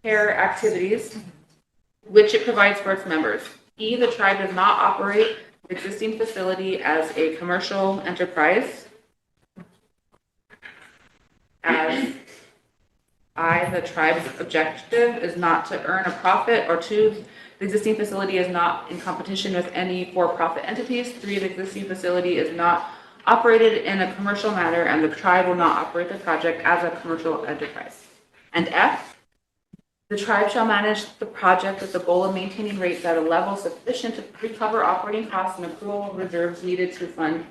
care activities, which it provides for its members. E, the tribe does not operate the existing facility as a commercial enterprise. As I, the tribe's objective is not to earn a profit, or 2, the existing facility is not in competition with any for-profit entities. 3, the existing facility is not operated in a commercial manner, and the tribe will not operate the project as a commercial enterprise. And F, the tribe shall manage the project with the goal of maintaining rates at a level sufficient to recover operating costs and accrual reserves needed to fund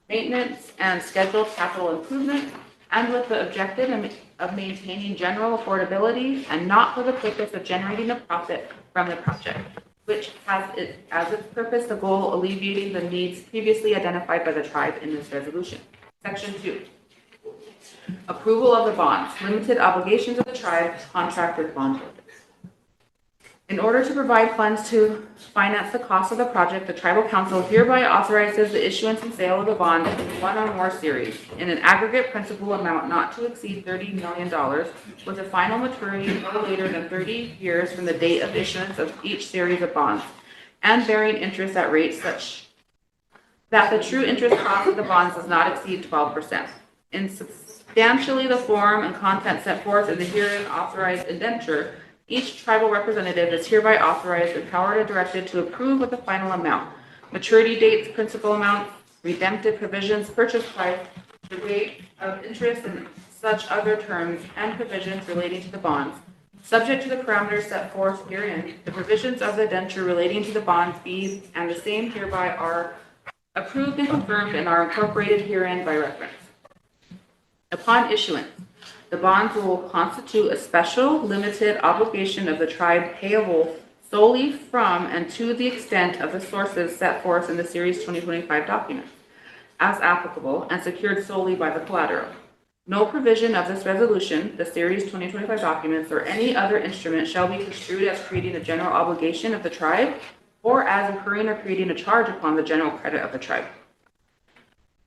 maintenance and scheduled capital improvement, and with the objective of maintaining general affordability and not for the purpose of generating a profit from the project, which has as its purpose the goal of alleviating the needs previously identified by the tribe in this resolution. Section 2. Approval of the bonds, limited obligations of the tribe to contract with bondholders. In order to provide funds to finance the cost of the project, the Tribal Council hereby authorizes the issuance and sale of the bond in one or more series in an aggregate principal amount not to exceed $30 million, with a final maturity no later than 30 years from the date of issuance of each series of bonds, and bearing interest at rates such that the true interest cost of the bonds does not exceed 12%. In substantially the form and content set forth in the herein authorized indenture, each tribal representative is hereby authorized, empowered, and directed to approve of the final amount, maturity dates, principal amount, redemptive provisions, purchase price, the rate of interest, and such other terms and provisions relating to the bonds, subject to the parameters set forth herein. The provisions of the indenture relating to the bonds be and the same hereby are approved and confirmed and are incorporated herein by reference. Upon issuance, the bonds will constitute a special limited obligation of the tribe payable solely from and to the extent of the sources set forth in the Series 2025 documents, as applicable, and secured solely by the collateral. No provision of this resolution, the Series 2025 documents, or any other instrument shall be construed as creating a general obligation of the tribe or as incurring or creating a charge upon the general credit of the tribe.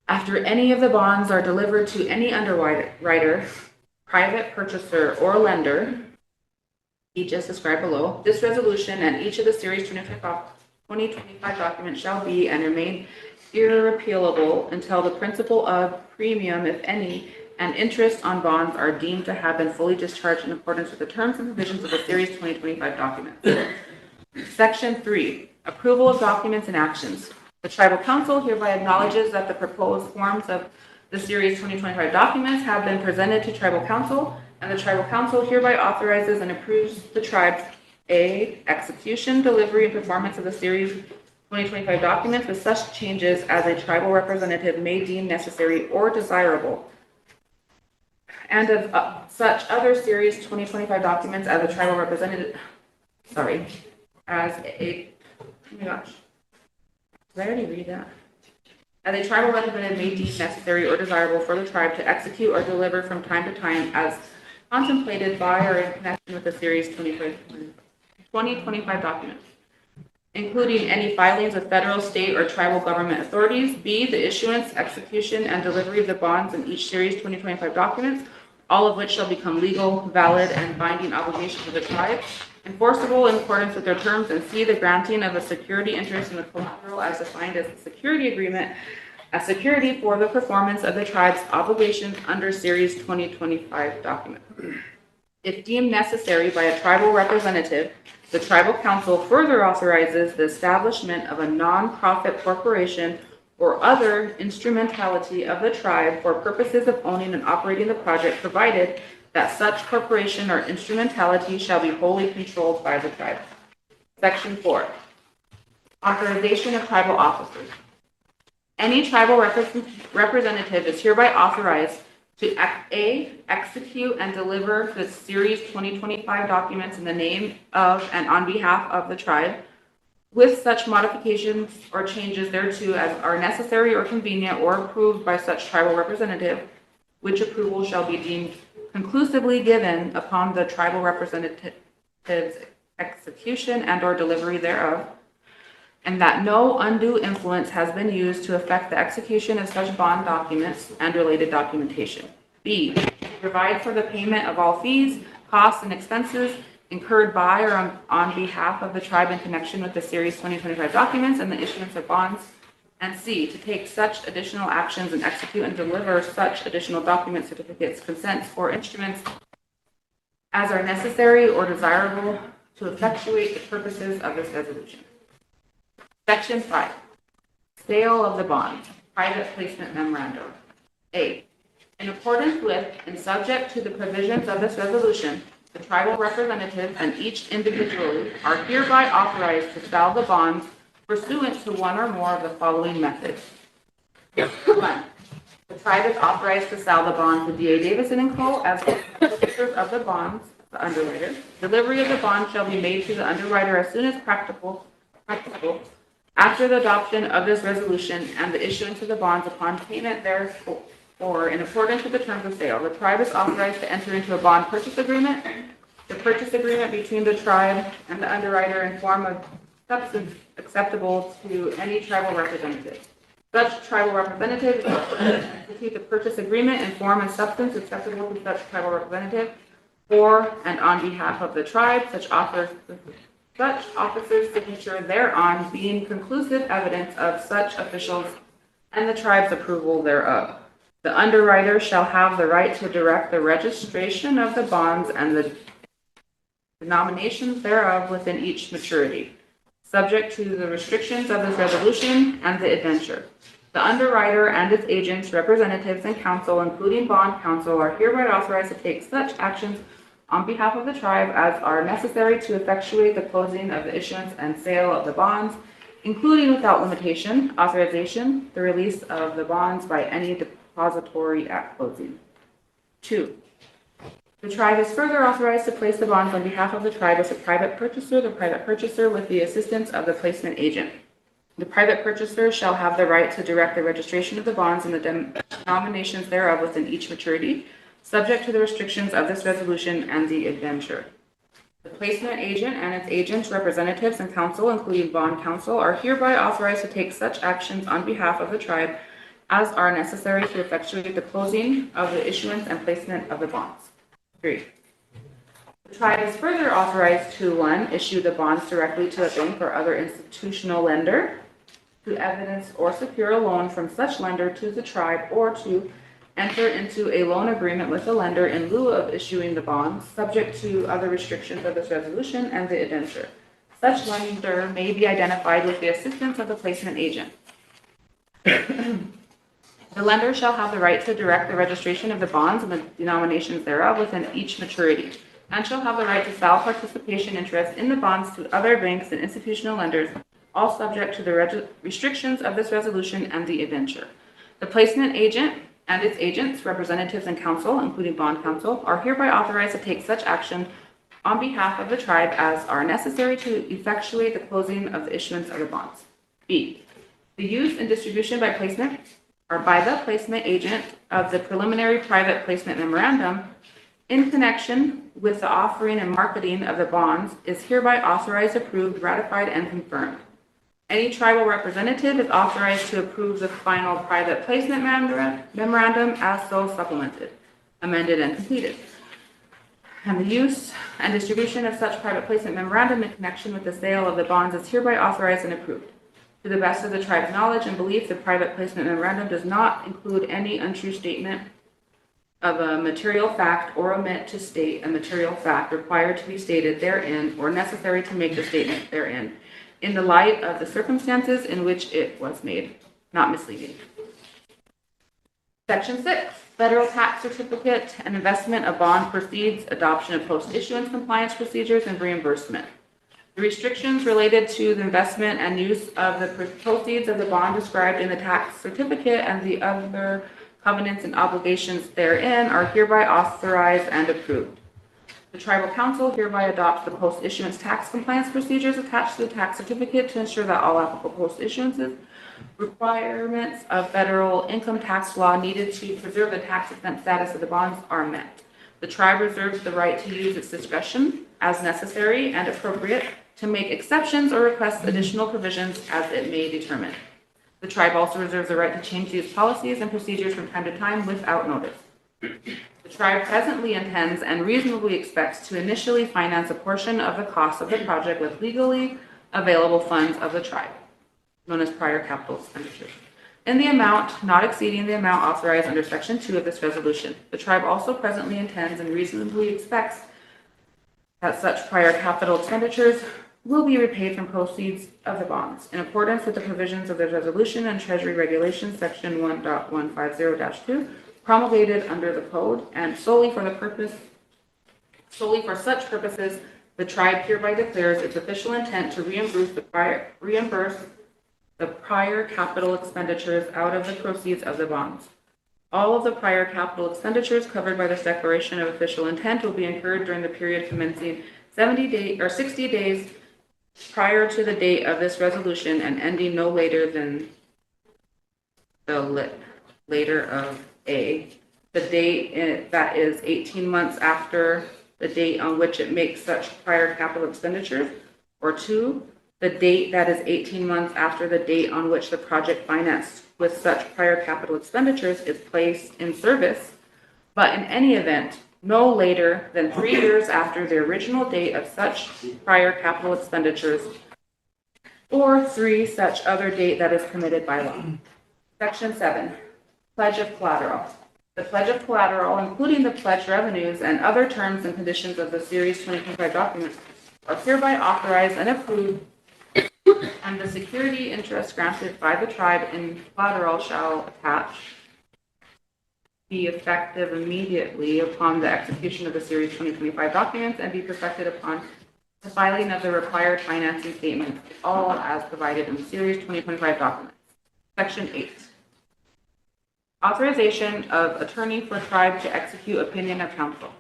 After any of the bonds are delivered to any underwriter, private purchaser, or lender, each as described below. This resolution and each of the Series 2025 documents shall be and remain irrepealable until the principal of premium, if any, and interest on bonds are deemed to have been fully discharged in accordance with the terms and provisions of the Series 2025 documents. Section 3, approval of documents and actions. The Tribal Council hereby acknowledges that the proposed forms of the Series 2025 documents have been presented to Tribal Council, and the Tribal Council hereby authorizes and approves the tribe's A, execution, delivery, and performance of the Series 2025 documents with such changes as a tribal representative may deem necessary or desirable, and of such other Series 2025 documents as a tribal representative, as a, oh my gosh, did I already read that? As a tribal representative may deem necessary or desirable for the tribe to execute or deliver from time to time as contemplated by or in connection with the Series 2025 documents, including any filings with federal, state, or tribal government authorities. B, the issuance, execution, and delivery of the bonds in each Series 2025 documents, all of which shall become legal, valid, and binding obligations of the tribe, enforceable in accordance with their terms. And C, the granting of a security interest in the collateral as defined as the security agreement as security for the performance of the tribe's obligations under Series 2025 document. If deemed necessary by a tribal representative, the Tribal Council further authorizes the establishment of a non-profit corporation or other instrumentality of the tribe for purposes of owning and operating the project, provided that such corporation or instrumentality shall be wholly controlled by the tribe. Section 4, authorization of tribal officers. Any tribal representative is hereby authorized to A, execute and deliver the Series 2025 documents in the name of and on behalf of the tribe, with such modifications or changes thereto as are necessary or convenient or approved by such tribal representative, which approval shall be deemed conclusively given upon the tribal representative's execution and or delivery thereof, and that no undue influence has been used to affect the execution of such bond documents and related documentation. B, provide for the payment of all fees, costs, and expenses incurred by or on behalf of the tribe in connection with the Series 2025 documents and the issuance of bonds. And C, to take such additional actions and execute and deliver such additional documents, certificates, consents, or instruments as are necessary or desirable to effectuate the purposes of this resolution. Section 5, sale of the bond, private placement memorandum. A, in accordance with and subject to the provisions of this resolution, the tribal representatives and each individually are hereby authorized to sell the bonds pursuant to one or more of the following methods. 1, the tribe is authorized to sell the bond to D.A. Davison & Co. as purchasers of the bonds, the underwriter. Delivery of the bond shall be made to the underwriter as soon as practicable after the adoption of this resolution and the issuance of the bonds upon payment therefore, or in accordance with the terms of sale. The tribe is authorized to enter into a bond purchase agreement. The purchase agreement between the tribe and the underwriter in form of substance acceptable to any tribal representative. Such tribal representative is to execute the purchase agreement in form and substance acceptable to such tribal representative for and on behalf of the tribe, such officer's signature thereon being conclusive evidence of such officials and the tribe's approval thereof. The underwriter shall have the right to direct the registration of the bonds and the denominations thereof within each maturity, subject to the restrictions of this resolution and the adventure. The underwriter and its agents, representatives, and counsel, including bond counsel, are hereby authorized to take such actions on behalf of the tribe as are necessary to effectuate the closing of the issuance and sale of the bonds, including without limitation, authorization, the release of the bonds by any depository at closing. 2, the tribe is further authorized to place the bonds on behalf of the tribe as a private purchaser, the private purchaser with the assistance of the placement agent. The private purchaser shall have the right to direct the registration of the bonds and the denominations thereof within each maturity, subject to the restrictions of this resolution and the adventure. The placement agent and its agents, representatives, and counsel, including bond counsel, are hereby authorized to take such actions on behalf of the tribe as are necessary to effectuate the closing of the issuance and placement of the bonds. 3, the tribe is further authorized to, one, issue the bonds directly to a bank or other institutional lender, to evidence or secure a loan from such lender to the tribe, or to enter into a loan agreement with the lender in lieu of issuing the bonds, subject to other restrictions of this resolution and the indenture. Such lender may be identified with the assistance of the placement agent. The lender shall have the right to direct the registration of the bonds and the denominations thereof within each maturity, and shall have the right to sell participation interest in the bonds to other banks and institutional lenders, all subject to the restrictions of this resolution and the indenture. The placement agent and its agents, representatives, and counsel, including bond counsel, are hereby authorized to take such action on behalf of the tribe as are necessary to effectuate the closing of the issuance of the bonds. B, the use and distribution by placement or by the placement agent of the preliminary private placement memorandum in connection with the offering and marketing of the bonds is hereby authorized, approved, ratified, and confirmed. Any tribal representative is authorized to approve the final private placement memorandum as so supplemented, amended, and completed. And the use and distribution of such private placement memorandum in connection with the sale of the bonds is hereby authorized and approved. To the best of the tribe's knowledge and belief, the private placement memorandum does not include any untrue statement of a material fact or omit to state a material fact required to be stated therein or necessary to make the statement therein, in the light of the circumstances in which it was made, not misleading. Section 6, federal tax certificate and investment of bond proceeds, adoption of post-issuance compliance procedures, and reimbursement. The restrictions related to the investment and use of the proceeds of the bond described in the tax certificate and the other covenants and obligations therein are hereby authorized and approved. The tribal council hereby adopts the post-issuance tax compliance procedures attached to the tax certificate to ensure that all applicable post-issuances requirements of federal income tax law needed to preserve the tax-exempt status of the bonds are met. The tribe reserves the right to use its discretion as necessary and appropriate to make exceptions or request additional provisions as it may determine. The tribe also reserves the right to change these policies and procedures from time to time without notice. The tribe presently intends and reasonably expects to initially finance a portion of the cost of the project with legally available funds of the tribe, known as prior capital expenditures, in the amount not exceeding the amount authorized under Section 2 of this resolution. The tribe also presently intends and reasonably expects that such prior capital expenditures will be repaid from proceeds of the bonds in accordance with the provisions of the resolution and Treasury Regulations Section 1.150-2 promulgated under the code, and solely for such purposes, the tribe hereby declares its official intent to reimburse the prior capital expenditures out of the proceeds of the bonds. All of the prior capital expenditures covered by this declaration of official intent will be incurred during the period commencing 60 days prior to the date of this resolution and ending no later than the later of A, the date that is 18 months after the date on which it makes such prior capital expenditures, or 2, the date that is 18 months after the date on which the project financed with such prior capital expenditures is placed in service, but in any event, no later than 3 years after the original date of such prior capital expenditures, or 3, such other date that is permitted by law. Section 7, pledge of collateral. The pledge of collateral, including the pledge revenues and other terms and conditions of the Series 2025 documents, are hereby authorized and approved, and the security interest granted by the tribe in collateral shall attach be effective immediately upon the execution of the Series 2025 documents and be perfected upon the filing of the required financing statements, all as provided in the Series 2025 documents. Section 8. Authorization of attorney for tribe to execute opinion of counsel.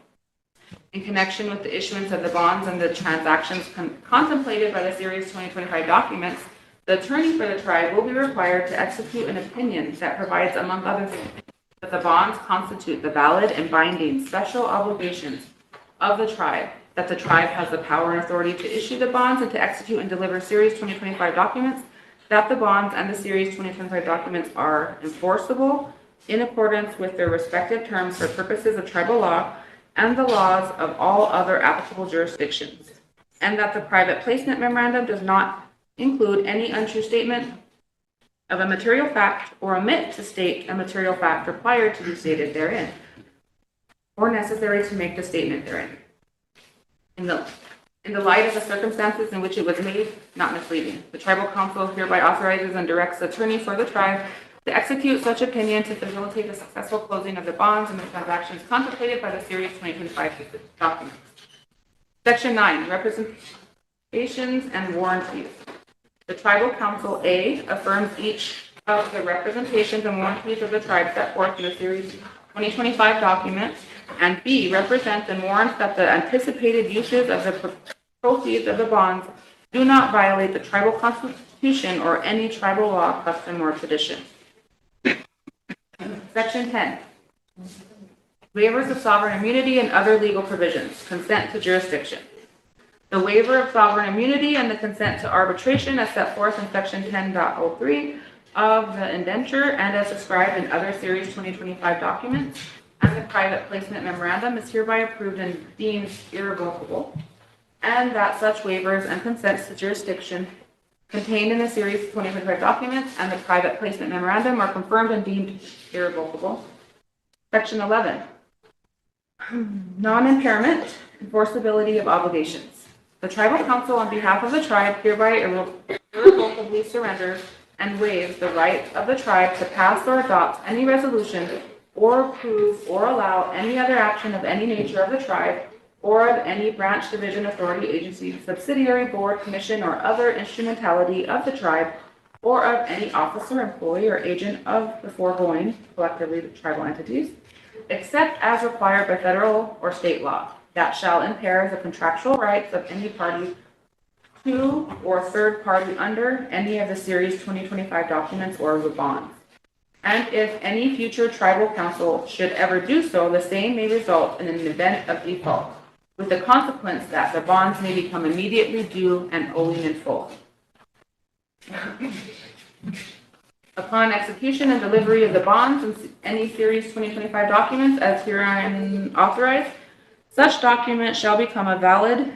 In connection with the issuance of the bonds and the transactions contemplated by the Series 2025 documents, the attorney for the tribe will be required to execute an opinion that provides, among other things, that the bonds constitute the valid and binding special obligations of the tribe, that the tribe has the power and authority to issue the bonds and to execute and deliver Series 2025 documents, that the bonds and the Series 2025 documents are enforceable in accordance with their respective terms for purposes of tribal law, and the laws of all other applicable jurisdictions, and that the private placement memorandum does not include any untrue statement of a material fact or omit to state a material fact required to be stated therein, or necessary to make the statement therein. In the light of the circumstances in which it was made, not misleading. The tribal council hereby authorizes and directs the attorney for the tribe to execute such opinion to facilitate the successful closing of the bonds and the transactions contemplated by the Series 2025 documents. Section 9, representations and warranties. The tribal council A affirms each of the representations and warranties of the tribe set forth in the Series 2025 document, and B represents and warrants that the anticipated uses of the proceeds of the bonds do not violate the tribal constitution or any tribal law, custom, or tradition. Section 10. Waivers of sovereign immunity and other legal provisions. Consent to jurisdiction. The waiver of sovereign immunity and the consent to arbitration as set forth in Section 10.03 of the indenture and as described in other Series 2025 documents, and the private placement memorandum is hereby approved and deemed irrevocable, and that such waivers and consents to jurisdiction contained in the Series 2025 documents and the private placement memorandum are confirmed and deemed irrevocable. Section 11. Non-impairment, enforceability of obligations. The tribal council on behalf of the tribe hereby irrevocably surrenders and waives the right of the tribe to pass or adopt any resolution or approve or allow any other action of any nature of the tribe or of any branch, division, authority, agency, subsidiary, board, commission, or other instrumentality of the tribe, or of any officer, employee, or agent of the foregoing, collectively the tribal entities, except as required by federal or state law, that shall impair the contractual rights of any party to or third party under any of the Series 2025 documents or the bonds. And if any future tribal council should ever do so, the same may result in an event of default, with the consequence that the bonds may become immediately due and owing in full. Upon execution and delivery of the bonds and any Series 2025 documents as herein authorized, such document shall become a valid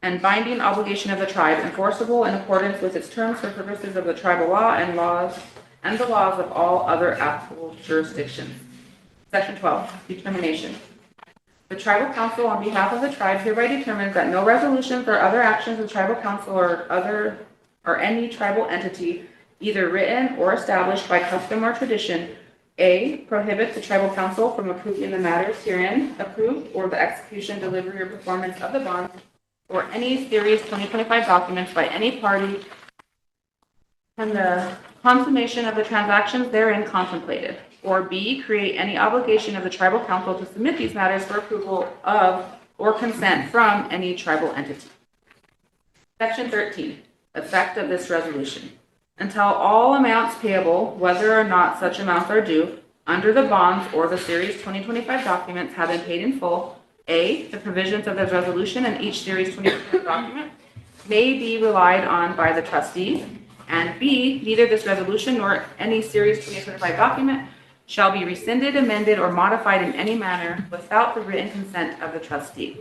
and binding obligation of the tribe, enforceable in accordance with its terms for purposes of the tribal law and the laws of all other applicable jurisdictions. Section 12, determination. The tribal council on behalf of the tribe hereby determines that no resolutions or other actions of the tribal council or any tribal entity, either written or established by custom or tradition, A, prohibits the tribal council from approving the matters herein approved or the execution, delivery, or performance of the bonds or any Series 2025 documents by any party and the consummation of the transactions therein contemplated, or B, create any obligation of the tribal council to submit these matters for approval of or consent from any tribal entity. Section 13, effect of this resolution. Until all amounts payable, whether or not such amounts are due, under the bonds or the Series 2025 documents have been paid in full, A, the provisions of this resolution and each Series 2025 document may be relied on by the trustees, and B, neither this resolution nor any Series 2025 document shall be rescinded, amended, or modified in any manner without the written consent of the trustee.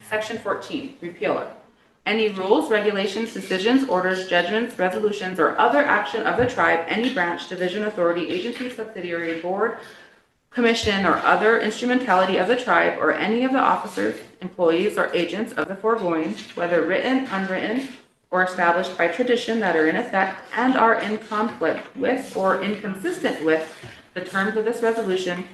Section 14, repealer. Any rules, regulations, decisions, orders, judgments, resolutions, or other action of the tribe, any branch, division, authority, agency, subsidiary, board, commission, or other instrumentality of the tribe, or any of the officers, employees, or agents of the foregoing, whether written, unwritten, or established by tradition that are in effect and are in conflict with or inconsistent with the terms of this resolution,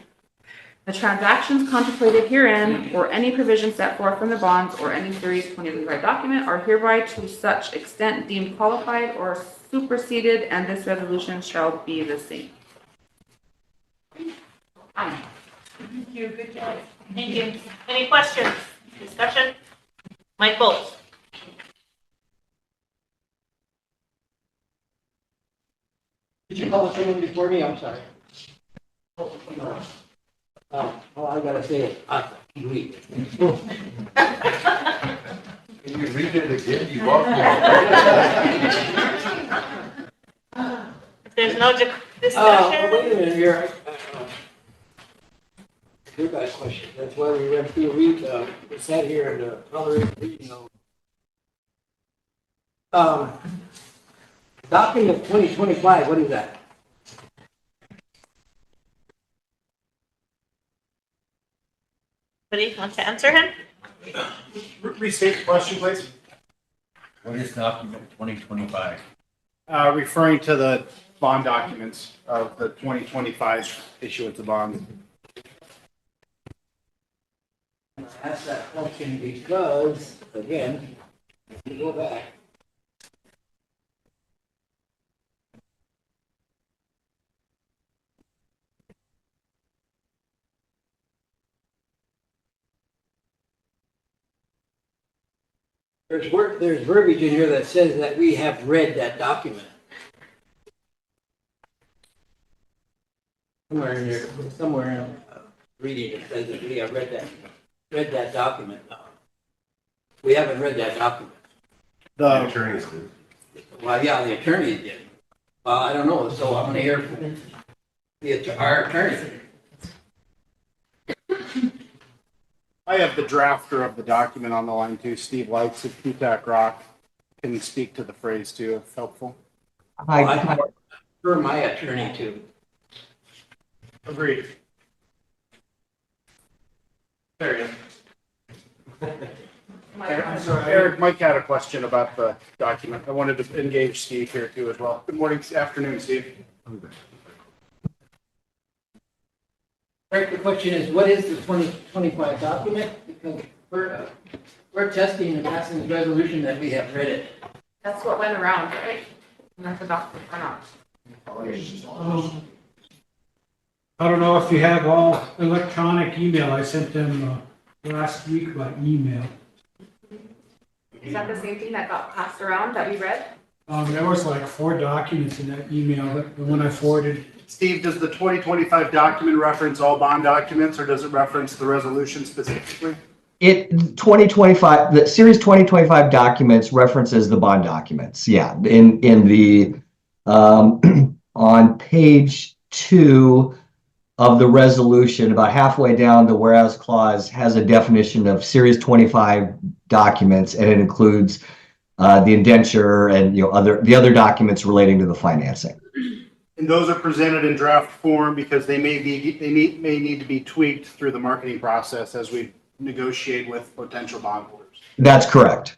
the transactions contemplated herein, or any provision set forth from the bonds or any Series 2025 document are hereby to such extent deemed qualified or superseded, and this resolution shall be the same. Thank you, good job. Thank you. Any questions, discussion? Mike Bolts. Did you call someone before me? I'm sorry. All I gotta say is, can read. Can you read it again? You walked me. If there's no discussion. Wait a minute here. You got a question. That's why we read it said here in the other reading note. Document 2025, what is that? Anybody want to answer him? Restate the question, please. What is document 2025? Referring to the bond documents of the 2025 issuance of bonds. I asked that question because, again, if you go back. There's verbiage in here that says that we have read that document. Somewhere in reading it says that we have read that document. We haven't read that document. The attorneys did. Well, yeah, the attorney did. I don't know, so I'm gonna hear from our attorney. I have the drafter of the document on the line too. Steve Lights of P-TAC Rock can speak to the phrase too, if helpful. I prefer my attorney to. Agreed. There you go. I'm sorry, Eric, Mike had a question about the document. I wanted to engage Steve here too as well. Good morning, afternoon, Steve. Eric, the question is, what is the 2025 document? Because we're testing and passing the resolution that we have read it. That's what went around, right? And that's a document or not. I don't know if you have all electronic email. I sent them last week by email. Is that the same thing that got passed around that we read? There was like 4 documents in that email, the one I forwarded. Steve, does the 2025 document reference all bond documents or does it reference the resolution specifically? It 2025, the series 2025 documents references the bond documents. Yeah, in the on page 2 of the resolution, about halfway down, the whereas clause has a definition of series 25 documents, and it includes the indenture and the other documents relating to the financing. And those are presented in draft form because they may need to be tweaked through the marketing process as we negotiate with potential bondholders. That's correct.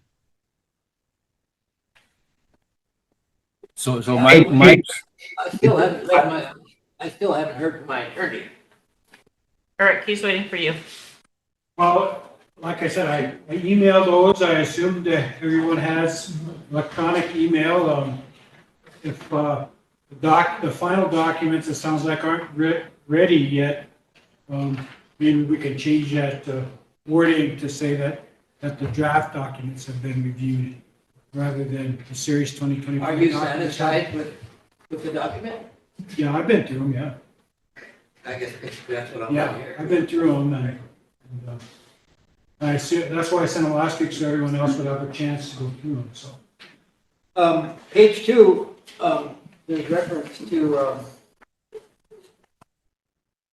So Mike, I still haven't heard from my attorney. Eric, he's waiting for you. Well, like I said, I emailed those. I assumed everyone has electronic email. If the final documents, it sounds like aren't ready yet, maybe we can change that wording to say that the draft documents have been reviewed rather than the series 2025. Are you satisfied with the document? Yeah, I've been through them, yeah. I guess that's what I'm Yeah, here. I've been through them, and I see, that's why I sent them last week so everyone else would have a chance to go through them, so. Page 2, there's reference to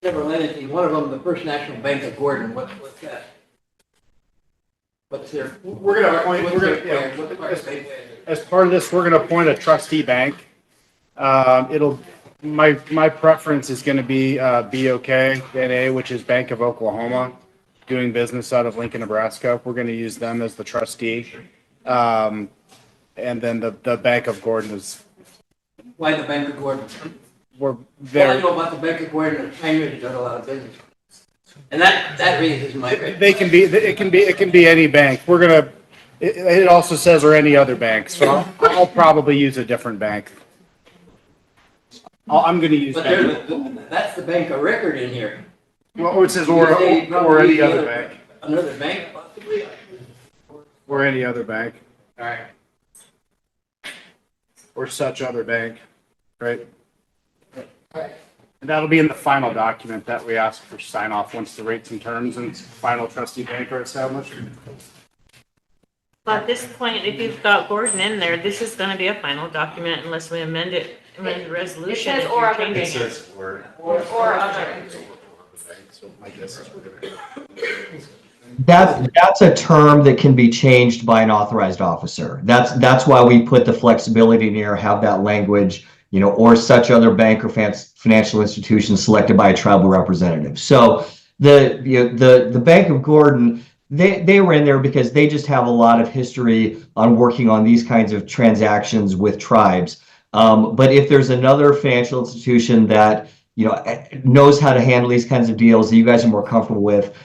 several entities. One of them, the First National Bank of Gordon. What's that? What's their? We're going to appoint, as part of this, we're going to appoint a trustee bank. My preference is going to be BOK NA, which is Bank of Oklahoma, doing business out of Lincoln, Nebraska. We're going to use them as the trustee. And then the Bank of Gordon is. Why the Bank of Gordon? We're Well, I know about the Bank of Gordon. I knew they done a lot of business. And that raises my. It can be any bank. We're gonna. It also says or any other bank. So I'll probably use a different bank. I'm going to use. But that's the bank of record in here. Well, it says or any other bank. Another bank, possibly. Or any other bank. All right. Or such other bank, right? Right. And that'll be in the final document that we ask for sign off once the rates and terms and final trustee bank are established. But at this point, if you've got Gordon in there, this is gonna be a final document unless we amend the resolution. It says if or you're other changing banks. it. Or other. So my guess is we're gonna. That's a term that can be changed by an authorized officer. That's why we put the flexibility in here, have that language, or such other bank or financial institution selected by a tribal representative. So the Bank of Gordon, they were in there because they just have a lot of history on working on these kinds of transactions with tribes. But if there's another financial institution that knows how to handle these kinds of deals that you guys are more comfortable with,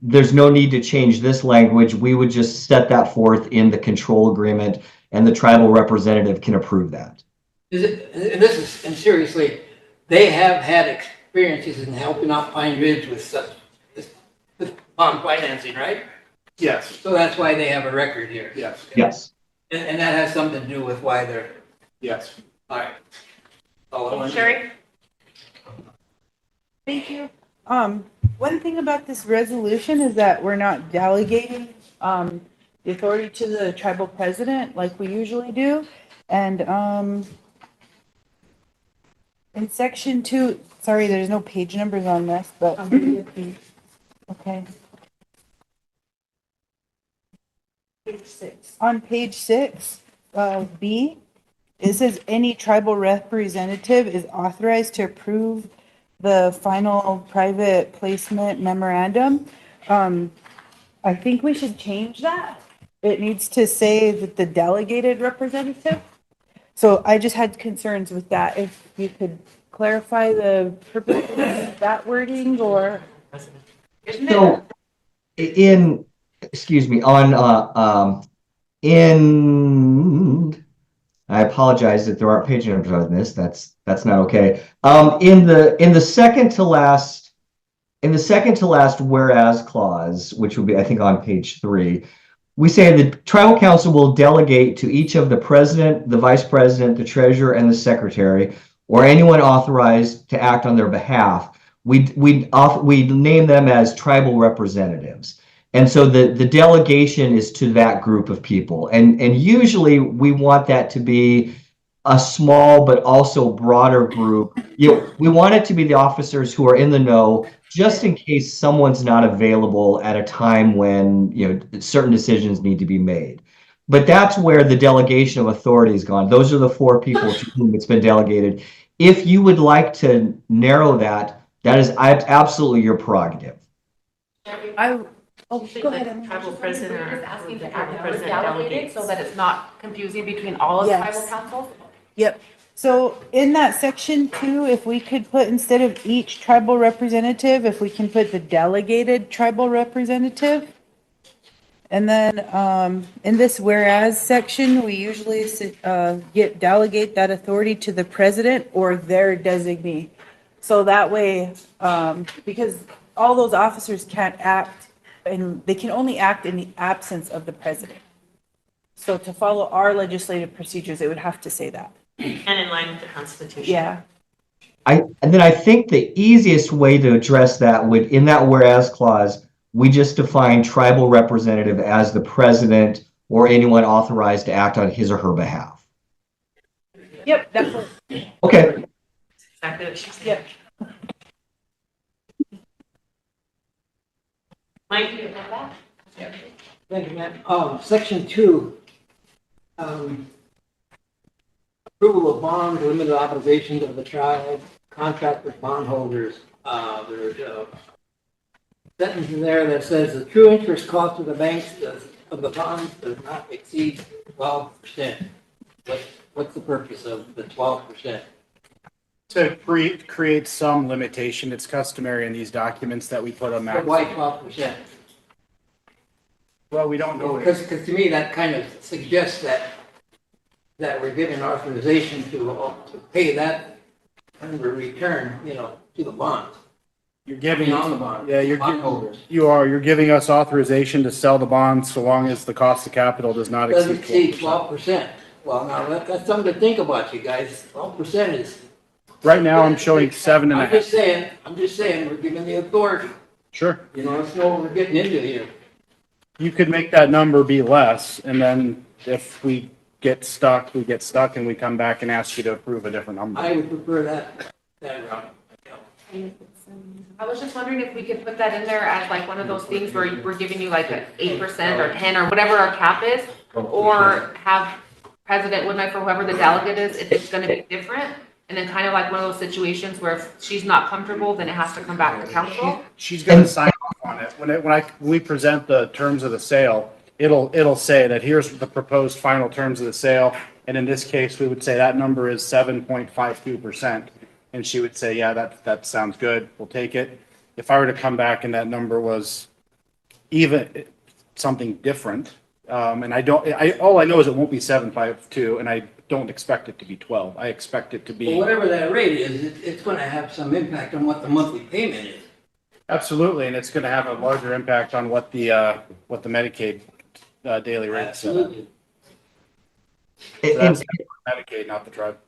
there's no need to change this language. We would just set that forth in the control agreement, and the tribal representative can approve that. And seriously, they have had experiences in helping out Pine Ridge with bond financing, right? Yes. So that's why they have a record here. Yes. Yes. And that has something to do with why they're. Yes. All right. All I wanted to- Sherry? Thank you. One thing about this resolution is that we're not delegating, the authority to the tribal president like we usually do. And, in section 2, sorry, there's no page numbers on this, but. Okay. Page 6. On page 6, B, it says any tribal representative is authorized to approve the final private placement memorandum. I think we should change that. It needs to say that the delegated representative. So I just had concerns with that. If you could clarify the purpose of that wording, or. So excuse me, I apologize if there aren't page numbers on this. That's not okay. In the second to last whereas clause, which will be, I think, on page 3, we say the tribal council will delegate to each of the president, the vice president, the treasurer, and the secretary, or anyone authorized to act on their behalf. We name them as tribal representatives. And so the delegation is to that group of people. And usually we want that to be a small but also broader group. We want it to be the officers who are in the know, just in case someone's not available at a time when certain decisions need to be made. But that's where the delegation of authority is gone. Those are the 4 people to whom it's been delegated. If you would like to narrow that, that is absolutely your prerogative. Go ahead. Tribal president or asking to have the president delegate so that it's not confusing between all of the tribal councils? Yep. So in that section 2, if we could put, instead of each tribal representative, if we can put the delegated tribal representative. And then in this whereas section, we usually delegate that authority to the president or their designee. So that way, because all those officers can't act, and they can only act in the absence of the president. So to follow our legislative procedures, it would have to say that. And in line with the Constitution. Yeah. And then I think the easiest way to address that would, in that whereas clause, we just define tribal representative as the president or anyone authorized to act on his or her behalf. Yep, definitely. Okay. Exactly what she said. Yep. Mike, you have that? Thank you, ma'am. Section 2, approval of bonds, limited obligations of the tribe, contract with bondholders. There's a sentence in there that says the true interest cost of the banks of the bonds does not exceed 12%. What's the purpose of the 12%? To create some limitation. It's customary in these documents that we put a maximum. Why 12%? Well, we don't know. Because to me, that kind of suggests that we're giving authorization to pay that kind of a return, to the bonds. You're giving on the bond. Yeah, bondholders. You're giving us authorization to sell the bonds so long as the cost of capital does not Doesn't exceed exceed 12%. Well, now that's something to think about, you guys. 12% is. Right now, I'm showing 7.5. I'm just saying, we're giving the authority. Sure. Let's know what we're getting into here. You could make that number be less, and then if we get stuck, and we come back and ask you to approve a different number. I would prefer that route. I was just wondering if we could put that in there as like one of those things where we're giving you like an 8% or 10 or whatever our cap is, or have President Woodknife or whoever the delegate is, if it's gonna be different, and then kind of like one of those situations where if she's not comfortable, then it has to come back to council. She's gonna sign off on it. When we present the terms of the sale, it'll say that here's the proposed final terms of the sale. And in this case, we would say that number is 7.52%. And she would say, yeah, that sounds good. We'll take it. If I were to come back and that number was even something different, and all I know is it won't be 7.52, and I don't expect it to be 12. I expect it to be. Well, whatever that rate is, it's gonna have some impact on what the monthly payment is. Absolutely, and it's gonna have a larger impact on what the Medicaid daily rate is. Absolutely. So that's Medicaid, not the tribe.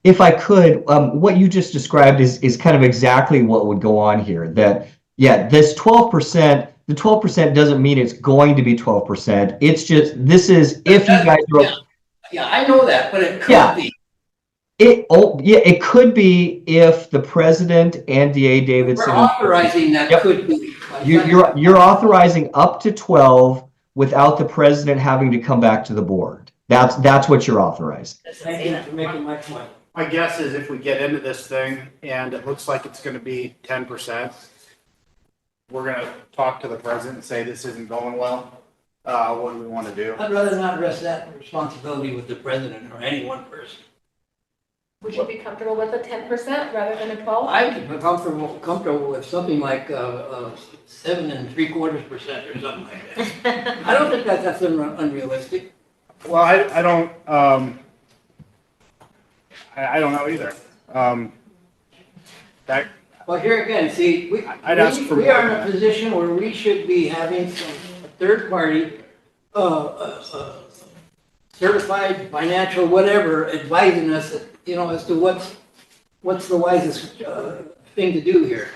If I could, what you just described is kind of exactly what would go on here. That, yeah, this 12%, the 12% doesn't mean it's going to be 12%. It's just, this is if you guys are. Yeah, I know that, but it could be. It could be if the president and DA Davidson. We're authorizing that. Yep. Could be. You're authorizing up to 12 without the president having to come back to the board. That's what you're authorizing. Thank you for making my point. My guess is if we get into this thing and it looks like it's gonna be 10%, we're gonna talk to the president and say, this isn't going well. What do we wanna do? I'd rather not rest that responsibility with the president or any one person. Would you be comfortable with a 10% rather than a 12? I'd be comfortable with something like 7.75% or something like that. I don't think that's unrealistic. Well, I don't know either. Well, here again, see, we are in a position where we should be having some third party, certified financial whatever, advising us, as to what's the wisest thing to do here.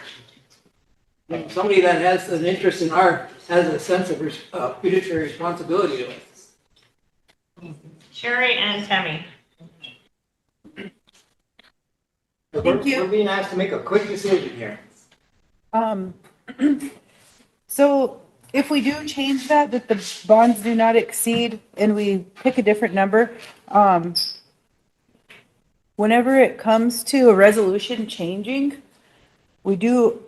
Somebody that has an interest in has a sense of fiduciary responsibility to it. Sherry and Tammy. Thank you. We're being asked to make a quick decision here. So if we do change that the bonds do not exceed and we pick a different number, whenever it comes to a resolution changing, the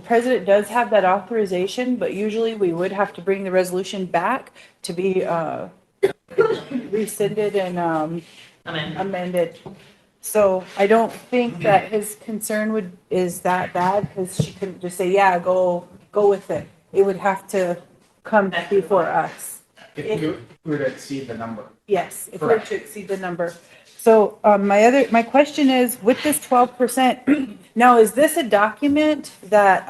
president does have that authorization, but usually we would have to bring the resolution back to be, rescinded and, amended. So I don't think that his concern is that bad, because she couldn't just say, yeah, go with it. It would have to come before us. If we were to exceed the number. Yes, if we were to exceed the number. So, my question is, with this 12%, now, is this a document that,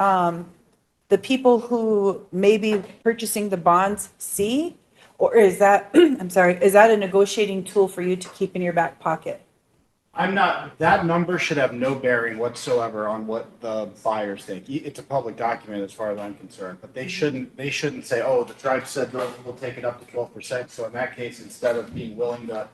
the people who may be purchasing the bonds see? Or is that, I'm sorry, is that a negotiating tool for you to keep in your back pocket? That number should have no bearing whatsoever on what the buyers think. It's a public document as far as I'm concerned, but they shouldn't say, oh, the tribe said we'll take it up to 12%. So in that case, instead of being willing to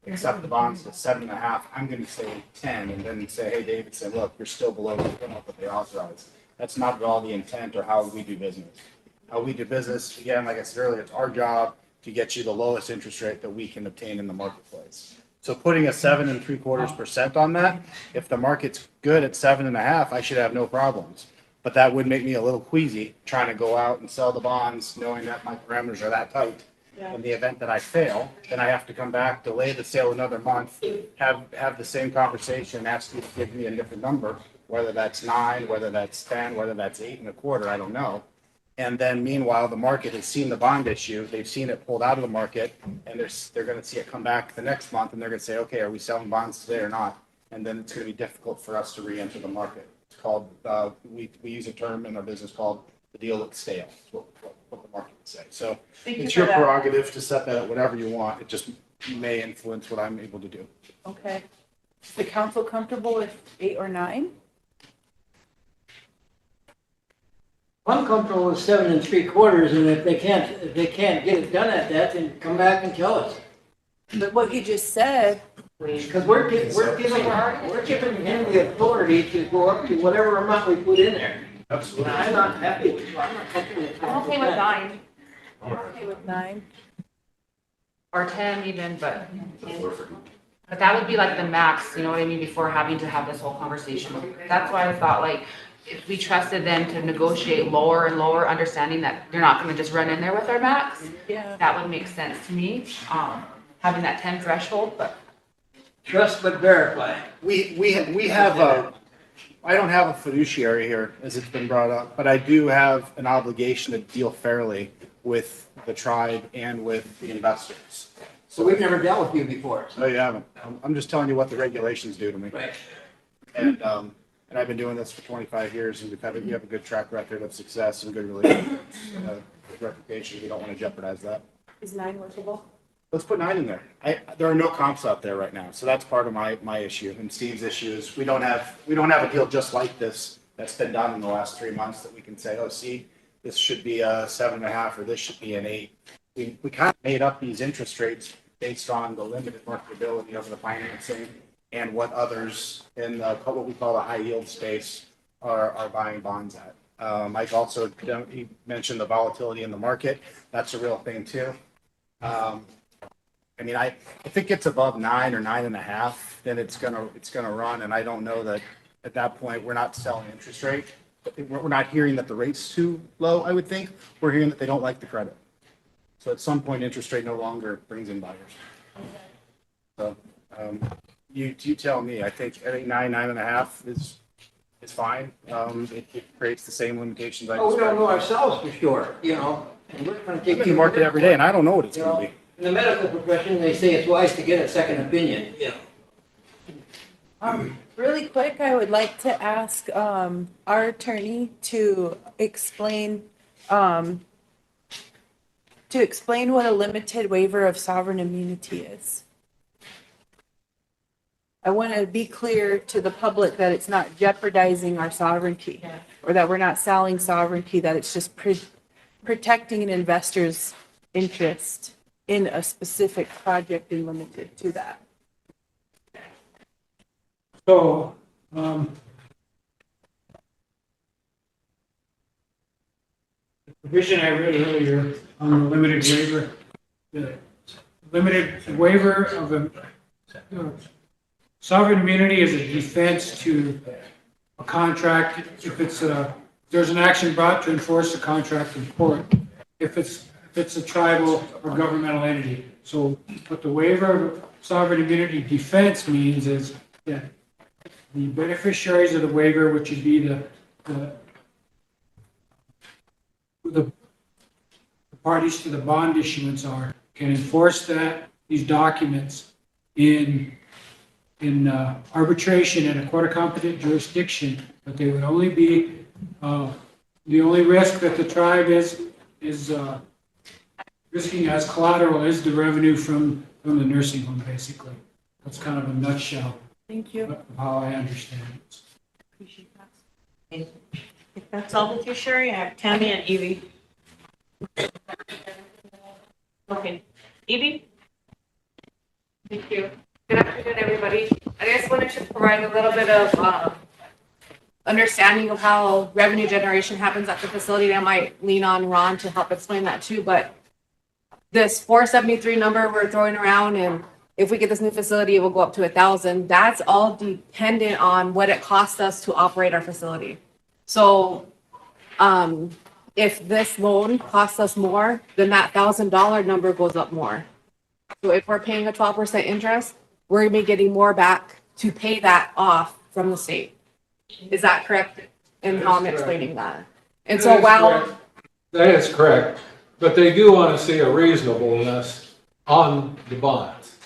accept the bonds to 7.5, I'm going to say 10, and then say, hey, Davidson, look, you're still below what they authorized. That's not at all the intent or how we do business. How we do business, again, like I said earlier, it's our job to get you the lowest interest rate that we can obtain in the marketplace. So putting a 7.75% on that, if the market's good at 7.5, I should have no problems. But that would make me a little queasy trying to go out and sell the bonds, knowing that my parameters are that tight. In the event that I fail, then I have to come back, delay the sale another month, have the same conversation, ask you to give me a different number, whether that's 9, whether that's 10, whether that's 8.25, I don't know. And then meanwhile, the market has seen the bond issue, they've seen it pulled out of the market, and they're gonna see it come back the next month, and they're gonna say, okay, are we selling bonds today or not? And then it's gonna be difficult for us to re-enter the market. It's called, we use a term in our business called the deal looks stale, is what the market would say. So it's your prerogative to set that at whatever you want, it just may influence what I'm able to do. Okay. Is the council comfortable with 8 or 9? I'm comfortable with 7.75, and if they can't get it done at that, then come back and tell us. But what you just said Because we're giving him the authority to go up to whatever amount we put in there. Absolutely. And I'm not happy with, I'm not comfortable with. I'm okay with 9 Okay with 9. or 10 even, but that would be like the max, you know what I mean, before having to have this whole conversation. That's why I thought like, if we trusted them to negotiate lower and lower, understanding that they're not gonna just run in there with our max, Yeah. that would make sense to me, having that 10 threshold, but Trust but verify. We have I don't have a fiduciary here, as it's been brought up, but I do have an obligation to deal fairly with the tribe and with the investors. So we've never dealt with you before. No, you haven't. I'm just telling you what the regulations do to me. Right. And I've been doing this for 25 years, and we have a good track record of success and good relationships, good reputation. We don't want to jeopardize that. Is 9 workable? Let's put 9 in there. There are no comps out there right now, so that's part of my issue. And Steve's issue is we don't have a deal just like this that's been done in the last 3 months that we can say, oh, see, this should be a 7.5 or this should be an 8. We kind of made up these interest rates based on the limited marketability of the financing and what others in what we call the high yield space are buying bonds at. Mike also he mentioned the volatility in the market. That's a real thing too. I mean, if it gets above 9 or 9.5, then it's gonna run. And I don't know that at that point we're not selling interest rate. We're not hearing that the rate's too low. I would think we're hearing that they don't like the credit. So at some point, interest rate no longer brings in buyers. So you tell me. I think 9.5 is fine. It creates the same limitations. Oh, we don't know ourselves for sure, you know. And we're gonna take I'm in the market every day, and I don't know what it's going to be. In the medical profession, they say it's wise to get a second opinion, you know. Really quick, I would like to ask our attorney to explain what a limited waiver of sovereign immunity is. I want to be clear to the public that it's not jeopardizing our sovereignty, or that we're not selling sovereignty, that it's just protecting an investor's interest in a specific project and limited to that. So, the provision I read earlier on the limited waiver, the limited waiver of a sovereign immunity is a defense to a contract if there's an action brought to enforce a contract in court, if it's a tribal or governmental entity. So what the waiver of sovereign immunity defense means is that the beneficiaries of the waiver, which would be the parties to the bond issuance can enforce these documents in arbitration in a court of competent jurisdiction, but they would only be, the only risk that the tribe is risking as collateral is the revenue from the nursing home, basically. That's kind of a nutshell. Thank you. Of how I understand it. Appreciate that. If that's all with you, Sherry, I have Tammy and Evie. Okay, Evie? thank you. Good afternoon, everybody. I just wanted to provide a little bit of understanding of how revenue generation happens at the facility. I might lean on Ron to help explain that too, but this 473 number we're throwing around, and if we get this new facility, it will go up to 1,000. That's all dependent on what it costs us to operate our facility. So if this loan costs us more, then that $1,000 number goes up more. So if we're paying a 12% interest, we're gonna be getting more back to pay that off from the state. Is that correct in how I'm explaining that? And so while That is correct, but they do want to see a reasonableness on the bonds,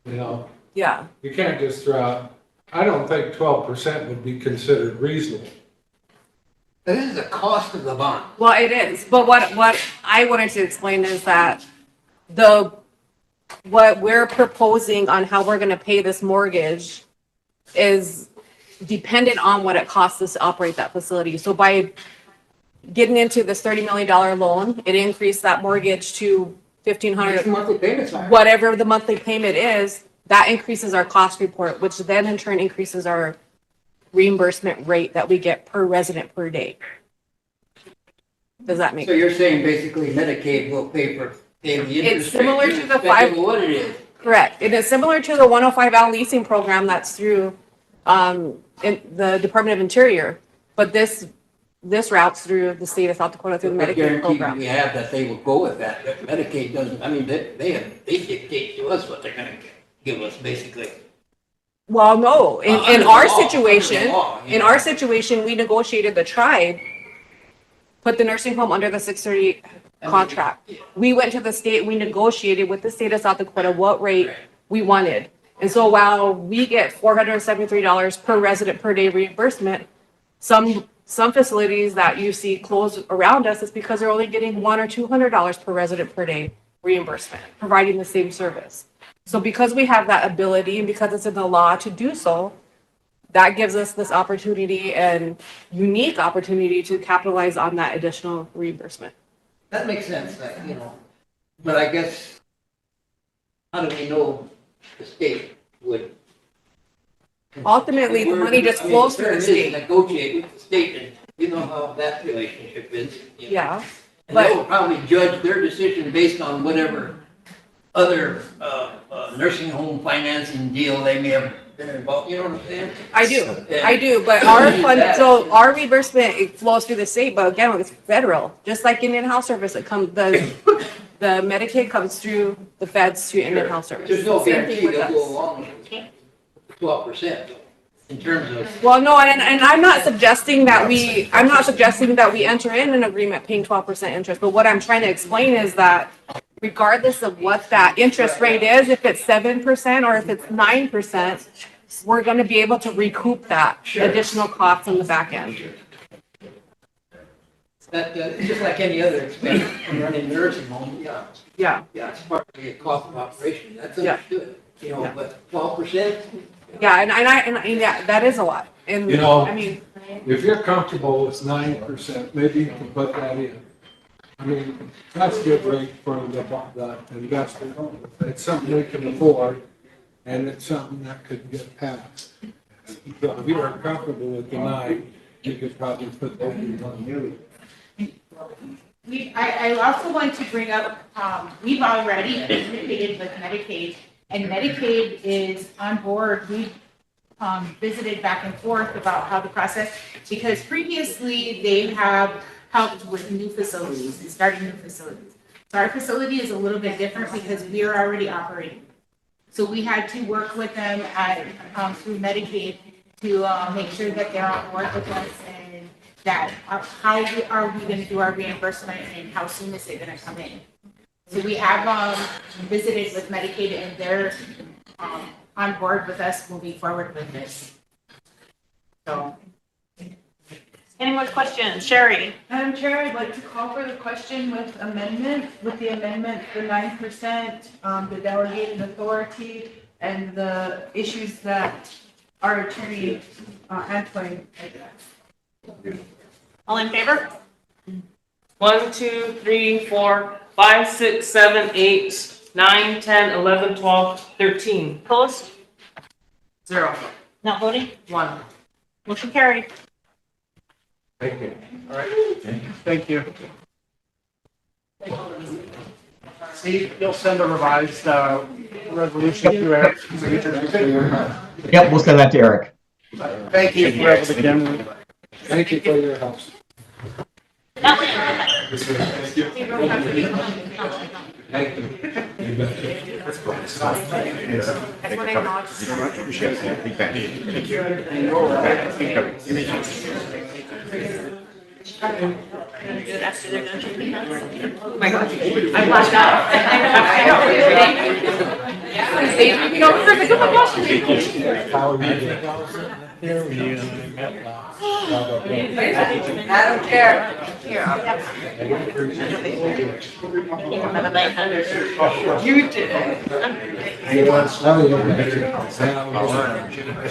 you know? yeah, You can't just throw out, I don't think 12% would be considered reasonable. This is the cost of the bond. well, it is. But what I wanted to explain is that what we're proposing on how we're gonna pay this mortgage is dependent on what it costs us to operate that facility. So by getting into this $30 million loan, it increased that mortgage to $1,500, Monthly payments are. whatever the monthly payment is. that increases our cost report, which then in turn increases our reimbursement rate that we get per resident per day. Does that make So you're saying basically Medicaid will pay the interest It's similar rate, to the irrespective 5. of what it is. Correct. It is similar to the 105L leasing program that's through in the Department of Interior, but this routes through the state of South Dakota through the What Medicaid guarantee do program. we have that they will go with that? But Medicaid doesn't, I mean, they dictate to us what they're gonna give us, basically. Well, no, in Under the our law, under the situation, law, you in know. our situation, we negotiated the tribe, put the nursing home under the 630 contract. We went to the state, we negotiated with the state of South Dakota what rate we wanted. And so while we get $473 per resident per day reimbursement, some facilities that you see close around us is because they're only getting $100 or $200 per resident per day reimbursement, providing the same service. So because we have that ability and because it's in the law to do so, that gives us this opportunity and unique opportunity to capitalize on that additional reimbursement. That makes sense, you know, but I guess, how do we know the state would? Ultimately, the money just flows through the state. Negotiate with the state, and you know how that relationship is. You know? Yeah. And they'll probably judge their decision based on whatever other, nursing home financing deal they may have been involved, you know what I'm saying? I do, but our fund, so our reimbursement, it flows through the state, but again, it's federal, just like Indian Health Service, it comes, the Medicaid comes through the feds to Indian Health Service. There's no Same thing guarantee with they'll us. go along with 12% in terms of. Well, no, and I'm not suggesting that we enter in an agreement paying 12% interest, but what I'm trying to explain is that regardless of what that interest rate is, if it's 7% or if it's 9%, we're gonna be able to recoup that additional cost on the back end. That, it's just like any other expense from running a nursing home, yeah. Yeah. Yeah, it's part of the cost of operation, that's understood, you know, but 12%? Yeah, and yeah, that is a lot. And You know, I mean, if you're comfortable with 9%, maybe you can put that in. I mean, that's a good rate for the investor. It's something we can afford, and it's something that could get passed. So if you are comfortable with the 9, you could probably put that in 1 million. I also want to bring up, we've already communicated with Medicaid, and Medicaid is on board. We've visited back and forth about how the process, because previously they have helped with new facilities and starting new facilities. So our facility is a little bit different because we are already operating. So we had to work with them at, through Medicaid to make sure that they're on board with us and that how are we going to do our reimbursement and how soon is it going to come in. So we have visited with Medicaid and they're on board with us moving forward with this. So. Any more questions? Sherry? Madam Chair, I'd like to call for the question with the amendment, the 9%, the delegated authority, and the issues that our attorney, Antoine addressed. All in favor? 1, 2, 3, 4, 5, 6, 7, 8, 9, 10, 11, 12, 13. Opposed? 0. Not voting? 1. Motion carried. Thank you. All right, thank you. Steve, you'll send a revised resolution to Eric. Yep, we'll send that to Eric. Thank you for again. Thank you for your help. Thank you. After they're done shaking hands. Oh my gosh, I blacked out. I Madam Chair. You did.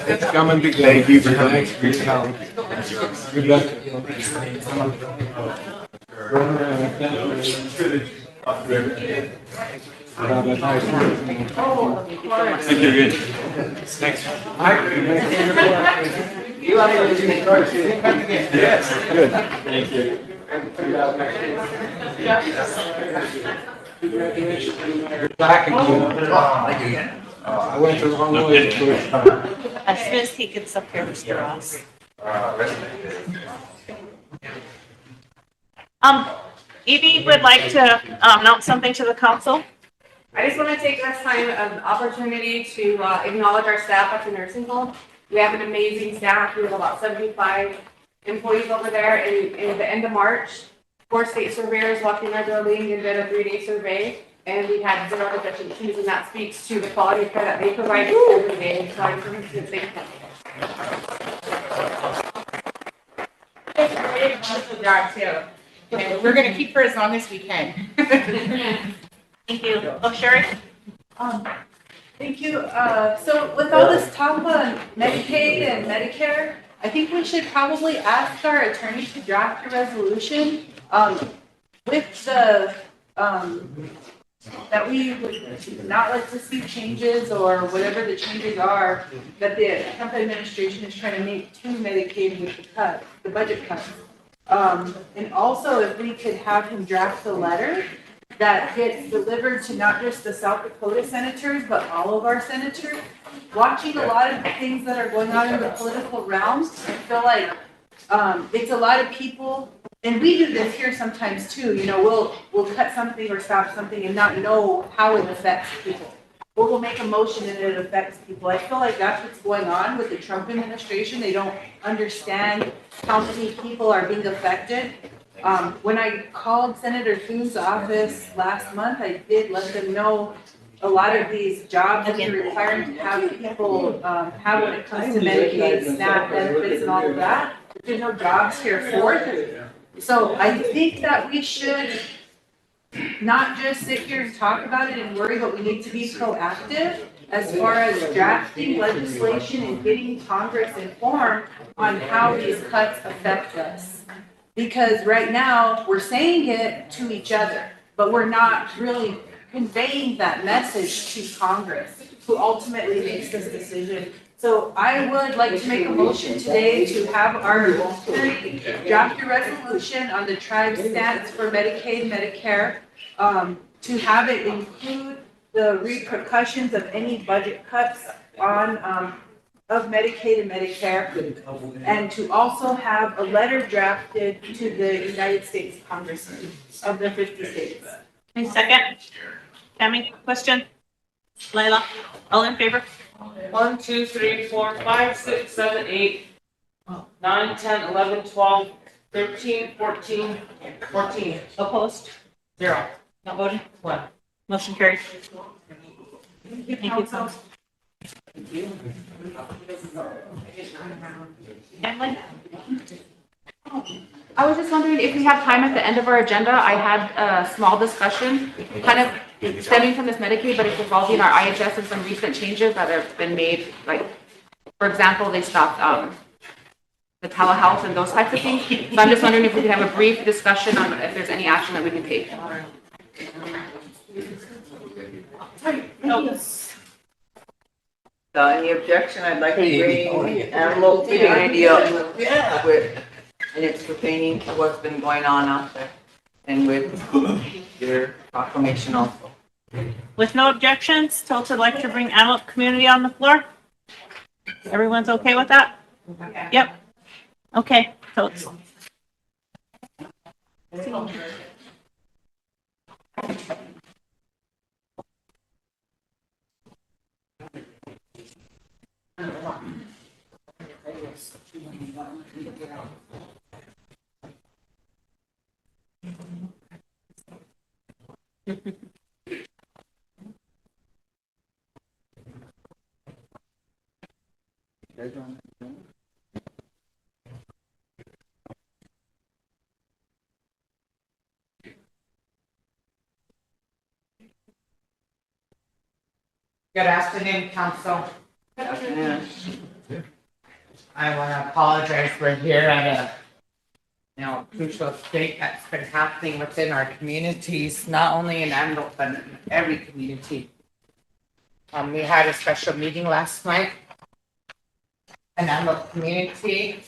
It's coming together. Thank you for coming. You bet. Thank you again. Thanks. You want to do the first? Yes, good. Thank you. Back again. I went the wrong way the first time. As soon as he gets up here, Mr. Ross. Evie would like to announce something to the council. I just want to take this time of opportunity to acknowledge our staff at the nursing home. We have an amazing staff. We have about 75 employees over there. And at the end of March, 4 state surveyors walked in our building and did a 3-day survey. And we had 0 deficiencies, and that speaks to the quality of care that they provide every day. So I just want to thank them. Wonderful job too. Okay, we're gonna keep her as long as we can. Thank you. Oh, Sherry? Thank you. So with all this talk on Medicaid and Medicare, I think we should probably ask our attorney to draft a resolution, with the, that we would not like to see changes or whatever the changes are that the Trump administration is trying to make to Medicaid with the budget cuts. And also if we could have him draft a letter that gets delivered to not just the South Dakota senators, but all of our senators. Watching a lot of the things that are going on in the political realm, I feel like it's a lot of people, and we do this here sometimes too, you know, we'll cut something or stop something and not know how it affects people. Or we'll make a motion and it affects people. I feel like that's what's going on with the Trump administration. They don't understand how many people are being affected. When I called Senator Thun's office last month, I did let them know a lot of these jobs that they're requiring to have people have when it comes to Medicaid, SNAP benefits and all of that. There's no jobs here for them. So I think that we should not just sit here and talk about it and worry, but we need to be proactive as far as drafting legislation and getting Congress informed on how these cuts affect us. Because right now, we're saying it to each other, but we're not really conveying that message to Congress, who ultimately makes this decision. So I would like to make a motion today to have our attorney draft a resolution on the tribe's stance for Medicaid, Medicare, to have it include the repercussions of any budget cuts on of Medicaid and Medicare, and to also have a letter drafted to the United States Congress of the 50 states. Any second? Tammy, question? Layla, all in favor? 1, 2, 3, 4, 5, 6, 7, 8, 9, 10, 11, 12, 13, 14, 14. Opposed? 0. Not voting? 1. Motion carried. Thank you, Council. Emily? I was just wondering if we have time at the end of our agenda. I had a small discussion, kind of stemming from this Medicaid, but it's involving our IHS and some recent changes that have been made. Like, for example, they stopped the telehealth and those types of things. So I'm just wondering if we could have a brief discussion on if there's any action that we can take. Any objection, I'd like to bring animal community up with, and it's pertaining to what's been going on out there and with your proclamation also. With no objections, Tilted would like to bring animal community on the floor. Everyone's okay with that? Yep. Okay, Tilted. Good afternoon, council. Good afternoon. I want to apologize. We're here at crucial state that's been happening within our communities, not only in Antelope, but in every community. We had a special meeting last night in Antelope community.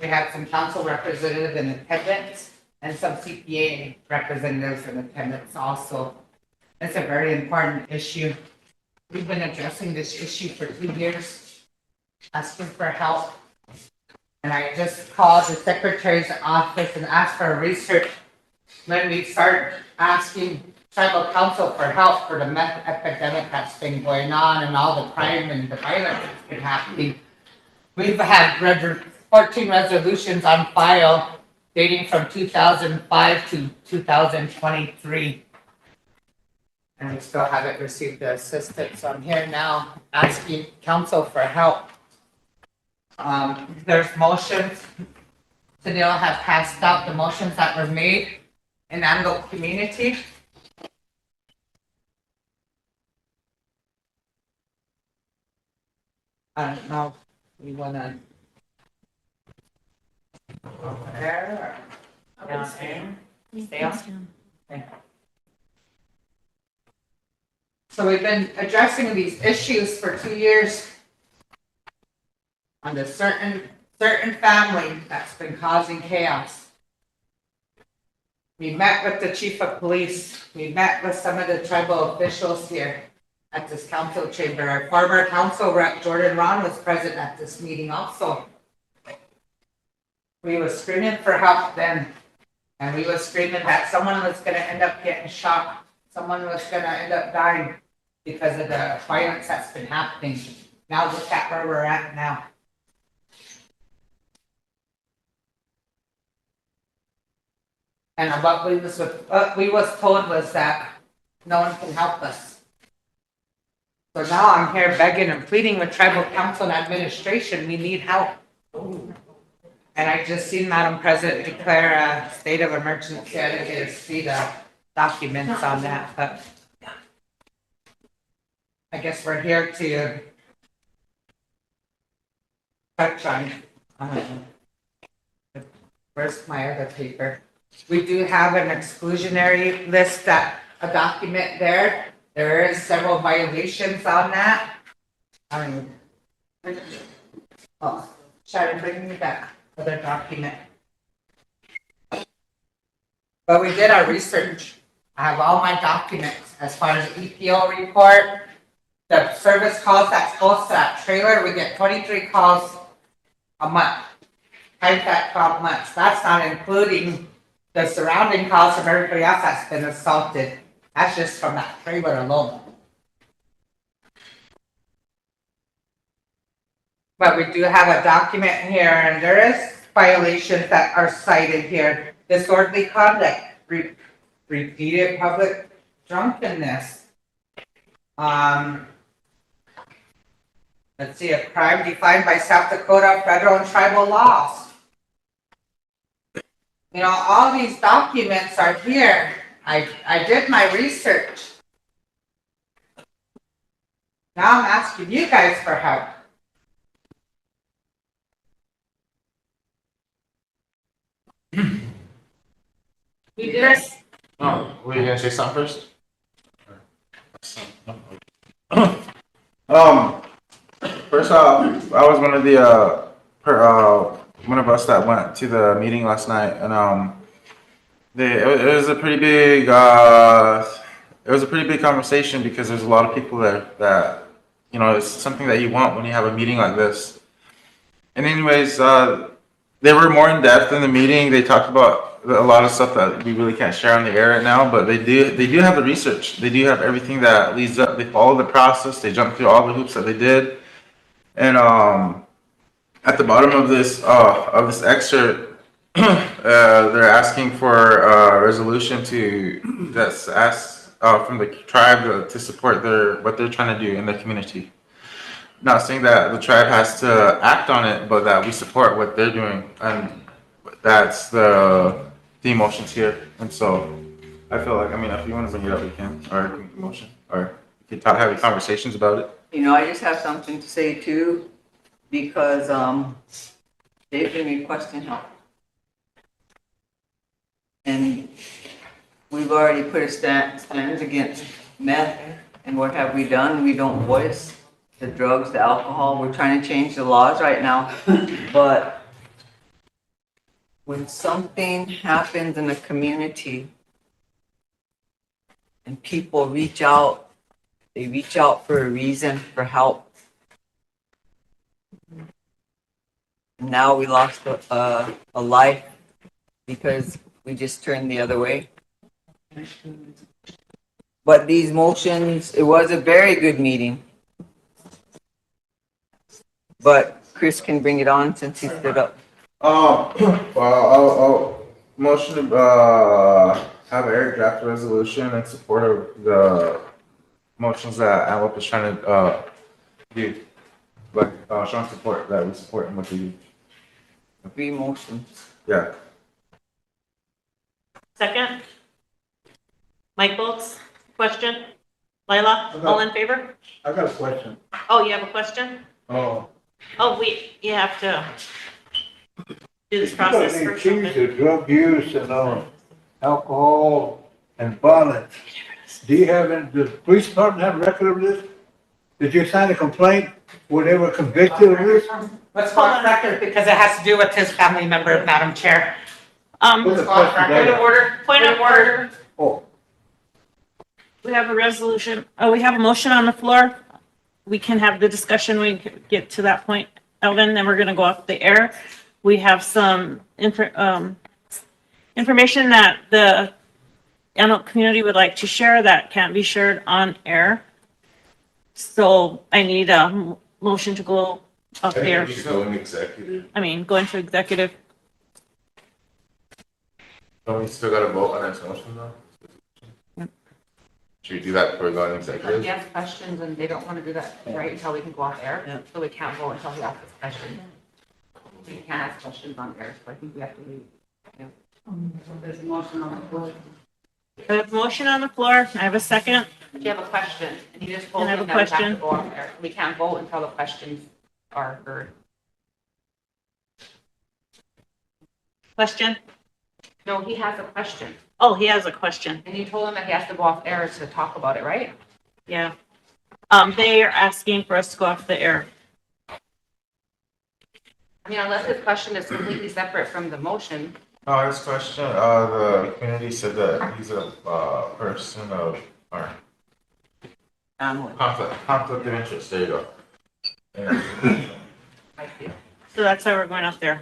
We had some council representatives in attendance and some CPA representatives in attendance also. It's a very important issue. We've been addressing this issue for 2 years, asking for help. And I just called the secretary's office and asked for research when we start asking tribal council for help for the meth epidemic that's been going on and all the crime and the violence that's been happening. We've had 14 resolutions on file dating from 2005 to 2023. And we still haven't received the assistance. So I'm here now asking council for help. There's motions. Today I'll have passed out the motions that were made in Antelope community. I don't know if we wanna over there or down here. Stay on. Okay. So we've been addressing these issues for 2 years on a certain family that's been causing chaos. We met with the chief of police. We met with some of the tribal officials here at this council chamber. Our former council rep, Jordan Ron, was present at this meeting also. We were screaming for help then, and we were screaming that someone was gonna end up getting shot. Someone was gonna end up dying because of the violence that's been happening. Now look at where we're at now. And what we was told was that no one can help us. So now I'm here begging and pleading with tribal council and administration, we need help. And I just seen Madam President declare a state of emergency. I didn't get to see the documents on that, but I guess we're here to touch on, where's my other paper? We do have an exclusionary list, that a document there. There is several violations on that. Oh, Sharon, bring me that other document. But we did our research. I have all my documents as far as the EPO report, the service calls that's close to that trailer. We get 23 calls a month. Times that 12 months. That's not including the surrounding calls from everybody else that's been assaulted. That's just from that trailer alone. But we do have a document here, and there is violations that are cited here. Disorderly conduct, repeated public drunkenness. Let's see, a crime defined by South Dakota federal and tribal laws. You know, all these documents are here. I did my research. Now I'm asking you guys for help. We did. Oh, were you gonna say something first? First off, I was one of the one of us that went to the meeting last night, and it was a pretty big conversation because there's a lot of people there that, you know, it's something that you want when you have a meeting like this. And anyways, they were more in depth in the meeting. They talked about a lot of stuff that we really can't share on the air right now, but they do have the research. They do have everything that leads up. They follow the process. They jump through all the hoops that they did. And at the bottom of this excerpt, they're asking for a resolution that's asked from the tribe to support what they're trying to do in their community. Not saying that the tribe has to act on it, but that we support what they're doing, and that's the emotions here. And so I feel like, I mean, if you want to bring it up, we can, or bring the motion, or we can have conversations about it. You know, I just have something to say too, because they've been requesting help. And we've already put a stand against meth, and what have we done? We don't voice the drugs, the alcohol. We're trying to change the laws right now, but when something happens in a community and people reach out, they reach out for a reason, for help. Now we lost a life because we just turned the other way. But these motions, it was a very good meeting. But Chris can bring it on since he stood up. I'll motion to, have Eric draft a resolution in support of the motions that Antelope is trying to, do. Like, strong support, that we support him with the, 3 motions. yeah. Second? Mike Bolts, question? Lila, all in favor? I got a question. Oh, you have a question? Oh. Oh, you have to do this process first. Accused of drug use and, alcohol and violence. Do you have, does the police department have a record of this? Did you sign a complaint? Were they ever convicted of this? Let's go on record because it has to do with his family member, Madam Chair. What's the question Point of order, point of order. Oh. We have a resolution, we have a motion on the floor. We can have the discussion, we can get to that point, Elvin, then we're gonna go off the air. We have some information that the Antelope community would like to share that can't be shared on air. So I need a motion to go off the air. Go in executive. Go into executive. Don't we still gotta vote on this motion though? Should we do that before we go on Because executive? he has questions and they don't want to do that right until we can go off air. So we can't vote until he asks his question. We can't ask questions on air, so I think we have to leave. Yeah. There's a motion on the floor. I have a motion on the floor. I have a second. Do you have a question? And he just told And I me have a that we have to question. go off air. We can't vote until the questions are heard. Question? No, he has a question. Oh, he has a question. And you told him that he has to go off air to talk about it, right? Yeah. They are asking for us to go off the air. I mean, unless his question is completely separate from the motion. No, this question, the community said that he's a, person of, or conflict of interest, there you go. Yeah. So that's why we're going off there.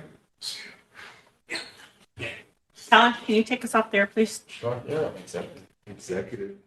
Colin, can you take us off there, please? Sure, yeah, executive.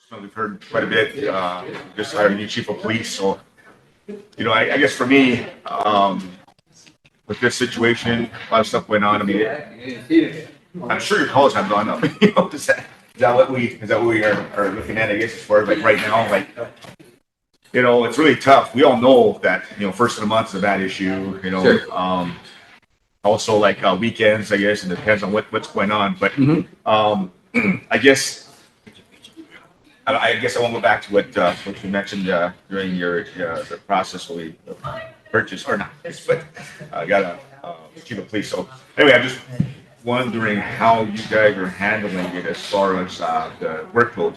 So we've heard quite a bit, just hired a new chief of police, so, I guess for me, with this situation, a lot of stuff went on, I mean, I'm sure your calls have gone up, is that what we are looking at, I guess, as far as like right now, like, it's really tough. We all know that, first of the month is a bad issue, Sure. Also like, weekends, I guess, and it depends on what's going on, but, I guess I won't go back to what you mentioned during your the process where we purchased or not, but got a chief of police. So anyway, I'm just wondering how you guys are handling it as far as the workload.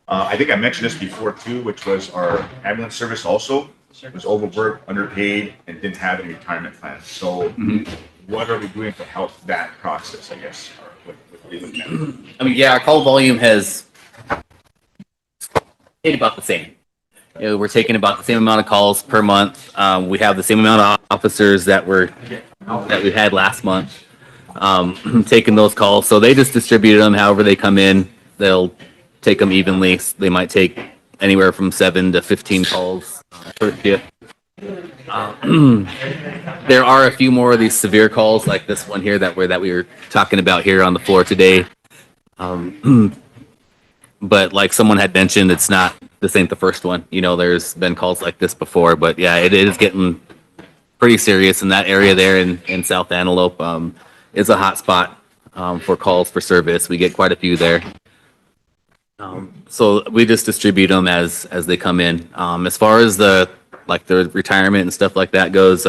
I think I mentioned this before too, which was our ambulance service also was overworked, underpaid, and didn't have any retirement plans. So what are we doing to help that process? I guess. Or what are you looking at? I mean, yeah, our call volume has stayed about the same. We're taking about the same amount of calls per month. We have the same amount of officers that we had last month taking those calls. So they just distributed them however they come in. They'll take them evenly. They might take anywhere from 7 to 15 calls per shift. There are a few more of these severe calls like this one here that we were talking about here on the floor today. But like someone had mentioned, this ain't the first one. There's been calls like this before, but yeah, it is getting pretty serious in that area there in South Antelope. It's a hot spot for calls for service. We get quite a few there. So we just distribute them as they come in. As far as the retirement and stuff like that goes,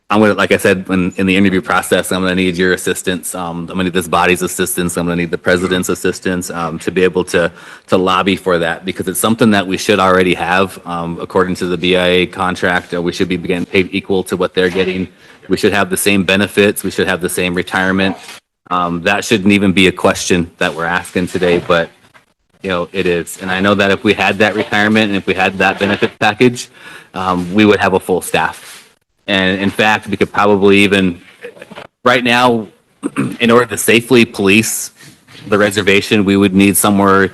like I said, in the interview process, I'm going to need your assistance. I'm going to need this body's assistance. I'm going to need the president's assistance to be able to lobby for that, because it's something that we should already have. According to the BIA contract, we should be getting paid equal to what they're getting. We should have the same benefits. We should have the same retirement. That shouldn't even be a question that we're asking today, but it is. And I know that if we had that retirement and if we had that benefit package, we would have a full staff. And in fact, we could probably even, right now, in order to safely police the reservation, we would need somewhere,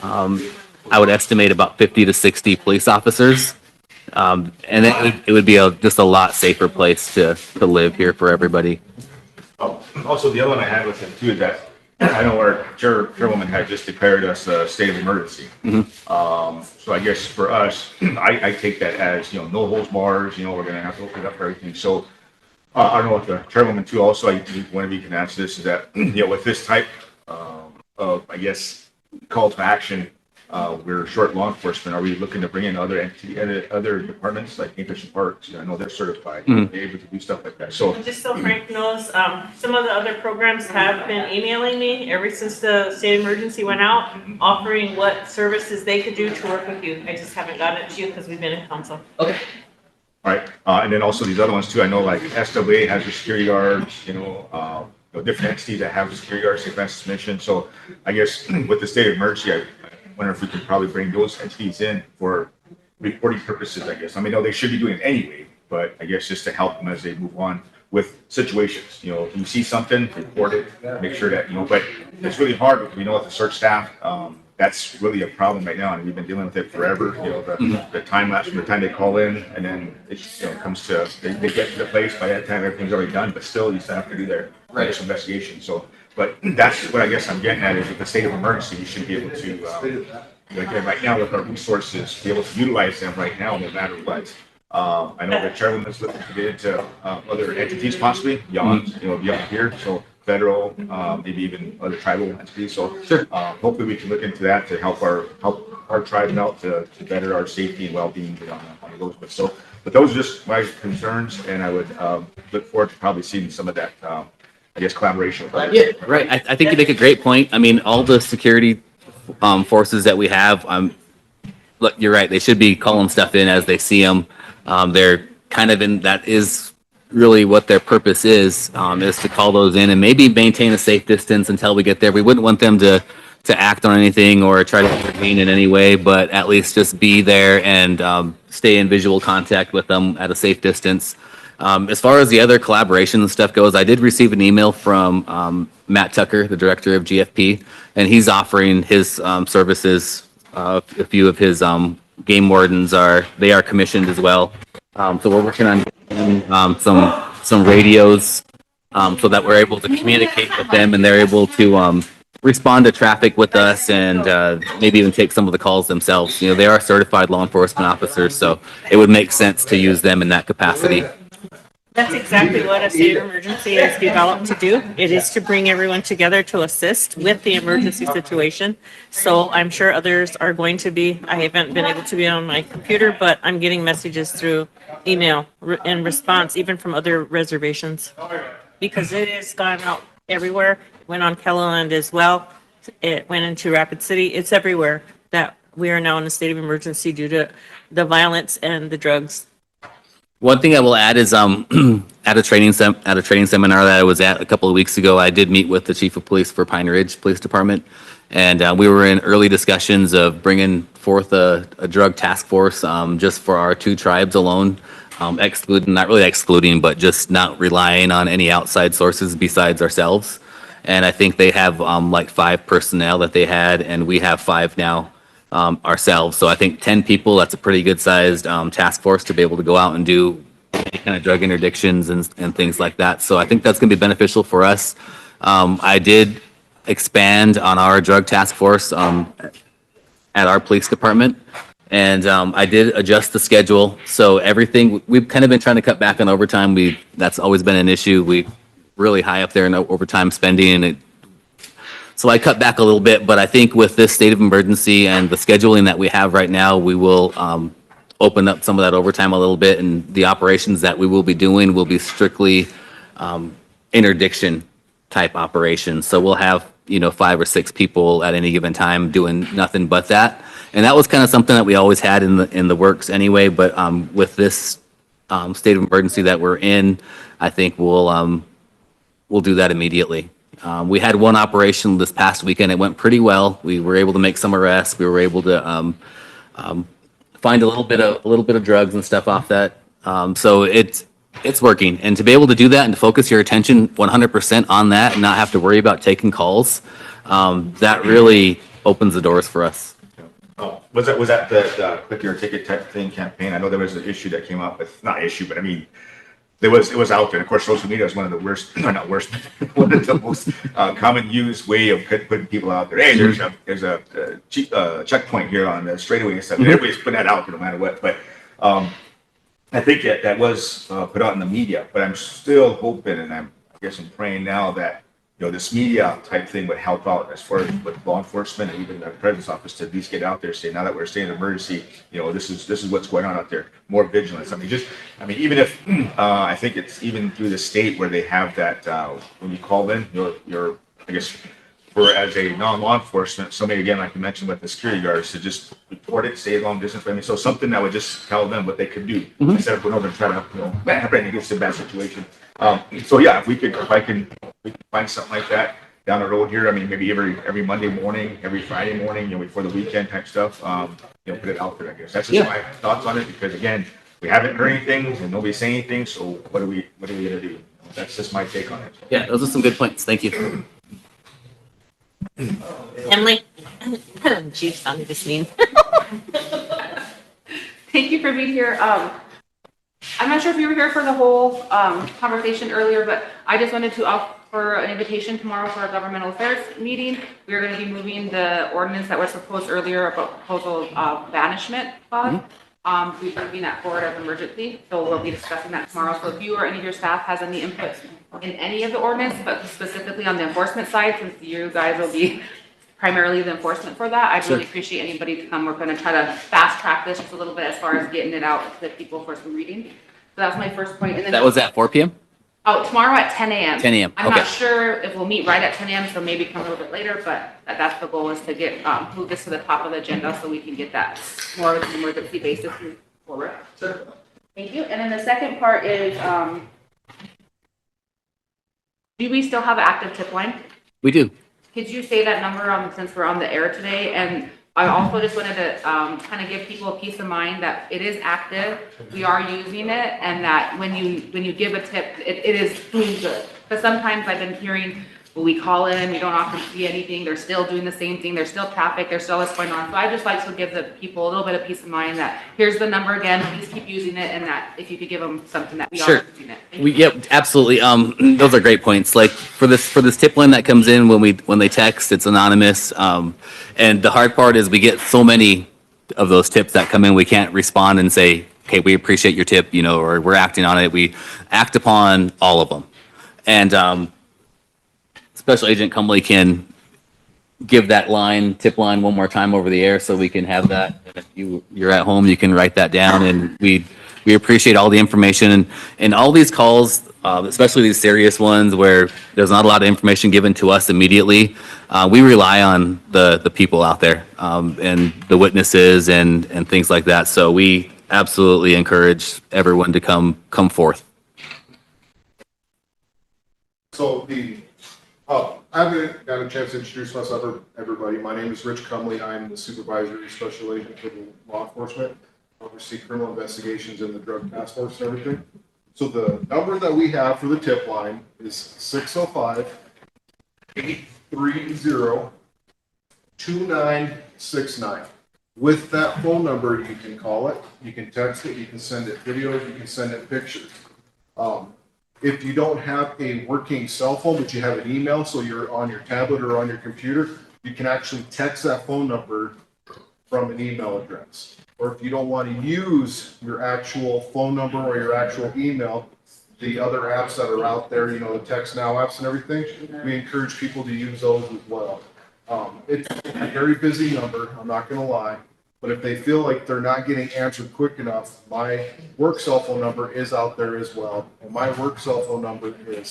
I would estimate about 50 to 60 police officers. And it would be just a lot safer place to live here for everybody. Also, the other one I had with him too is that I know our chairwoman had just declared us a state of emergency. So I guess for us, I take that as, no holds bars, we're going to have to open up everything. So I don't know if the chairwoman too, also, one of you can answer this, is that, with this type of, I guess, call to action, we're short law enforcement. Are we looking to bring in other departments like English and Parks? I know they're certified, they're able to do stuff like that. So Just so Frank knows, some of the other programs have been emailing me ever since the state of emergency went out, offering what services they could do to work with you. I just haven't gotten it to you because we've been in council. Okay. all right, and then also these other ones too. I know like SWA has their security guards, different entities that have security guards, defense mission. So I guess with the state of emergency, I wonder if we could probably bring those entities in for reporting purposes, I guess. I mean, no, they should be doing it anyway, but I guess just to help them as they move on with situations. If you see something, report it, make sure that, but it's really hard because we know with the search staff, that's really a problem right now, and we've been dealing with it forever. The time lapse from the time they call in, and then it comes to they get to the place. By that time, everything's already done, but still, you still have to do their initial investigation. So, but that's what I guess I'm getting at is with the state of emergency, you should be able to, again, right now with our resources, be able to utilize them right now, no matter what. I know the chairwoman's looking to get into other entities possibly beyond here. So federal, maybe even other tribal entities. So hopefully we can look into that to help our tribes out to better our safety and well-being on those. But those are just my concerns, and I would look forward to probably seeing some of that, I guess, collaboration. Yeah, right. I think you make a great point. I mean, all the security forces that we have, look, you're right. They should be calling stuff in as they see them. They're kind of that is really what their purpose is to call those in and maybe maintain a safe distance until we get there. We wouldn't want them to act on anything or try to intervene in any way, but at least just be there and stay in visual contact with them at a safe distance. As far as the other collaboration and stuff goes, I did receive an email from Matt Tucker, the director of GFP, and he's offering his services. A few of his game wardens are commissioned as well. So we're working on some radios so that we're able to communicate with them, and they're able to respond to traffic with us, and maybe even take some of the calls themselves. You know, they are certified law enforcement officers, so it would make sense to use them in that capacity. That's exactly what a state of emergency is developed to do. It is to bring everyone together to assist with the emergency situation. So I'm sure others are going to be. I haven't been able to be on my computer, but I'm getting messages through email in response, even from other reservations, because it has gone out everywhere. It went on Kellerland as well. It went into Rapid City. It's everywhere that we are now in a state of emergency due to the violence and the drugs. One thing I will add is at a training seminar that I was at a couple of weeks ago, I did meet with the chief of police for Pine Ridge Police Department, and we were in early discussions of bringing forth a drug task force just for our 2 tribes alone, not really excluding, but just not relying on any outside sources besides ourselves. And I think they have like 5 personnel that they had, and we have 5 now. Ourselves. So I think 10 people, that's a pretty good sized task force to be able to go out and do any kind of drug interdictions and things like that. So I think that's going to be beneficial for us. I did expand on our drug task force at our police department, and I did adjust the schedule. So everything, we've kind of been trying to cut back on overtime. That's always been an issue. We really high up there in overtime spending, and so I cut back a little bit, but I think with this state of emergency and the scheduling that we have right now, we will open up some of that overtime a little bit, and the operations that we will be doing will be strictly interdiction type operations. So we'll have 5 or 6 people at any given time doing nothing but that, and that was kind of something that we always had in the works anyway. But with this state of emergency that we're in, I think we'll do that immediately. We had one operation this past weekend. It went pretty well. We were able to make some arrests. We were able to find a little bit of drugs and stuff off that. So it's working. And to be able to do that and to focus your attention 100% on that and not have to worry about taking calls, that really opens the doors for us. Oh, was that the click your ticket type thing campaign? I know there was an issue that came up with, not issue, but I mean, it was out there. Of course, social media is one of the worst, not worst, one of the most common used way of putting people out there. Hey, there's a checkpoint here on the straightaway and stuff. Everybody's putting that out there no matter what. But I think that was put out in the media. But I'm still hoping, and I guess I'm praying now that this media type thing would help out as far as with law enforcement and even the president's office to at least get out there, say now that we're staying in emergency, this is what's going on out there. More vigilance. Even if I think it's even through the state where they have that when you call in, your I guess for as a non-law enforcement, somebody again like you mentioned with the security guards to just report it, stay long distance. So something that would just tell them what they could do instead of going over and trying to bring against a bad situation. So yeah, if we can find something like that down the road here. Maybe every Monday morning, every Friday morning, before the weekend type stuff. Put it out there. I guess that's just my thoughts on it, because again, we haven't heard anything and nobody's saying anything. So what are we gonna do? That's just my take on it. Yeah, those are some good points. Thank you. Emily, Chief sounded just mean. Thank you for being here. I'm not sure if you were here for the whole conversation earlier, but I just wanted to offer an invitation tomorrow for a governmental affairs meeting. We are going to be moving the ordinance that was proposed earlier about proposal banishment clause. We're moving that forward as emergency, so we'll be discussing that tomorrow. So if you or any of your staff has any input in any of the ordinance, but specifically on the enforcement side, since you guys will be primarily the enforcement for that, I'd really appreciate anybody to come. We're going to try to fast track this just a little bit as far as getting it out to people for some reading. So that's my first point. And then That was at 4 p.m.? Oh, tomorrow at 10 a.m. 10 a.m. I'm Okay. not sure if we'll meet right at 10 a.m., so maybe come a little bit later, but that's the goal, is to get move this to the top of the agenda so we can get that more of an emergency basis forward. Sure. Thank you. And then the second part is, do we still have an active tip line? We do. Could you say that number since we're on the air today? And I also just wanted to, kind of give people a peace of mind that it is active, we are using it, and that when you give a tip, it is doing good. Because sometimes I've been hearing, well, we call in, we don't often see anything, they're still doing the same thing, there's still traffic, there's still what's going on. So I just like to give the people a little bit of peace of mind that here's the number again, please keep using it, and that if you could give them something that we Sure. are using it. Thank you. Yep, absolutely. Those are great points. Like for this tip line that comes in when they text, it's anonymous. And the hard part is we get so many of those tips that come in, we can't respond and say, okay, we appreciate your tip, or we're acting on it. We act upon all of them. And Special Agent Cumley can give that tip line one more time over the air so we can have that. And if you're at home, you can write that down, and we appreciate all the information and all these calls, especially these serious ones where there's not a lot of information given to us immediately. We rely on the people out there, and the witnesses and things like that. So we absolutely encourage everyone to come forth. So I haven't got a chance to introduce myself, everybody. My name is Rich Cumley. I'm the supervisory special agent for the law enforcement. I oversee criminal investigations in the drug task force and everything. So the number that we have for the tip line is 605-830-2969. With that phone number, you can call it, you can text it, you can send it videos, you can send it pictures. If you don't have a working cell phone, but you have an email, so you're on your tablet or on your computer, you can actually text that phone number from an email address. Or if you don't want to use your actual phone number or your actual email, the other apps that are out there, the Text Now apps and everything, we encourage people to use those as well. It's a very busy number, I'm not going to lie. But if they feel like they're not getting answered quick enough, my work cell phone number is out there as well. And my work cell phone number is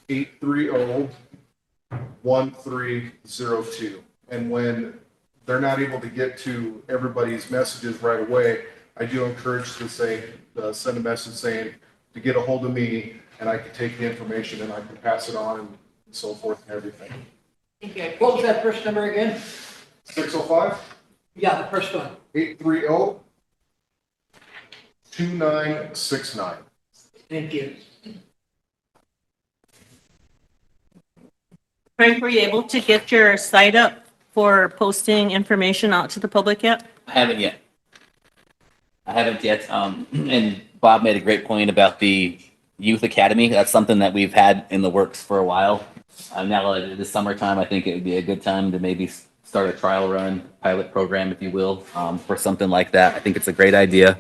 605-830-1302. And when they're not able to get to everybody's messages right away, I do encourage to send a message saying to get a hold of me, and I can take the information and I can pass it on and so forth and everything. Thank you. What was that first number again? 605? Yeah, the first one. 830-2969. Thank you. Frank, were you able to get your site up for posting information out to the public yet? I haven't yet. And Bob made a great point about the Youth Academy. That's something that we've had in the works for a while. Now that it is summertime, I think it would be a good time to maybe start a trial run, pilot program, if you will, for something like that. I think it's a great idea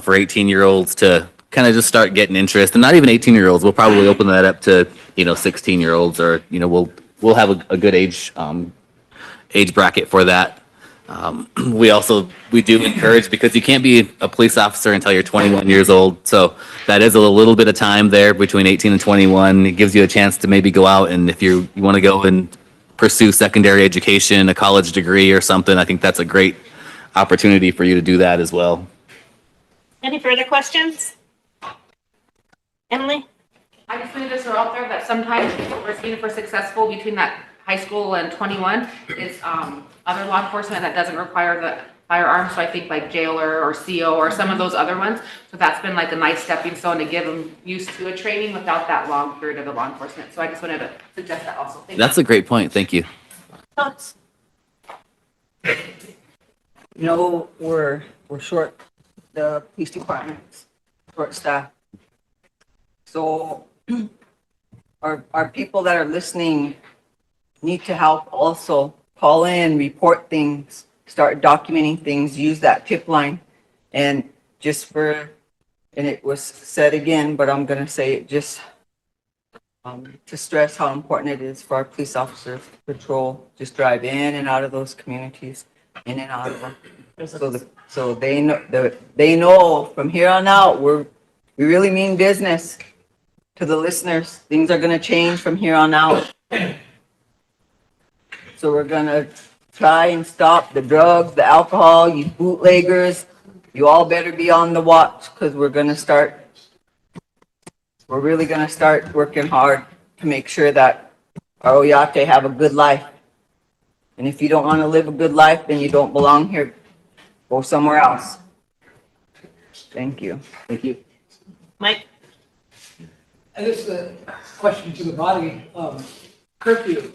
for 18-year-olds to kind of just start getting interest. And not even 18-year-olds. We'll probably open that up to 16-year-olds, or we'll have a good age bracket for that. We do encourage, because you can't be a police officer until you're 21 years old. So that is a little bit of time there between 18 and 21. It gives you a chance to maybe go out, and if you want to go and pursue secondary education, a college degree or something, I think that's a great opportunity for you to do that as well. Any further questions? Emily? I just wanted to throw out there that sometimes if we're successful between that high school and 21 is other law enforcement that doesn't require the firearm. So I think like jailer or CO or some of those other ones. So that's been like a nice stepping stone to give them used to a training without that long period of the law enforcement. So I just wanted to suggest that also. Thank That's a great point. Thank you. Thoughts? We're short, the police department's short staff. So our people that are listening need to help also call in, report things, start documenting things, use that tip line. And and it was said again, but I'm going to say it just to stress how important it is for our police officers to patrol, just drive in and out of those communities, in and out of them. So they know from here on out, we really mean business to the listeners. Things are going to change from here on out. So we're going to try and stop the drugs, the alcohol, you bootleggers. You all better be on the watch, because we're really going to start working hard to make sure that our Oyate have a good life And if you don't want to live a good life, then you don't belong here. Go somewhere else. Thank you. Thank you. Mike? I guess the question to the body, curfew.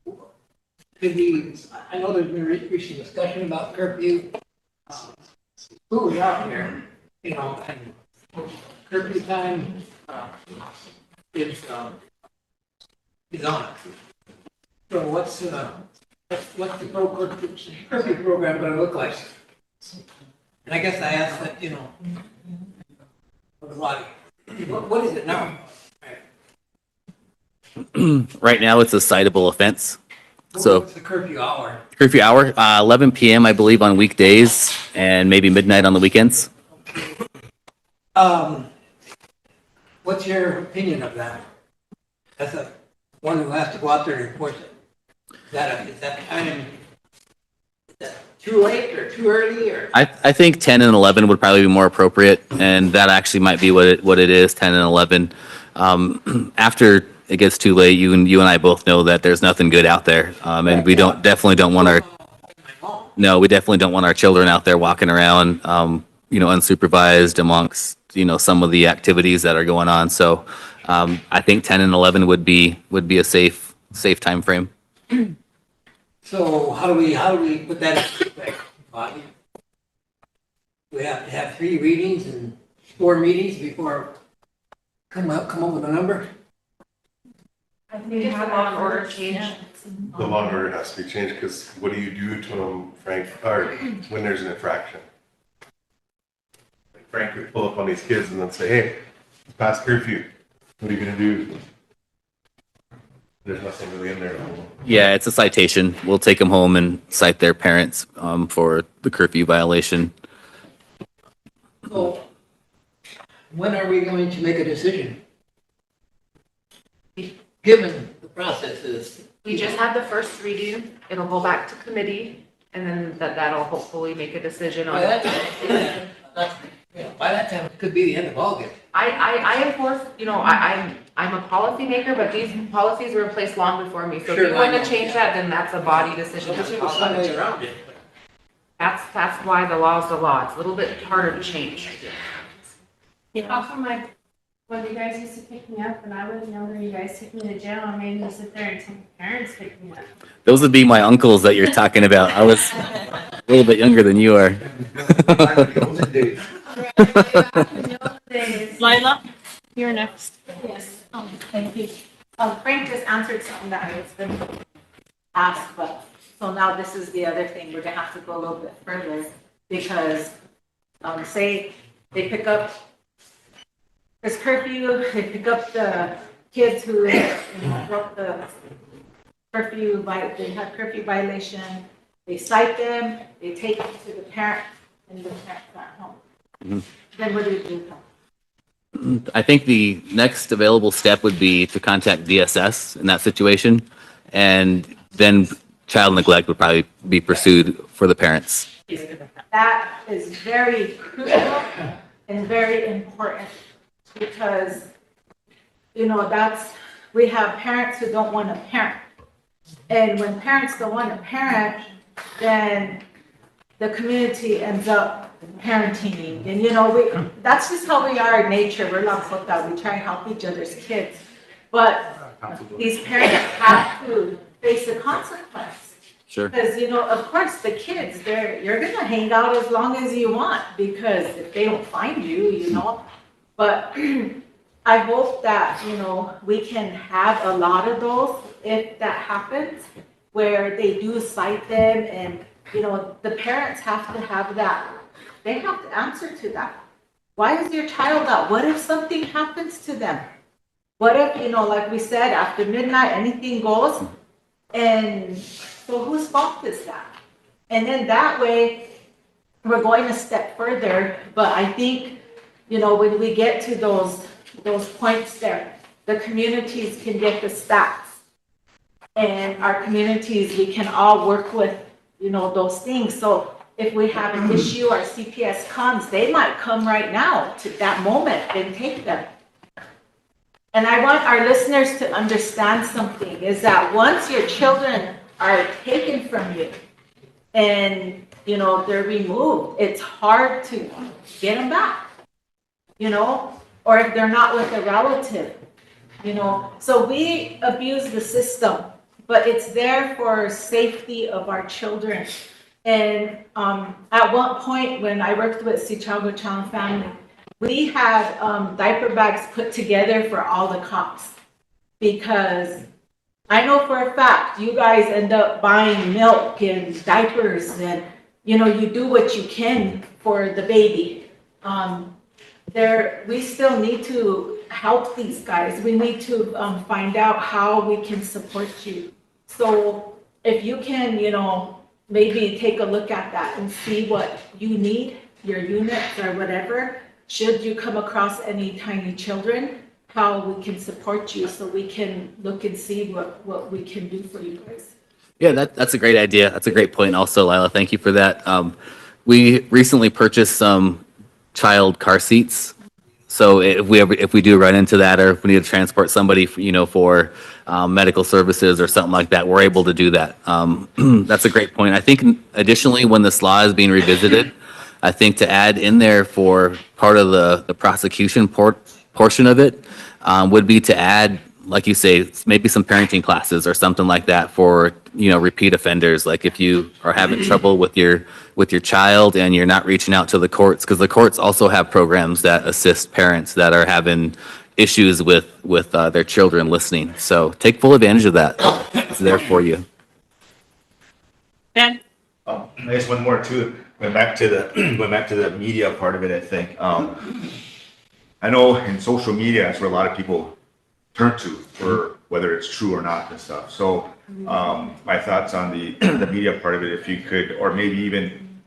Could we, I know there's been recent discussion about curfew. Who is out there, you know, and curfew time, is on. So what's the curfew program gonna look like? And I guess I asked that, you know, for the body, what is it now? Right now, it's a citable offense. So What's the curfew hour? curfew hour, 11 p.m. I believe on weekdays and maybe midnight on the weekends. What's your opinion of that? That's a one who has to go out there and enforce it. Is that time, is that too late or too early or? I think 10 and 11 would probably be more appropriate, and that actually might be what it is, 10 and 11. After it gets too late, you and I both know that there's nothing good out there, and we definitely don't want our children out there walking around, unsupervised amongst some of the activities that are going on. So I think 10 and 11 would be a safe time frame. So how do we put that in effect, Bobby? We have to have 3 readings and 4 meetings before come up with a number? I think it's a law and order change. The law and order has to be changed, because what do you do to them, Frank, or when there's an infraction? Like Frank could pull up on these kids and then say, hey, it's past curfew. What are you gonna do? There's nothing really in there. Yeah, it's a citation. We'll take them home and cite their parents for the curfew violation. So when are we going to make a decision? Given the process is. We just had the first reading. It'll go back to committee and then that'll hopefully make a decision on By it. that time, it could be the end of August. I enforce, I'm a policy maker, but these policies were in place long before me. So if Sure, you're going I to know, change yeah. that, then that's a body decision. There's some way around it. That's why the law is the law. It's a little bit harder to change. Also, when you guys used to pick me up when I was younger, you guys took me to jail and made me sit there until my parents picked me up. Those would be my uncles that you're talking about. I was a little bit younger than you are. Lila, you're next. Yes, thank you. Frank just answered something that I was going to ask, but, so now this is the other thing, we're gonna have to go a little bit further, because, say, they pick up, there's curfew, they pick up the kids who broke the curfew, they had curfew violation, they cite them, they take them to the parent, and the parents aren't home. Mhm. Then what do you do with them? I think the next available step would be to contact DSS in that situation, and then child neglect would probably be pursued for the parents. That is very crucial and very important, because, we have parents who don't want to parent. And when parents don't want to parent, then the community ends up parenting. And, that's just how we are in nature. We're not put that. We try and help each other's kids. But these parents have to face the consequence. Sure. Because, of course, the kids, you're going to hang out as long as you want, because if they don't find you, But I hope that, we can have a lot of those, if that happens, where they do cite them, and, the parents have to have that. They have to answer to that. Why is your child out? What if something happens to them? What if, like we said, after midnight, anything goes? And so whose fault is that? And then that way, we're going a step further. But I think, when we get to those points there, the communities can get the stats. And our communities, we can all work with, those things. So if we have an issue, our CPS comes, they might come right now to that moment and take them. And I want our listeners to understand something, is that once your children are taken from you and, you know, they're removed, it's hard to get them back, you know, or if they're not with a relative, you know. So we abuse the system, but it's there for safety of our children. And at one point when I worked with Chicago Child Family, we had diaper bags put together for all the cops, because I know for a fact you guys end up buying milk and diapers, and you know, you do what you can for the baby. We still need to help these guys. We need to find out how we can support you. So if you can, you know, maybe take a look at that and see what you need, your units or whatever. Should you come across any tiny children, how we can support you, so we can look and see what we can do for you guys. Yeah, that's a great idea. That's a great point also, Lila. Thank you for that. We recently purchased some child car seats. So if we do run into that, or if we need to transport somebody, you know, for medical services or something like that, we're able to do that. That's a great point. I think additionally, when this law is being revisited, I think to add in there for part of the prosecution portion of it would be to add, like you say, maybe some parenting classes or something like that for, you know, repeat offenders. Like if you are having trouble with your child and you're not reaching out to the courts, because the courts also have programs that assist parents that are having issues with their children listening. So take full advantage of that. It's there for you. Ben? I guess one more too. Went back to the media part of it. I think I know in social media that's where a lot of people turn to for whether it's true or not and stuff. So my thoughts on the media part of it, if you could, or maybe even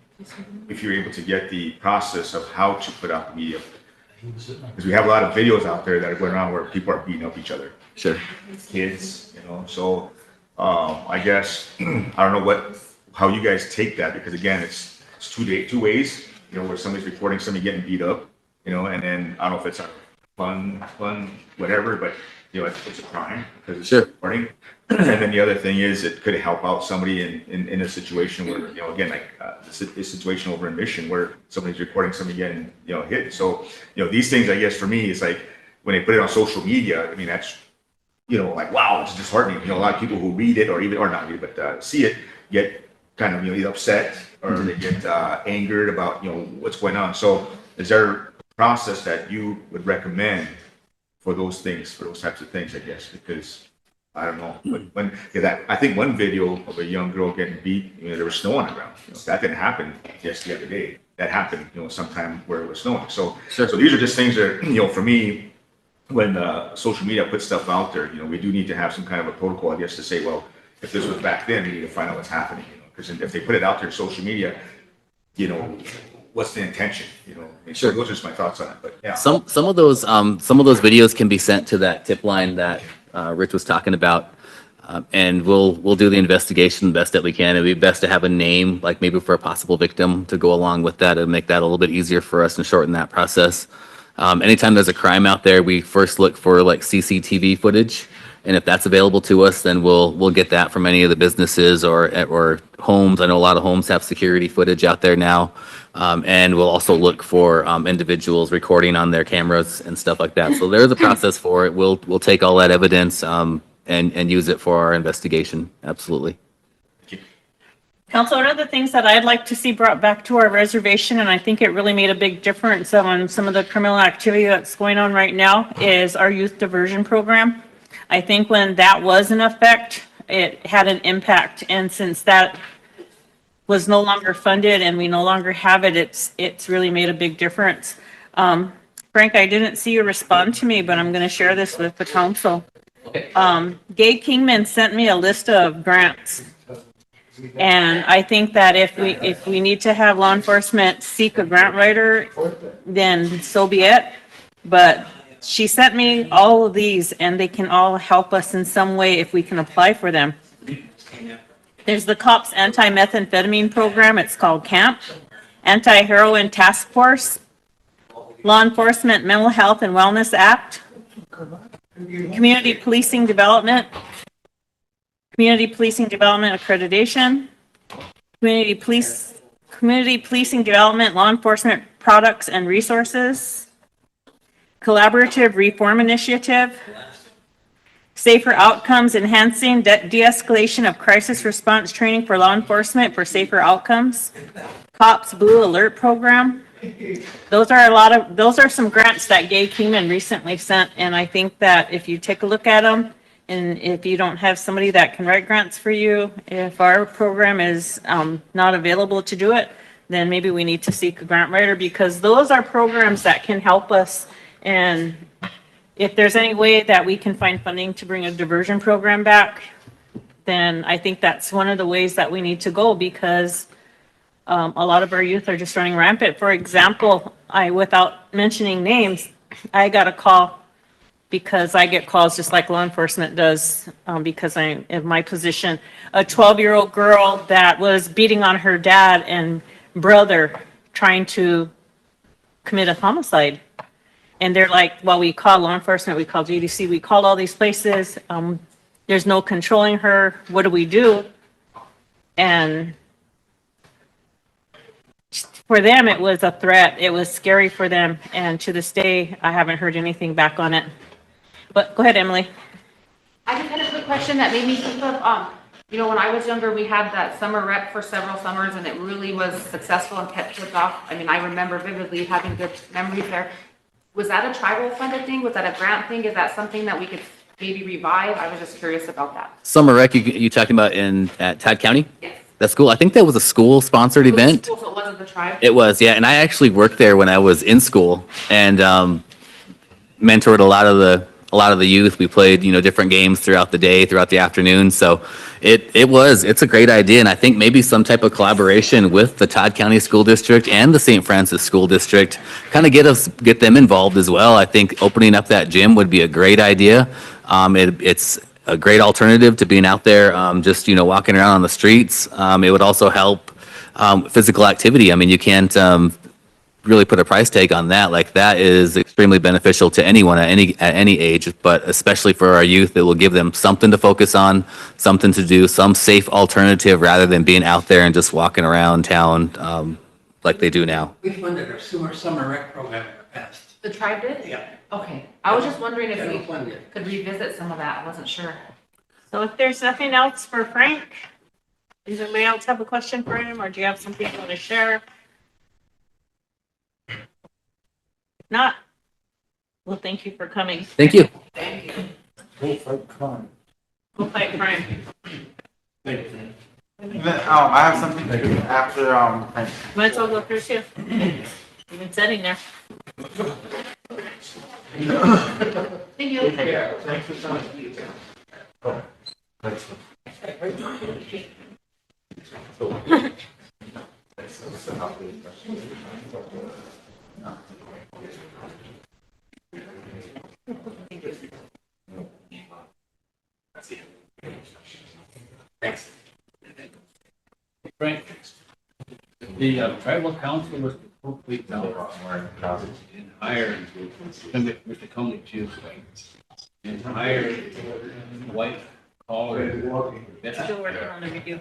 if you're able to get the process of how to put out the media, because we have a lot of videos out there that are going around where people are beating up each other. Sure. Kids, you know. So I guess I don't know how you guys take that, because again, it's two ways, you know, where somebody's reporting somebody getting beat up, you know, and then I don't know if it's a fun, whatever, but you know, it's a crime because it's reporting. And then the other thing is it could help out somebody in a situation where, you know, again, like this situation over in Mission where somebody's reporting somebody getting, you know, hit. So, you know, these things, I guess for me, is like when they put it on social media, I mean, that's, you know, like, wow, it's disheartening. You know, a lot of people who read it or not read it, but see it get kind of, you know, either upset or they get angered about, you know, what's going on. So is there a process that you would recommend for those things, for those types of things, I guess? Because I don't know, I think one video of a young girl getting beat, you know, there was snow on the ground. You know, that didn't happen just the other day. That happened, you know, sometime where it was snowing. So these are just things that, you know, for me, when social media puts stuff out there, you know, we do need to have some kind of a protocol, I guess, to say, well, if this was back then, we need to find out what's happening, you know, because if they put it out there in social media, you know, what's the intention, you know? And so those are just my thoughts on it, but yeah. Some of those videos can be sent to that tip line that Rich was talking about, and we'll do the investigation the best that we can. It'd be best to have a name, like maybe for a possible victim, to go along with that and make that a little bit easier for us and shorten that process. Anytime there's a crime out there, we first look for like CCTV footage, and if that's available to us, then we'll get that from any of the businesses or homes. I know a lot of homes have security footage out there now, and we'll also look for individuals recording on their cameras and stuff like that. So there's a process for it. We'll take all that evidence and use it for our investigation. Absolutely. Council, one of the things that I'd like to see brought back to our reservation, and I think it really made a big difference on some of the criminal activity that's going on right now, is our youth diversion program. I think when that was in effect, it had an impact. And since that was no longer funded and we no longer have it, it's really made a big difference. Frank, I didn't see you respond to me, but I'm going to share this with the council. Gay Kingman sent me a list of grants. And I think that if we need to have law enforcement seek a grant writer, then so be it. But she sent me all of these, and they can all help us in some way if we can apply for them. There's the COPS anti-methamphetamine program. It's called CAMP. Anti-Heroin Task Force. Law Enforcement Mental Health and Wellness Act. Community Policing Development. community policing development accreditation, community policing development, law enforcement products and resources, collaborative reform initiative, safer outcomes, enhancing de-escalation of crisis response training for law enforcement for safer outcomes, COPS Blue Alert Program. Those are some grants that Gay Keeman recently sent, and I think that if you take a look at them, and if you don't have somebody that can write grants for you, if our program is not available to do it, then maybe we need to seek a grant writer, because those are programs that can help us. And if there's any way that we can find funding to bring a diversion program back, then I think that's one of the ways that we need to go, because a lot of our youth are just running rampant. For example, without mentioning names, I got a call, because I get calls just like law enforcement does, because I'm in my position, a 12-year-old girl that was beating on her dad and brother trying to commit a homicide. And they're like, well, we call law enforcement, we call GDC, we called all these places. There's no controlling her. What do we do? And for them, it was a threat. It was scary for them. And to this day, I haven't heard anything back on it. But go ahead, Emily. I just had a quick question that made me think of, when I was younger, we had that summer rep for several summers, and it really was successful and kept kids off. I mean, I remember vividly having good memories there. Was that a tribal funded thing? Was that a grant thing? Is that something that we could maybe revive? I was just curious about that. Summer rec, you talking about at Tad County? Yes. That's cool. I think that was a school-sponsored event. So it wasn't the tribe? It was, yeah. And I actually worked there when I was in school, and mentored a lot of the youth. We played, different games throughout the day, throughout the afternoon. So it's a great idea. And I think maybe some type of collaboration with the Todd County School District and the St. Francis School District, kind of get them involved as well. I think opening up that gym would be a great idea. It's a great alternative to being out there, just, walking around on the streets. It would also help physical activity. I mean, you can't really put a price tag on that. Like, that is extremely beneficial to anyone at any age, but especially for our youth. It will give them something to focus on, something to do, some safe alternative, rather than being out there and just walking around town like they do now. We funded our summer rec program in the past. The tribe did? Yeah. Okay. I was just wondering if Yeah, we we funded. could revisit some of that. I wasn't sure. So if there's nothing else for Frank, does anybody else have a question for him, or do you have something you want to share? If not, well, thank you for coming. Thank you. Thank you. Go fight crime. Go fight crime. Thank you. And then, I have something to do after, Frank. Might as well go through too. You've been sitting there. Thank you. Yeah, thanks for coming. Oh, thanks. Thanks. Frank, the tribal council was complete now and hired Mr. Coney too, and hired white collar. Still working on the review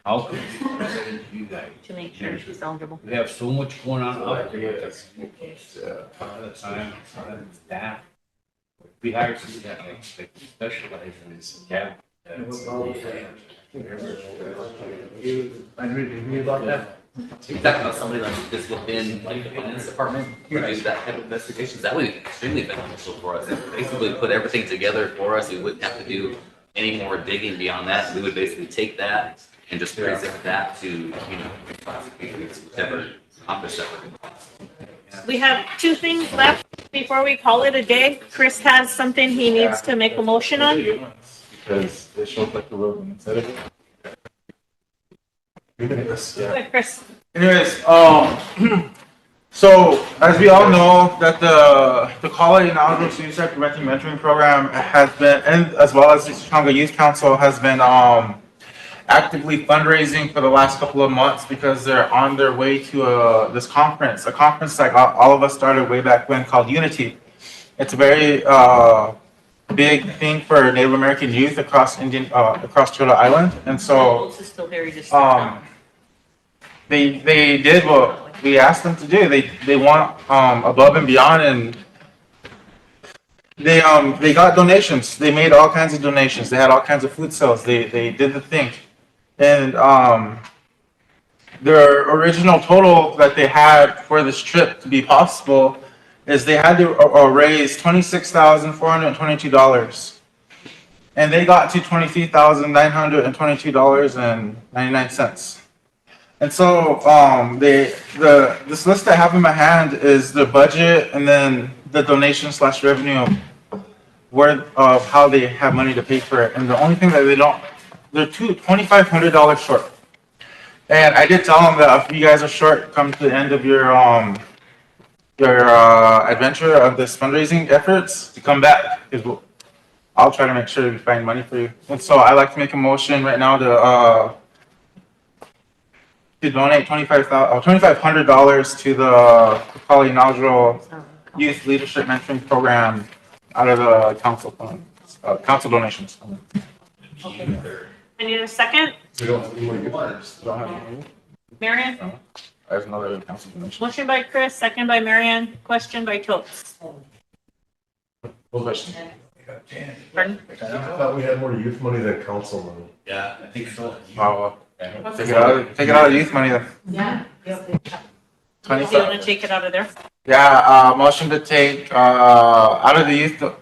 How could we present you guys? to make sure she's eligible. We have so much going on out there. All the time, staff. We hired somebody that like specializes in this. Yeah. About that. You're talking about somebody like this within like the finance department, who do that type of investigations. That would be extremely beneficial for us. It basically put everything together for us. We wouldn't have to do any more digging beyond that. We would basically take that and just present that to, prosecutors, whichever office that we're. We have two things left before we call it a day. Chris has something he needs to make a motion on. Because they show up like the road when it's edited. Good, Chris. Anyways, so as we all know, that the Quality and Outdoor Suicide Preventing Mentoring Program has been, and as well as the Chicago Youth Council has been actively fundraising for the last couple of months, because they're on their way to this conference, a conference like all of us started way back when, called Unity. It's a very big thing for Native American youth across across Turtle Island. And so, This is still very just. they did what we asked them to do. They want, above and beyond, and they got donations. They made all kinds of donations. They had all kinds of food sales. They did the thing. And, their original total that they had for this trip to be possible is they had to raise $26,422. And they got to $23,922.99. And so, this list I have in my hand is the budget and then the donation / revenue of how they have money to pay for it. And the only thing that they're $2,500 short. And I did tell them that if you guys are short, come to the end of your adventure of this fundraising efforts, to come back, because I'll try to make sure we find money for you. And so I'd like to make a motion right now to donate $2,500 to the Kali Inaugural Youth Leadership Mentoring Program out of the council fund, council donations. Okay. I need a second. We don't have any more gifters. Marion? I have another council donation. Motion by Chris, second by Marion, question by Totes. Pardon? I thought we had more youth money than council money. Yeah, I think so. Oh, well. Take it out of youth money then. Yeah. Do you 25. want to take it out of there? Yeah, motion to take out of the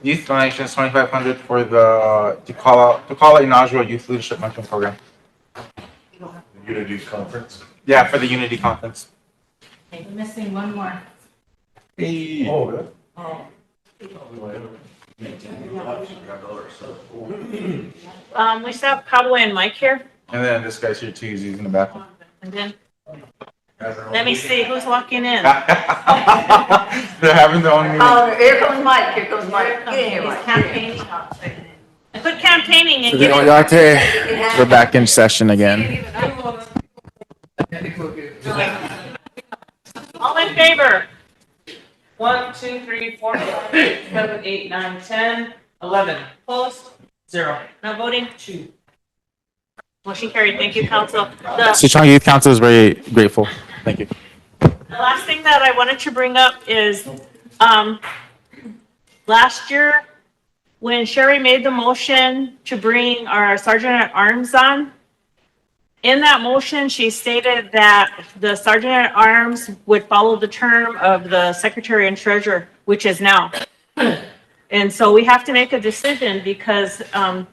youth donations, $2,500 for the Tukala Inaugural Youth Leadership Mentoring Program. Unity conference. Yeah, for the Unity Conference. Okay, we're missing one more. Hey. Oh, good. Oh. We still have Cowboy and Mike here, And then this guy's here too, he's using the bathroom. and then, let me see, who's walking in? They're having their own meeting. Oh, here comes Mike, here comes Mike. Get in here, Mike. Campaigning. Quit campaigning and So get we're back in session again. all in favor? 1, 2, 3, 4, 5, 6, 7, 8, 9, 10, 11. Opposed? 0. Not voting? 2. Motion carried. Thank you, council. Sichuan Youth Council is very grateful. Thank you. The last thing that I wanted to bring up is, last year, when Sherry made the motion to bring our Sergeant at Arms on, in that motion, she stated that the Sergeant at Arms would follow the term of the Secretary and Treasurer, which is now. And so we have to make a decision because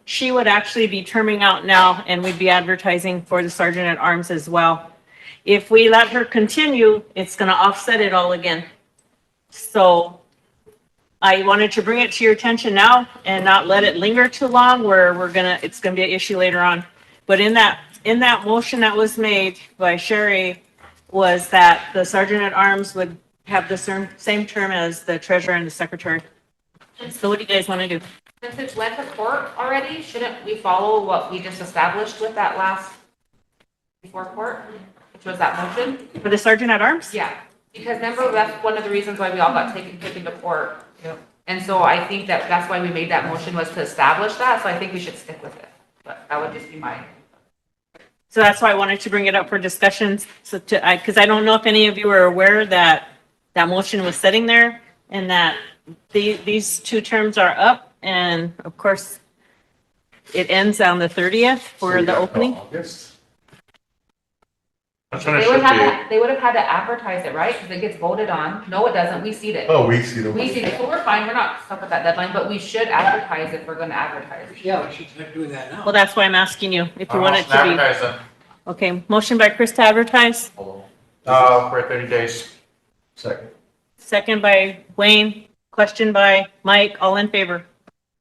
she would actually be terming out now and we'd be advertising for the Sergeant at Arms as well. If we let her continue, it's going to offset it all again. So I wanted to bring it to your attention now and not let it linger too long where it's going to be an issue later on. But in that motion that was made by Sherry was that the Sergeant at Arms would have the same term as the Treasurer and the Secretary. So what do you guys want to do? Since it's went to court already, shouldn't we follow what we just established with that last before court, which was that motion? For the Sergeant at Arms? Yeah, because remember, that's one of the reasons why we all got taken to court. Yep. And so I think that's why we made that motion, was to establish that, so I think we should stick with it. But that would just be my. So that's why I wanted to bring it up for discussions. So because I don't know if any of you are aware that that motion was sitting there and that these two terms are up. And of course, it ends on the 30th for the opening. They would have had to advertise it, right? Because it gets voted on. No, it doesn't. We see it. Oh, we see them. We see it. So we're fine. We're not stuck with that deadline, but we should advertise if we're going to advertise. Yeah, we should start doing that now. Well, that's why I'm asking you if you want it to be. Okay, motion by Chris to advertise. For 30 days. Second. Second by Wayne. Question by Mike. All in favor?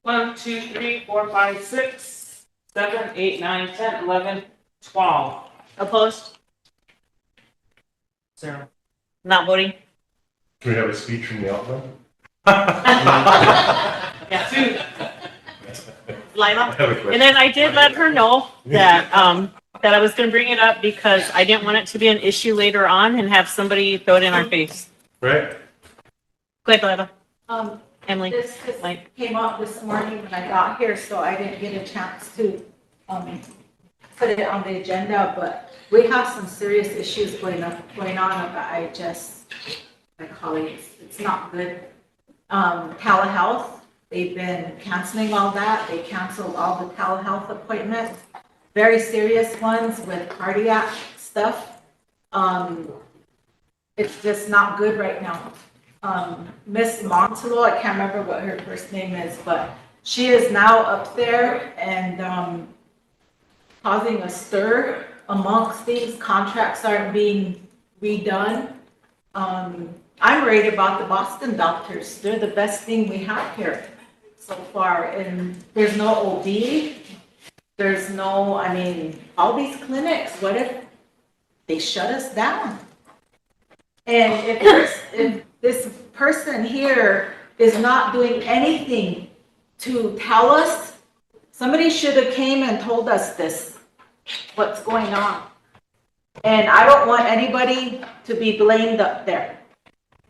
1, 2, 3, 4, 5, 6, 7, 8, 9, 10, 11, 12. Opposed? 0. Not voting? Can we have a speech from the outline? Yeah. 2. Lila? And then I did let her know that, that I was gonna bring it up because I didn't want it to be an issue later on and have somebody throw it in our face. Right. Go ahead, Lila. Emily, This just Mike. came up this morning when I got here, so I didn't get a chance to, put it on the agenda, but we have some serious issues going on about my colleagues, it's not good. Telehealth, they've been canceling all that, they canceled all the telehealth appointments, very serious ones with cardiac stuff. It's just not good right now. Miss Montelo, I can't remember what her first name is, but she is now up there and causing a stir amongst these. Contracts aren't being redone. I'm worried about the Boston doctors. They're the best thing we have here so far. And there's no OB. There's no, I mean, all these clinics, what if they shut us down? And if this person here is not doing anything to tell us, somebody should have came and told us this, what's going on. And I don't want anybody to be blamed up there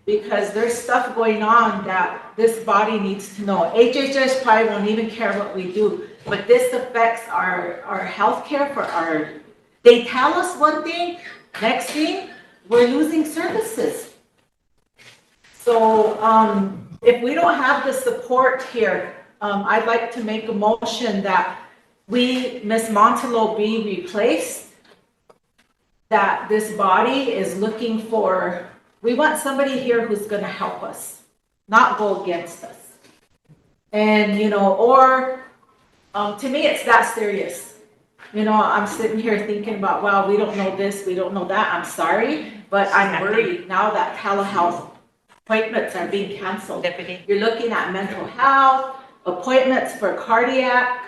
because there's stuff going on that this body needs to know. HHS probably won't even care what we do, but this affects our health care for our, they tell us one thing, next thing, we're losing services. So if we don't have the support here, I'd like to make a motion that Ms. Montelo be replaced, that this body is looking for, we want somebody here who's gonna help us, not go against us. And, or to me, it's that serious. I'm sitting here thinking about, wow, we don't know this, we don't know that, I'm sorry, but I'm worried now that telehealth appointments are being canceled. Deputy. You're looking at mental health, appointments for cardiac.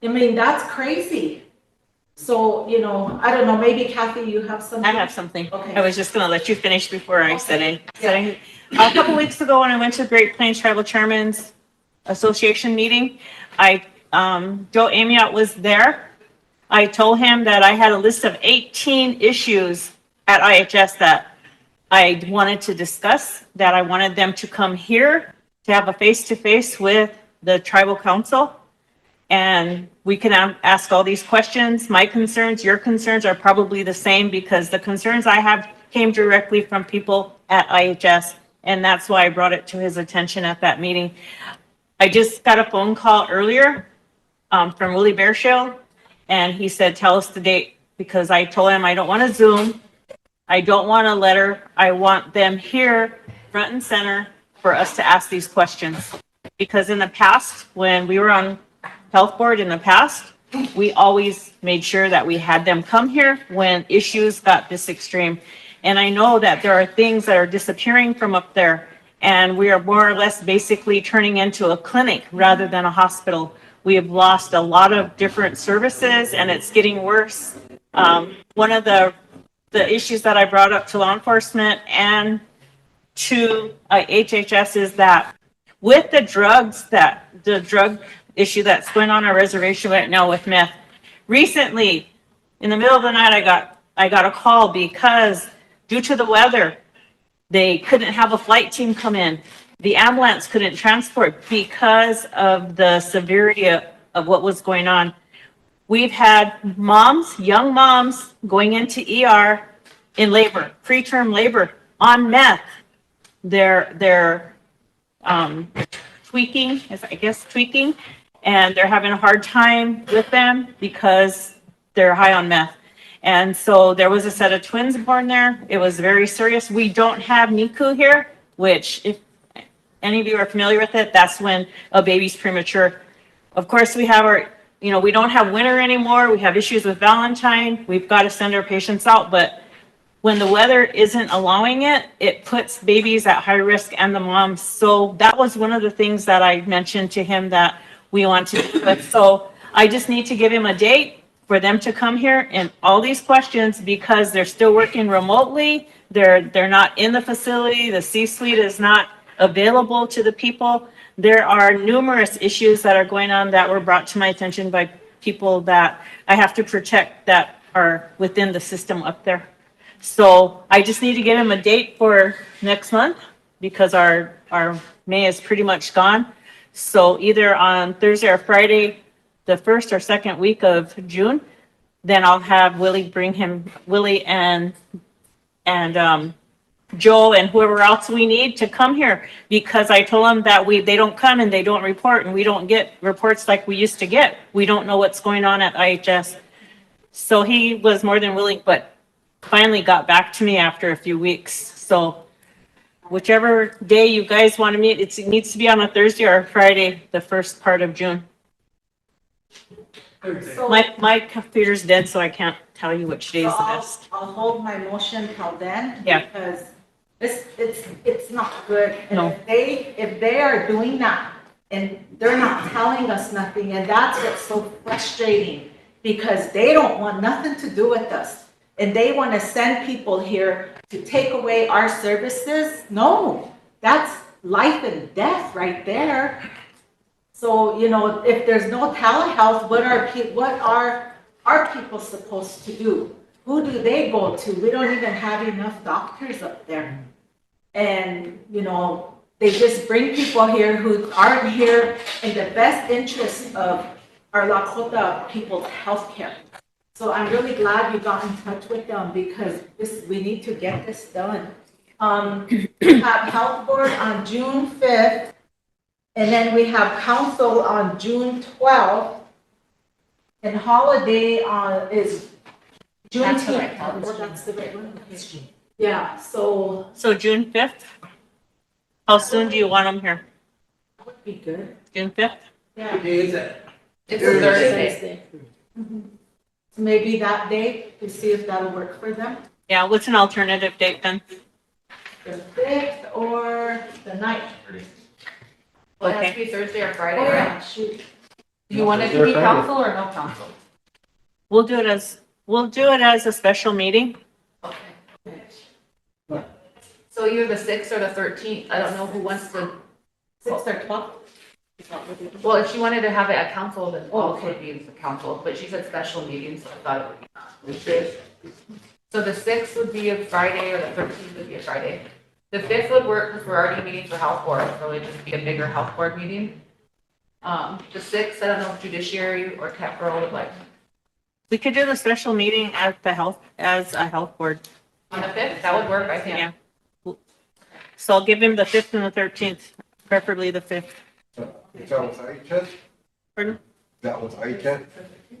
I mean, that's crazy. So, I don't know, maybe Kathy, you have something? I have something. Okay. I was just gonna let you finish before I said it. A couple weeks ago, when I went to Great Plains Tribal Chairman's Association meeting, Joe Amiot was there. I told him that I had a list of 18 issues at IHS that I wanted to discuss, that I wanted them to come here to have a face-to-face with the tribal council. And we can ask all these questions. My concerns, your concerns are probably the same because the concerns I have came directly from people at IHS. And that's why I brought it to his attention at that meeting. I just got a phone call earlier from Willie Bearshill. And he said, tell us the date, because I told him I don't want a Zoom. I don't want a letter. I want them here, front and center, for us to ask these questions. Because in the past, when we were on health board in the past, we always made sure that we had them come here when issues got this extreme. And I know that there are things that are disappearing from up there, and we are more or less basically turning into a clinic rather than a hospital. We have lost a lot of different services, and it's getting worse. One of the issues that I brought up to law enforcement and to HHS is that with the drug issue that's going on our reservation right now with meth, recently, in the middle of the night, I got a call because due to the weather, they couldn't have a flight team come in. The ambulance couldn't transport because of the severity of what was going on. We've had moms, young moms, going into ER in labor, preterm labor, on meth. They're tweaking, and they're having a hard time with them because they're high on meth. And so there was a set of twins born there. It was very serious. We don't have NICU here, which if any of you are familiar with it, that's when a baby's premature. Of course, we have we don't have winter anymore. We have issues with Valentine. We've got to send our patients out. But when the weather isn't allowing it, it puts babies at high risk and the moms. So that was one of the things that I mentioned to him that we want to do. But so I just need to give him a date for them to come here and all these questions, because they're still working remotely. They're not in the facility. The C-suite is not available to the people. There are numerous issues that are going on that were brought to my attention by people that I have to protect that are within the system up there. So I just need to give him a date for next month, because our our May is pretty much gone. So either on Thursday or Friday, the first or second week of June, then I'll have Willie and Joe and whoever else we need to come here, because I told them that they don't come and they don't report, and we don't get reports like we used to get. We don't know what's going on at IHS. So he was more than willing, but finally got back to me after a few weeks. So whichever day you guys want to meet, it needs to be on a Thursday or a Friday, the first part of June. My computer's dead, so I can't tell you which day is the best. I'll hold my motion till then. Yeah. Because it's not good. No. And if they are doing that and they're not telling us nothing, and that's what's so frustrating, because they don't want nothing to do with us. And they want to send people here to take away our services. No, that's life and death right there. So, you know, if there's no telehealth, what are our people supposed to do? Who do they go to? We don't even have enough doctors up there. And, you know, they just bring people here who aren't here in the best interest of our Lakota people's health care. So I'm really glad you got in touch with them, because we need to get this done. We have health board on June 5th, and then we have council on June 12th, and holiday is That's the Juneteenth. right one. Oh, that's the right one. Okay. Yeah, so So June 5th? How soon do you want them here? that would be good. June 5th? Yeah. What day is that? It's Thursday. Mhm. So maybe that day, to see if that'll work for them, Yeah, what's an alternative date then? the 5th or the 9th. Well, it has to be Thursday or Friday, Oh, right? yeah, shoot. Do you want it to be council or no council? We'll do it as a special meeting. So either the 6th or the 13th, I don't know who wants to. 6th or 12th? Well, if she wanted to have it at council, then Oh, all okay. would be the council, but she said special meeting, so I thought it would be. So the 6th would be a Friday, or the 13th would be a Friday. The 5th would work because we're already meeting for health board, so it'd just be a bigger health board meeting. The 6th, I don't know if judiciary or capital would like. We could do the special meeting as a health board. On the 5th, that would work, I think. Yeah. So I'll give him the 5th and the 13th, preferably the 5th. Is that with IHS? Pardon? That was IHS?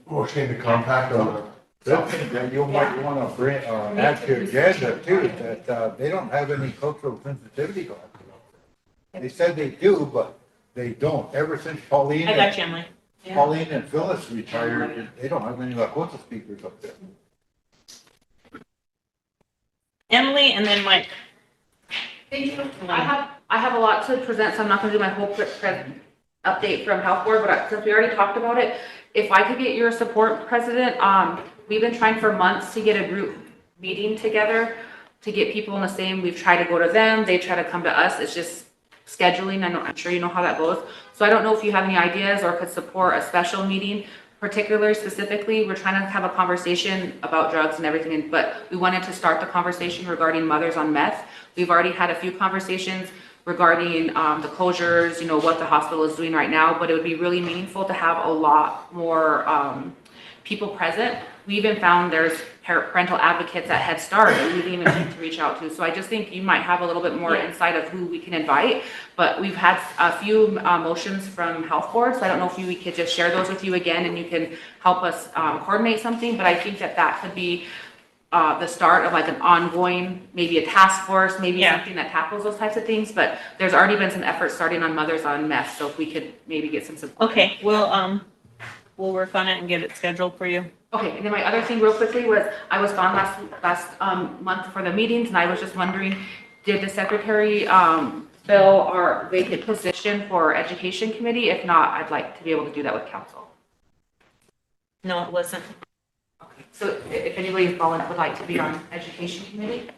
Motion to compact on Something that you might want to bring, add to your agenda too, that, they don't have any cultural sensitivity classes. They said they do, but they don't. Ever since Pauline. I got you, Emily. Pauline and Phyllis retired, they don't have any Lakota speakers up there. Emily and then Mike. Thank you. I have a lot to present, so I'm not gonna do my whole quick update from health board, but since we already talked about it, if I could get your support, President, we've been trying for months to get a group meeting together to get people in the same, we've tried to go to them, they try to come to us, it's just scheduling, I'm sure you know how that goes. So I don't know if you have any ideas or could support a special meeting, particularly specifically, we're trying to have a conversation about drugs and everything, but we wanted to start the conversation regarding mothers on meth. We've already had a few conversations regarding the closures, you know, what the hospital is doing right now, but it would be really meaningful to have a lot more people present. We even found there's parental advocates at Head Start that we didn't even need to reach out to. So I just think you might have a little bit more insight of who we can invite. But we've had a few motions from health boards. So I don't know if we could just share those with you again and you can help us coordinate something. But I think that could be the start of like an ongoing, maybe a task force, maybe something that tackles those types of things. But there's already been some effort starting on mothers on meth. So if we could maybe get some support. Okay, we'll work on it and get it scheduled for you. Okay, and then my other thing real quickly was, I was gone last month for the meetings, and I was just wondering, did the secretary fill our vacant position for education committee? If not, I'd like to be able to do that with council. No, it wasn't. Okay, so if anybody would like to be on education committee,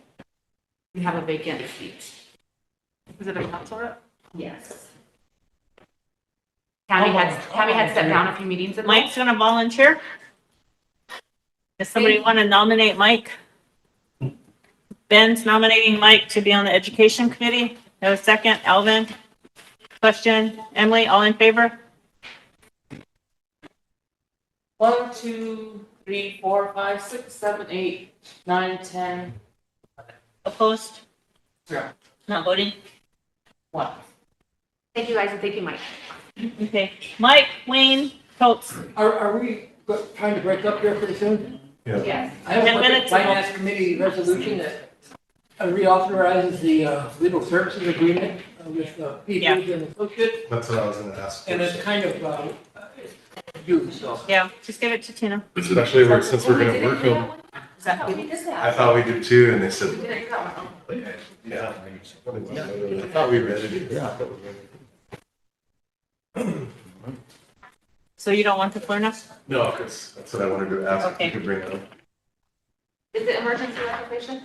we have a vacant seat. Is it a council rep? Yes. Tammy had stepped down a few meetings ago. Mike's gonna volunteer. Does somebody want to nominate Mike? Ben's nominating Mike to be on the education committee. Have a second, Alvin? Question, Emily, all in favor? 1, 2, 3, 4, 5, 6, 7, 8, 9, 10. Opposed? Zero. Not voting? 1. Thank you guys, and thank you, Mike. Okay, Mike, Wayne, Coates. Are we trying to break up here pretty soon? Yes. I have 10 a budget minutes. finance committee resolution that reauthorizes the legal services agreement with Peoples and Associates. That's what I was gonna ask. And it's kind of due, so. Yeah, just give it to Tina. Especially since we're gonna work them. Is that I thought we did too, and they said, yeah. I thought we read it. Yeah. So you don't want the furnace? No, because that's what I wanted to ask if Okay. you could bring it up. Is it emergency legislation?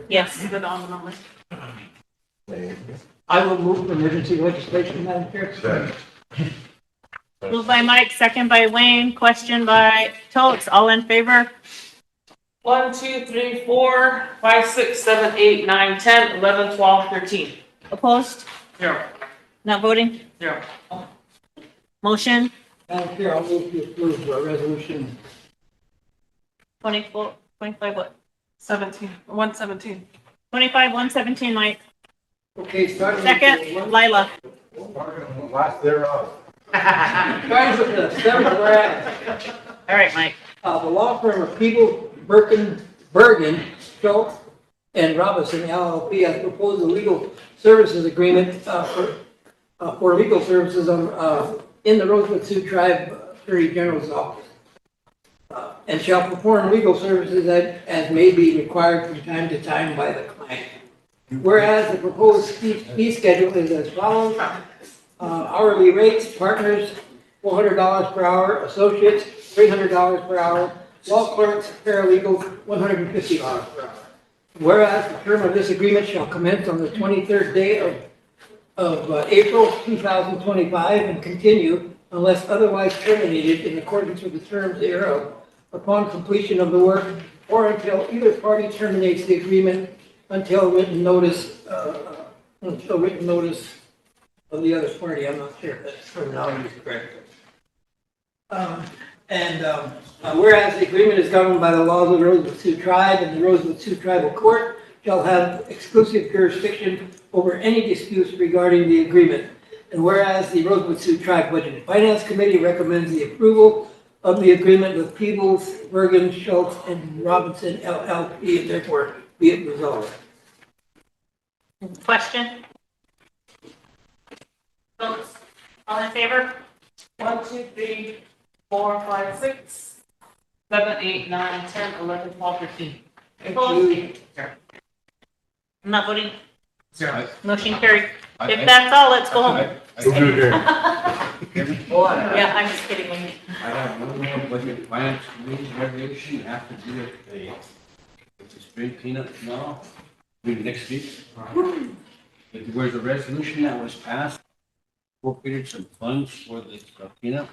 Yes. Is it on the number? I will move for emergency legislation, Madam Chair. Moved by Mike, second by Wayne, question by Coates, all in favor? 1, 2, 3, 4, 5, 6, 7, 8, 9, 10, 11, 12, 13. Opposed? 0. Not voting? 0. Motion? Madam Chair, I'll move to approve resolution 24, 25 what? 17, 117. 25, 117, Mike. Okay, starting with. Second, Lila. Last thereof. Starting with the seventh whereas. All right, Mike. The law firm of People, Bergen, Schultz, and Robinson LLP has proposed a legal services agreement for legal services in the Rosebud Sioux Tribe Attorney General's office. And shall perform legal services as may be required from time to time by the client. Whereas the proposed fee schedule is as follows. Hourly rates, partners, $400 per hour, associates, $300 per hour, law clerks, paralegals, $150 per hour. Whereas the term of this agreement shall commence on the 23rd day of April 2025 and continue unless otherwise terminated in accordance with the terms thereof upon completion of the work or until either party terminates the agreement until written notice of the other party. I'm not sure if that terminology is correct. Whereas the agreement is governed by the laws of the Rosebud Sioux Tribe and the Rosebud Sioux Tribal Court shall have exclusive jurisdiction over any disputes regarding the agreement. And whereas the Rosebud Sioux Tribe Budget and Finance Committee recommends the approval of the agreement with Peebles, Bergen, Schultz, and Robinson LLP, and therefore be it resolved. Question? Coates, all in favor? 1, 2, 3, 4, 5, 6, 7, 8, 9, 10, 11, 12, 13. Opposed? I'm not voting. 0. Motion carried. If that's all, let's go home. Yeah, I'm just kidding. I have one more budget finance committee resolution after the spring cleanup tomorrow, maybe next week. There was a resolution that was passed, appropriated some funds for the cleanup.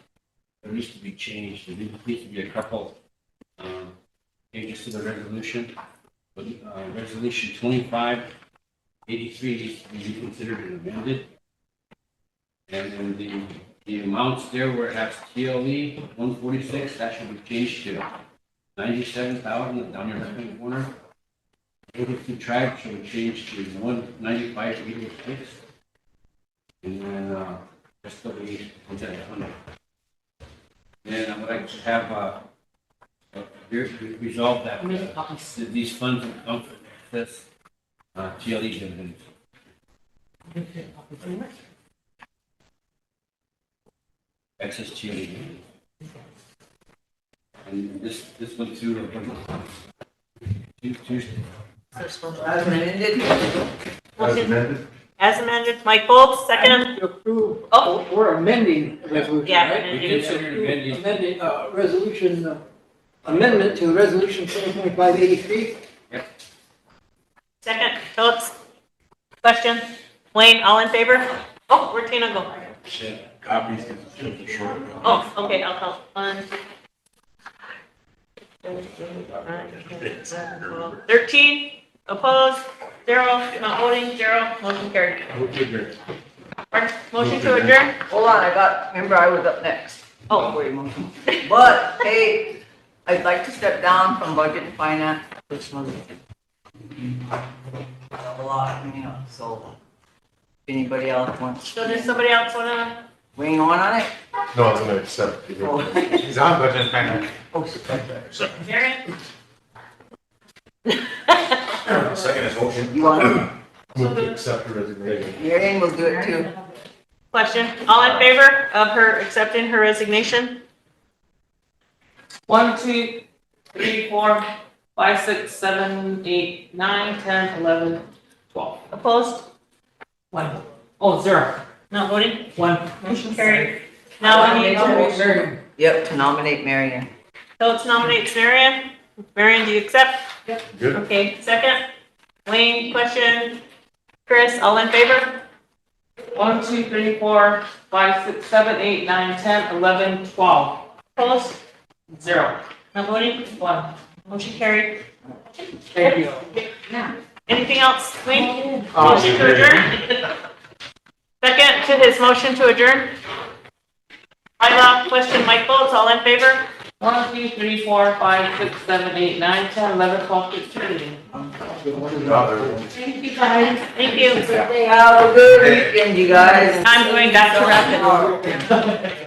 There needs to be changed. There needs to be a couple changes to the resolution. But resolution 2583 needs to be reconsidered and amended. And then the amounts there where it has TLE 146, that should be changed to 97,000 down your left-hand corner. Rosebud Tribe should be changed to 195,806. And then rest of the ones at 100. And I would like to have resolve that these funds will come from this TLE dividends. Excess TLE. And this went through Tuesday. As amended. As amended? As amended, Mike Bolts, second. To approve, Oh. we're amending the resolution, Yeah, right? amending. Amending, resolution, amendment to resolution 2025-83. Second, Coates. Question? Wayne, all in favor? Oh, where'd Tina go? Copies, because it's short. Oh, okay, I'll count. 1, 13, Opposed? 0. Not voting? 0. Motion carried. Motion to adjourn? Hold on, remember I was up next. Oh. Wait a moment. But, hey, I'd like to step down from budget and finance this month. I have a lot coming up, so if anybody else wants. So does somebody else wanna? Weighing on it? No, I'm gonna accept it. Oh. He's on budget and finance. Oh, Marion? Second is motion. you want, Move to accept the resignation. Marion will do it too. Question. All in favor of her accepting her resignation? 1, 2, 3, 4, 5, 6, 7, 8, 9, 10, 11, 12. Opposed? 1. Oh, 0. Not voting? 1. Motion carried. Now we need a motion. Yep, to nominate Marion. Phillips nominates Marion. Marion, do you accept? Good. Okay, second. Wayne, question. Chris, all in favor? 1, 2, 3, 4, 5, 6, 7, 8, 9, 10, 11, 12. Opposed? 0. Not voting? 1. Motion carried. Thank you. Anything else, Wayne? Motion to adjourn? Second to his motion to adjourn? Bylaw question, Mike Foltz, all in favor? 1, 2, 3, 4, 5, 6, 7, 8, 9, 10, 11, 12, 13. Thank you, guys. Thank you. Have a good weekend, you guys. I'm going back to rapid.